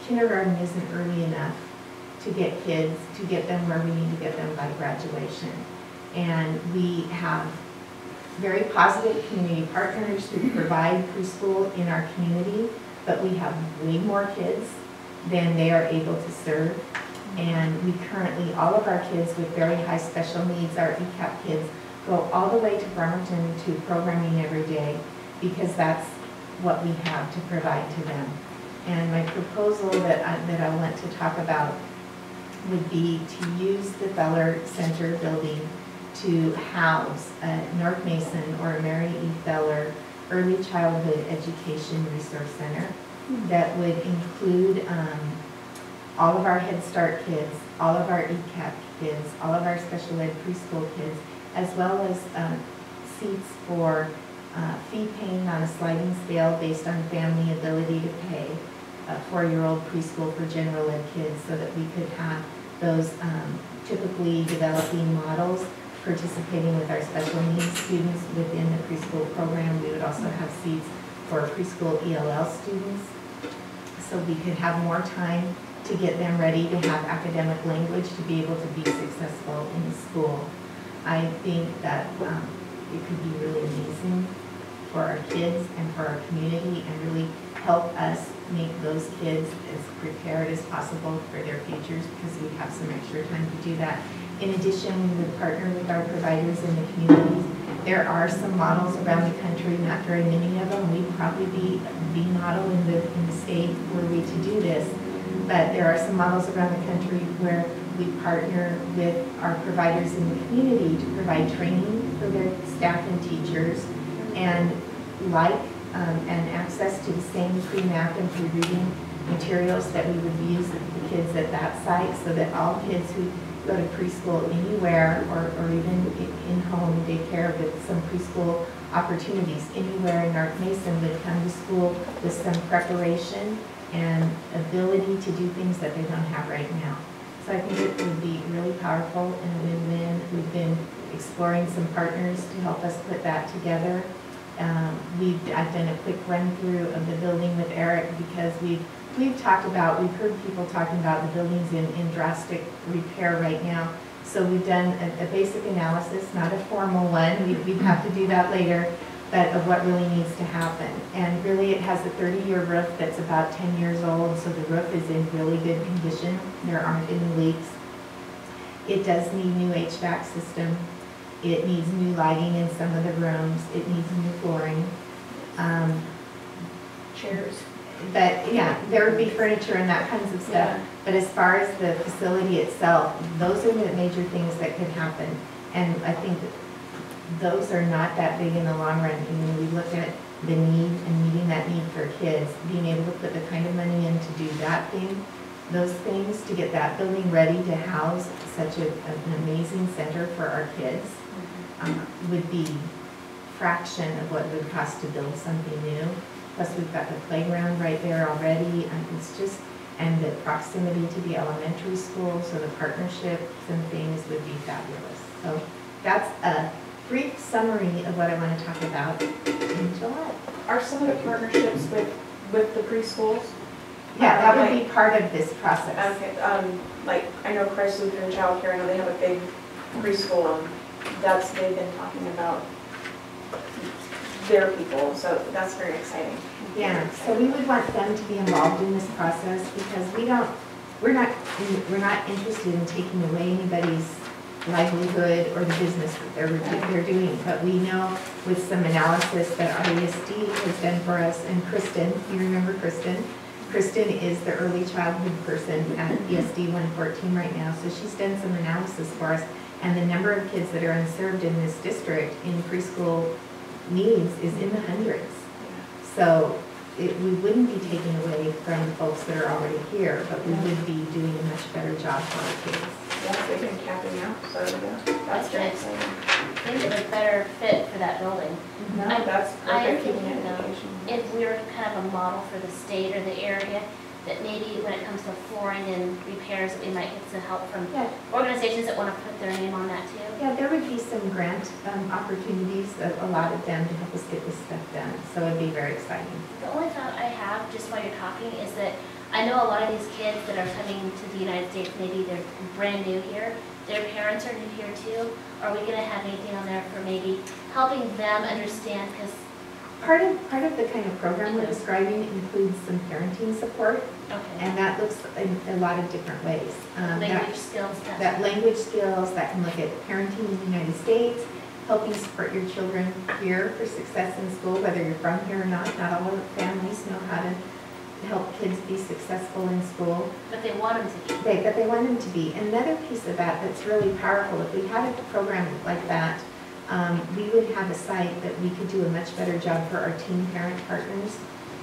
kindergarten isn't early enough to get kids, to get them where we need to get them by graduation. And we have very positive community partners who provide preschool in our community, but we have way more kids than they are able to serve. And we currently, all of our kids with very high special needs, our ECAP kids, go all the way to Bremerton to programming every day because that's what we have to provide to them. And my proposal that I want to talk about would be to use the Feller Center building to house a North Mason or a Mary E. Feller Early Childhood Education Resource Center that would include all of our Head Start kids, all of our ECAP kids, all of our special ed preschool kids, as well as seats for fee paying on a sliding scale based on family ability to pay, a 4-year-old preschool for general ed kids, so that we could have those typically developing models participating with our special needs students within the preschool program. We would also have seats for preschool ELL students, so we could have more time to get them ready to have academic language to be able to be successful in school. I think that it could be really amazing for our kids and for our community and really help us make those kids as prepared as possible for their futures, because we have some extra time to do that. In addition, we would partner with our providers in the communities. There are some models around the country, not very many of them. We'd probably be the model in the state were we to do this. But there are some models around the country where we partner with our providers in the community to provide training for their staff and teachers, and and access to the same pre-math and pre-reading materials that we would use the kids at that site, so that all kids who go to preschool anywhere or even in-home daycare with some preschool opportunities anywhere in North Mason would come to school with some preparation and ability to do things that they don't have right now. So I think it would be really powerful and a win-win. We've been exploring some partners to help us put that together. I've done a quick run through of the building with Eric because we've heard people talking about the buildings in drastic repair right now. So we've done a basic analysis, not a formal one. We'd have to do that later, but of what really needs to happen. And really it has a 30-year roof that's about 10 years old, so the roof is in really good condition. There aren't any leaks. It does need new HVAC system. It needs new lighting in some of the rooms. It needs new flooring. Chairs. But yeah, there would be furniture and that kinds of stuff. Yeah. But as far as the facility itself, those are the major things that could happen. And I think that those are not that big in the long run. And when we look at the need and meeting that need for kids, being able to put the kind of money in to do that thing, those things, to get that building ready to house such an amazing center for our kids, would be fraction of what it would cost to build something new. Plus we've got the playground right there already, and and the proximity to the elementary school, so the partnerships and things would be fabulous. So that's a brief summary of what I want to talk about in July. Are some of the partnerships with the preschools? Yeah, that would be part of this process. Okay, like I know Christ Lutheran Child Care, I know they have a big preschool, and they've been talking about their people, so that's very exciting. Yeah, so we would want them to be involved in this process because we're not interested in taking away anybody's livelihood or the business that they're doing. But we know with some analysis that our ESD has done for us, and Kristen, you remember Kristen? Kristen is the early childhood person at ESD 114 right now, so she's done some analysis for us. And the number of kids that are unserved in this district in preschool needs is in the hundreds. So we wouldn't be taking away from the folks that are already here, but we would be doing a much better job for our kids. Yeah, they've been capping out, so that's very exciting. I think it's a better fit for that building. No, I- that's I perfect. think, keeping it you know, education. If we were kind of a model for the state or the area, that maybe when it comes to flooring and repairs, that we might get some help from Yeah. organizations that want to put their name on that too. Yeah, there would be some grant opportunities that allotted them to help us get this stuff done, so it'd be very exciting. The only thought I have, just while you're talking, is that I know a lot of these kids that are coming to the United States, maybe they're brand new here, their parents are new here too. Are we gonna have anything on there for maybe helping them understand, because, Part of the kind of program we're describing includes some parenting support, okay, and that looks in a lot of different ways. language skills, That language skills, that can look at parenting in the United States, helping support your children here for success in school, whether you're from here or not. Not all of the families know how to help kids be successful in school. but they want them to be. But they want them to be. Another piece of that that's really powerful, if we had a program like that, we would have a site that we could do a much better job for our teen parent partners.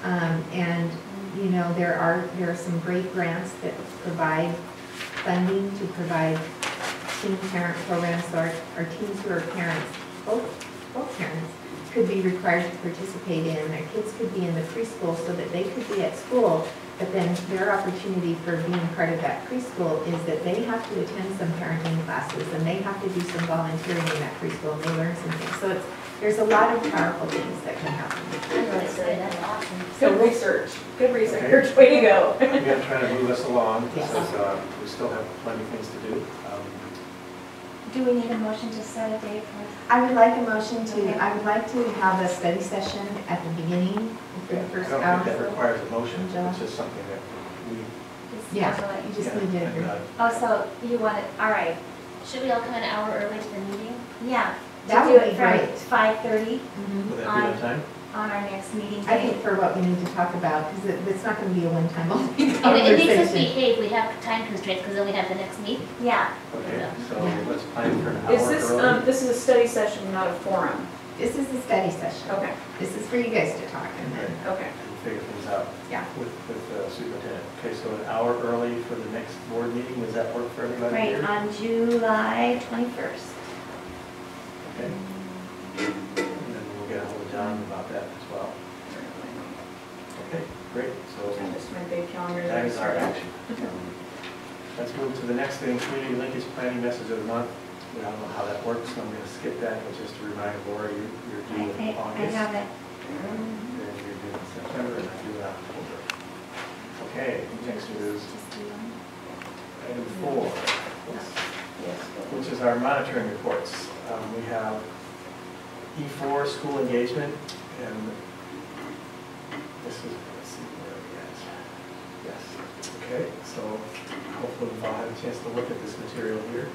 And, you know, there are some great grants that provide funding to provide teen parent programs. So our teens who are parents, both parents, could be required to participate in. Their kids could be in the preschool so that they could be at school, but then their opportunity for being part of that preschool is that they have to attend some parenting classes and they have to do some volunteering in that preschool and they learn some things. So there's a lot of powerful things that can happen. I'm really excited, that's awesome. Good research, good research, way to go. Again, trying to move us along, Yes. because we still have plenty of things to do. Do we need a motion to set a date for? I would like a motion Okay. I would like to have a study session at the beginning for the I first don't hour. think that requires a motion, Joe? it's just something that we. Yeah, schedule it? you just yeah, need to and, agree. Oh, so you want it, all right, Should we all come an hour early to the meeting? yeah. That To would do be it from great. 5:30 Mhm. Will that be enough time? on our next meeting I day. think for what we need to talk about, because it's not going to be a one-time only It makes us conversation. behave, we have time constraints, because then we have the next meeting. Yeah, Okay, so Yeah. let's plan for an hour Is this, early. this is a study session, not a forum? This is a study session. Okay, This is for you guys to talk and then, okay. And figure things out yeah. with the superintendent. Okay, so an hour early for the next board meeting, does that work for everybody right, here? on July 21st. Okay. And then we'll get a hold of John about that as well. Okay, great, so And just my big calendar. that is our action. Let's move to the next thing, community linkage planning message of the month. We don't know how that works, so I'm gonna skip that, but just to remind Laura, you're due in I August. have it. Then you're due in September, and I'm due in October. Okay, next is item 4, which is our monitoring reports. We have E4, school engagement, and this is, let's see, where are we at? Yes, okay, so hopefully we've all had a chance to look at this material here.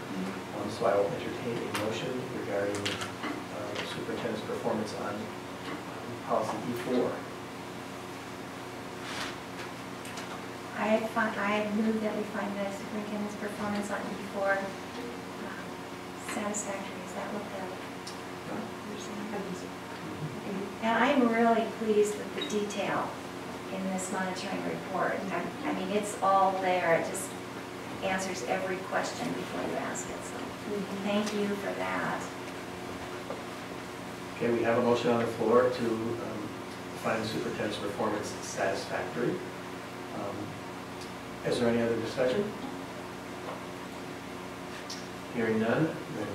So I will entertain a motion regarding superintendent's performance on policy E4. I move that we find the superintendent's performance on E4 satisfactory. Is that what you're saying? And I'm really pleased with the detail in this monitoring report. I mean, it's all there. It just answers every question before you ask it. So thank you for that. Okay, we have a motion on the floor to find the superintendent's performance satisfactory. Is there any other discussion? Hearing none, then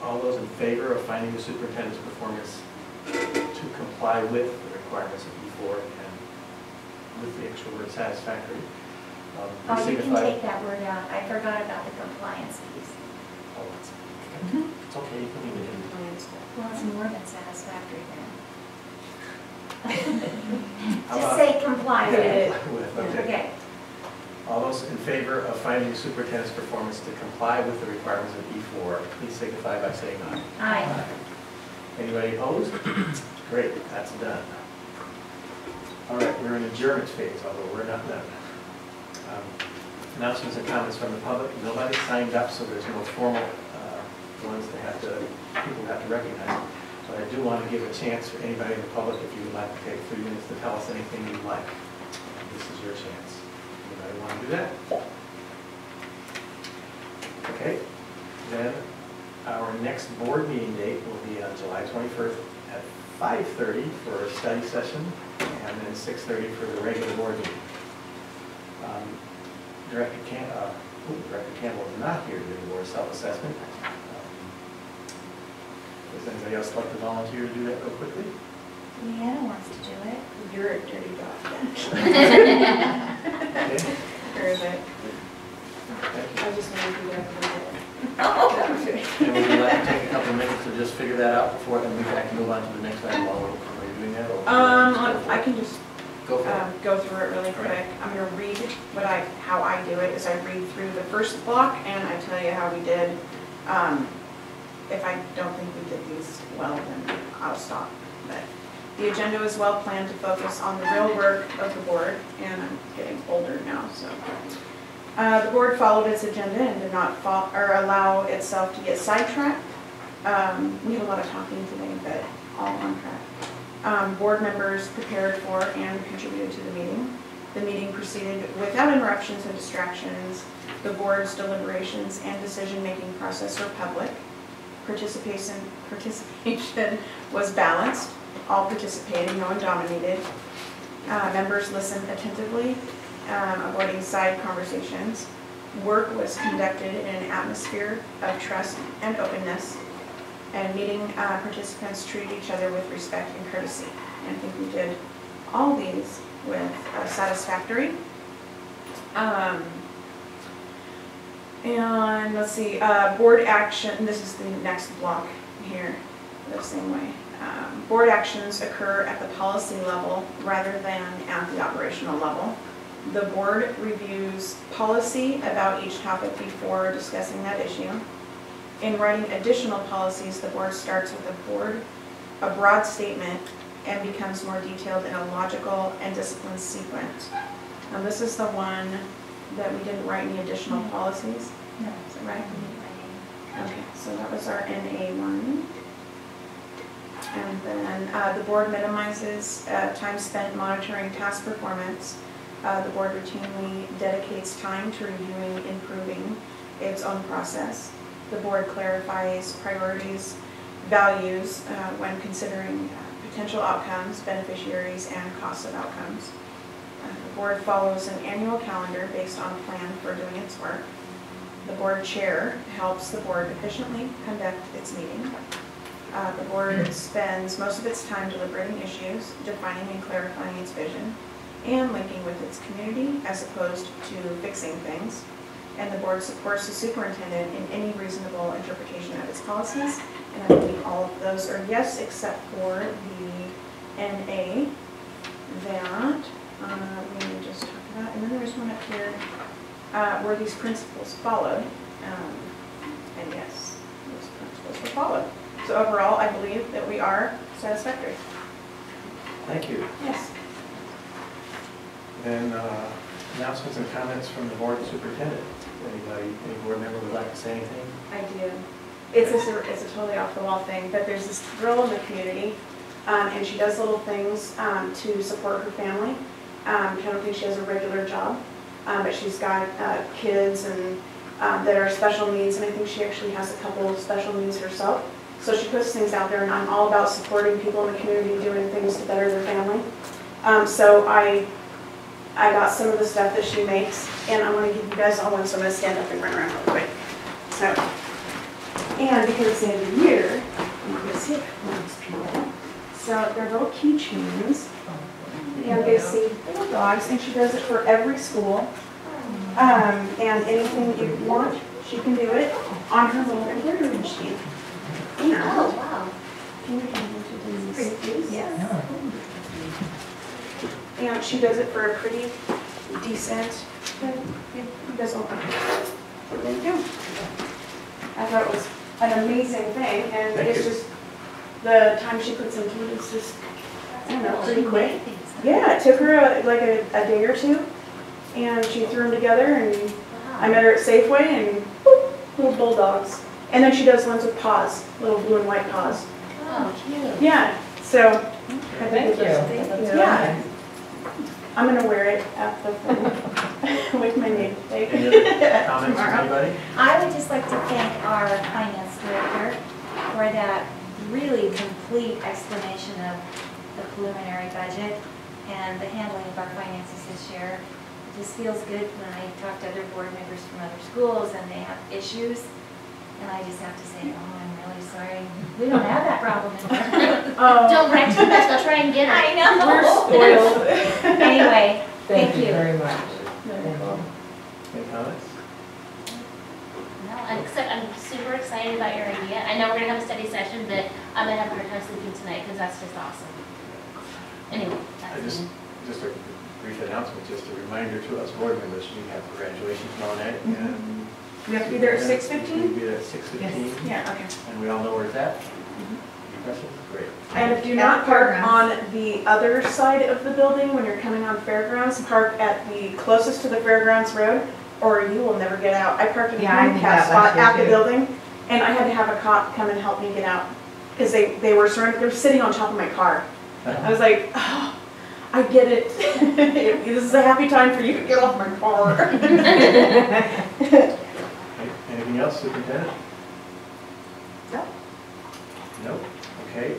all those in favor of finding the superintendent's performance to comply with the requirements of E4 and with the extra word satisfactory, Oh, you can signify. take that word out. I forgot about the compliance piece. Oh, it's okay, you can leave it in. Well, it's more than satisfactory then. How Just about say comply with it. with, okay. Okay. All those in favor of finding superintendent's performance to comply with the requirements of E4, please signify by saying aye. Aye. Anybody opposed? Great, that's done. All right, we're in adjournment phase, although we're not done. Announcements and comments from the public. Nobody signed up, so there's no formal ones that people have to recognize. But I do want to give a chance for anybody in the public, if you would like to take 3 minutes to tell us anything you'd like. This is your chance. Anybody want to do that? Okay, then our next board meeting date will be on July 21st at 5:30 for a study session, and then 6:30 for the regular board meeting. Director Campbell is not here to do the board self-assessment. Does anybody else like to volunteer to do that real quickly? Leanna wants to do it. You're a dirty dog then. Okay, Or is it? thank you. I just want to do that for And would you like to take a couple of minutes to just figure that out before then we can move on to the next item while we're doing that? Or I can just Go for it. go through it really quick. I'm going to read how I do it is I read through the first block and I tell you how we did. If I don't think we did these well, then I'll stop. But the agenda was well planned to focus on the real work of the board, and I'm getting older now, so. The board followed its agenda and did not allow itself to get sidetracked. We had a lot of talking today, but all on track. Board members prepared for and contributed to the meeting. The meeting proceeded without interruptions and distractions. The board's deliberations and decision-making process were public. Participation was balanced. All participated, no one dominated. Members listened attentively, avoiding side conversations. Work was conducted in an atmosphere of trust and openness. And meeting participants treated each other with respect and courtesy. And I think we did all these with satisfactory. And let's see, board action, this is the next block here, the same way. Board actions occur at the policy level rather than at the operational level. The board reviews policy about each topic before discussing that issue. In writing additional policies, the board starts with a broad statement and becomes more detailed in a logical and disciplined sequence. Now this is the one that we didn't write any additional policies. No. Is that right? Okay, so that was our NA1. And then the board minimizes time spent monitoring task performance. The board routinely dedicates time to reviewing, improving its own process. The board clarifies priorities, values when considering potential outcomes, beneficiaries, and costs of outcomes. The board follows an annual calendar based on a plan for doing its work. The board chair helps the board efficiently conduct its meeting. The board spends most of its time deliberating issues, defining and clarifying its vision, and linking with its community as opposed to fixing things. And the board supports the superintendent in any reasonable interpretation of its policies. And I believe all of those are yes, except for the NA that we just talked about. And then there's one up here were these principles followed? And yes, those principles were followed. So overall, I believe that we are satisfactory. Thank you. Yes. Then announcements and comments from the board superintendent. Anybody, any board member would like to say anything? I do. It's a totally off the wall thing, but there's this girl in the community, and she does little things to support her family. I don't think she has a regular job, but she's got kids and that are special needs, and I think she actually has a couple of special needs herself. So she puts things out there, and I'm all about supporting people in the community doing things to better their family. So I got some of the stuff that she makes, and I'm going to give you guys all one, so I'm going to stand up and run around real quick. So, and because it's the end of the year, I'm going to see it amongst people. So they're little keychains. And they see little dogs, and she does it for every school. And anything that you want, she can do it on her little embroidery machine. Oh, wow. Can you hand it to these? Yes. And she does it for a pretty decent, you guys will, thank you. I thought it was an amazing thing, and Thank it's you. just, the time she puts into it is just, I don't know, pretty quick. Yeah, it took her like a day or two, and she threw them together, and I met her at Safeway, and boop, little bulldogs. And then she does ones with paws, little blue and white paws. Oh, cute. Yeah, so. Thank you. Yeah. I'm gonna wear it at the thing with my name tag. Any other comments from anybody? I would just like to thank our finance director for that really complete explanation of the preliminary budget and the handling of our finances this year. It just feels good when I talk to other board members from other schools and they have issues. And I just have to say, oh, I'm really sorry. We don't have that problem anymore. Don't brag too much, they'll try and get it. I know. We're spoiled. Anyway, thank you. very much. Any comments? No, I'm super excited about your idea. I know we're gonna have a study session, but I'm gonna have a hard time sleeping tonight because that's just awesome. Anyway, that's Just a brief announcement, just a reminder to us board members, we have graduation tomorrow night. And We have to be there at 6:15? We'll be there at 6:15. Yeah, okay. And we all know where it's at? Any questions? Great. And do not park on the other side of the building when you're coming on Fairgrounds. Park at the closest to the Fairgrounds road, or you will never get out. I parked in the Yeah, I did handicap that spot last at the year, too. building, and I had to have a cop come and help me get out. Because they were surrounded, they were sitting on top of my car. I was like, oh, I get it. This is a happy time for you to get off my car. Anything else, Superintendent? No. Nope. Okay,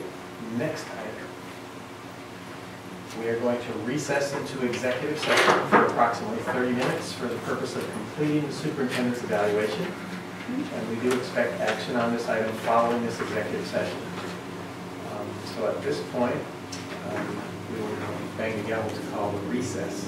next item. We are going to recess into executive session for approximately 30 minutes for the purpose of completing the superintendent's evaluation. And we do expect action on this item following this executive session. So at this point, we will bang the gavel to call the recess.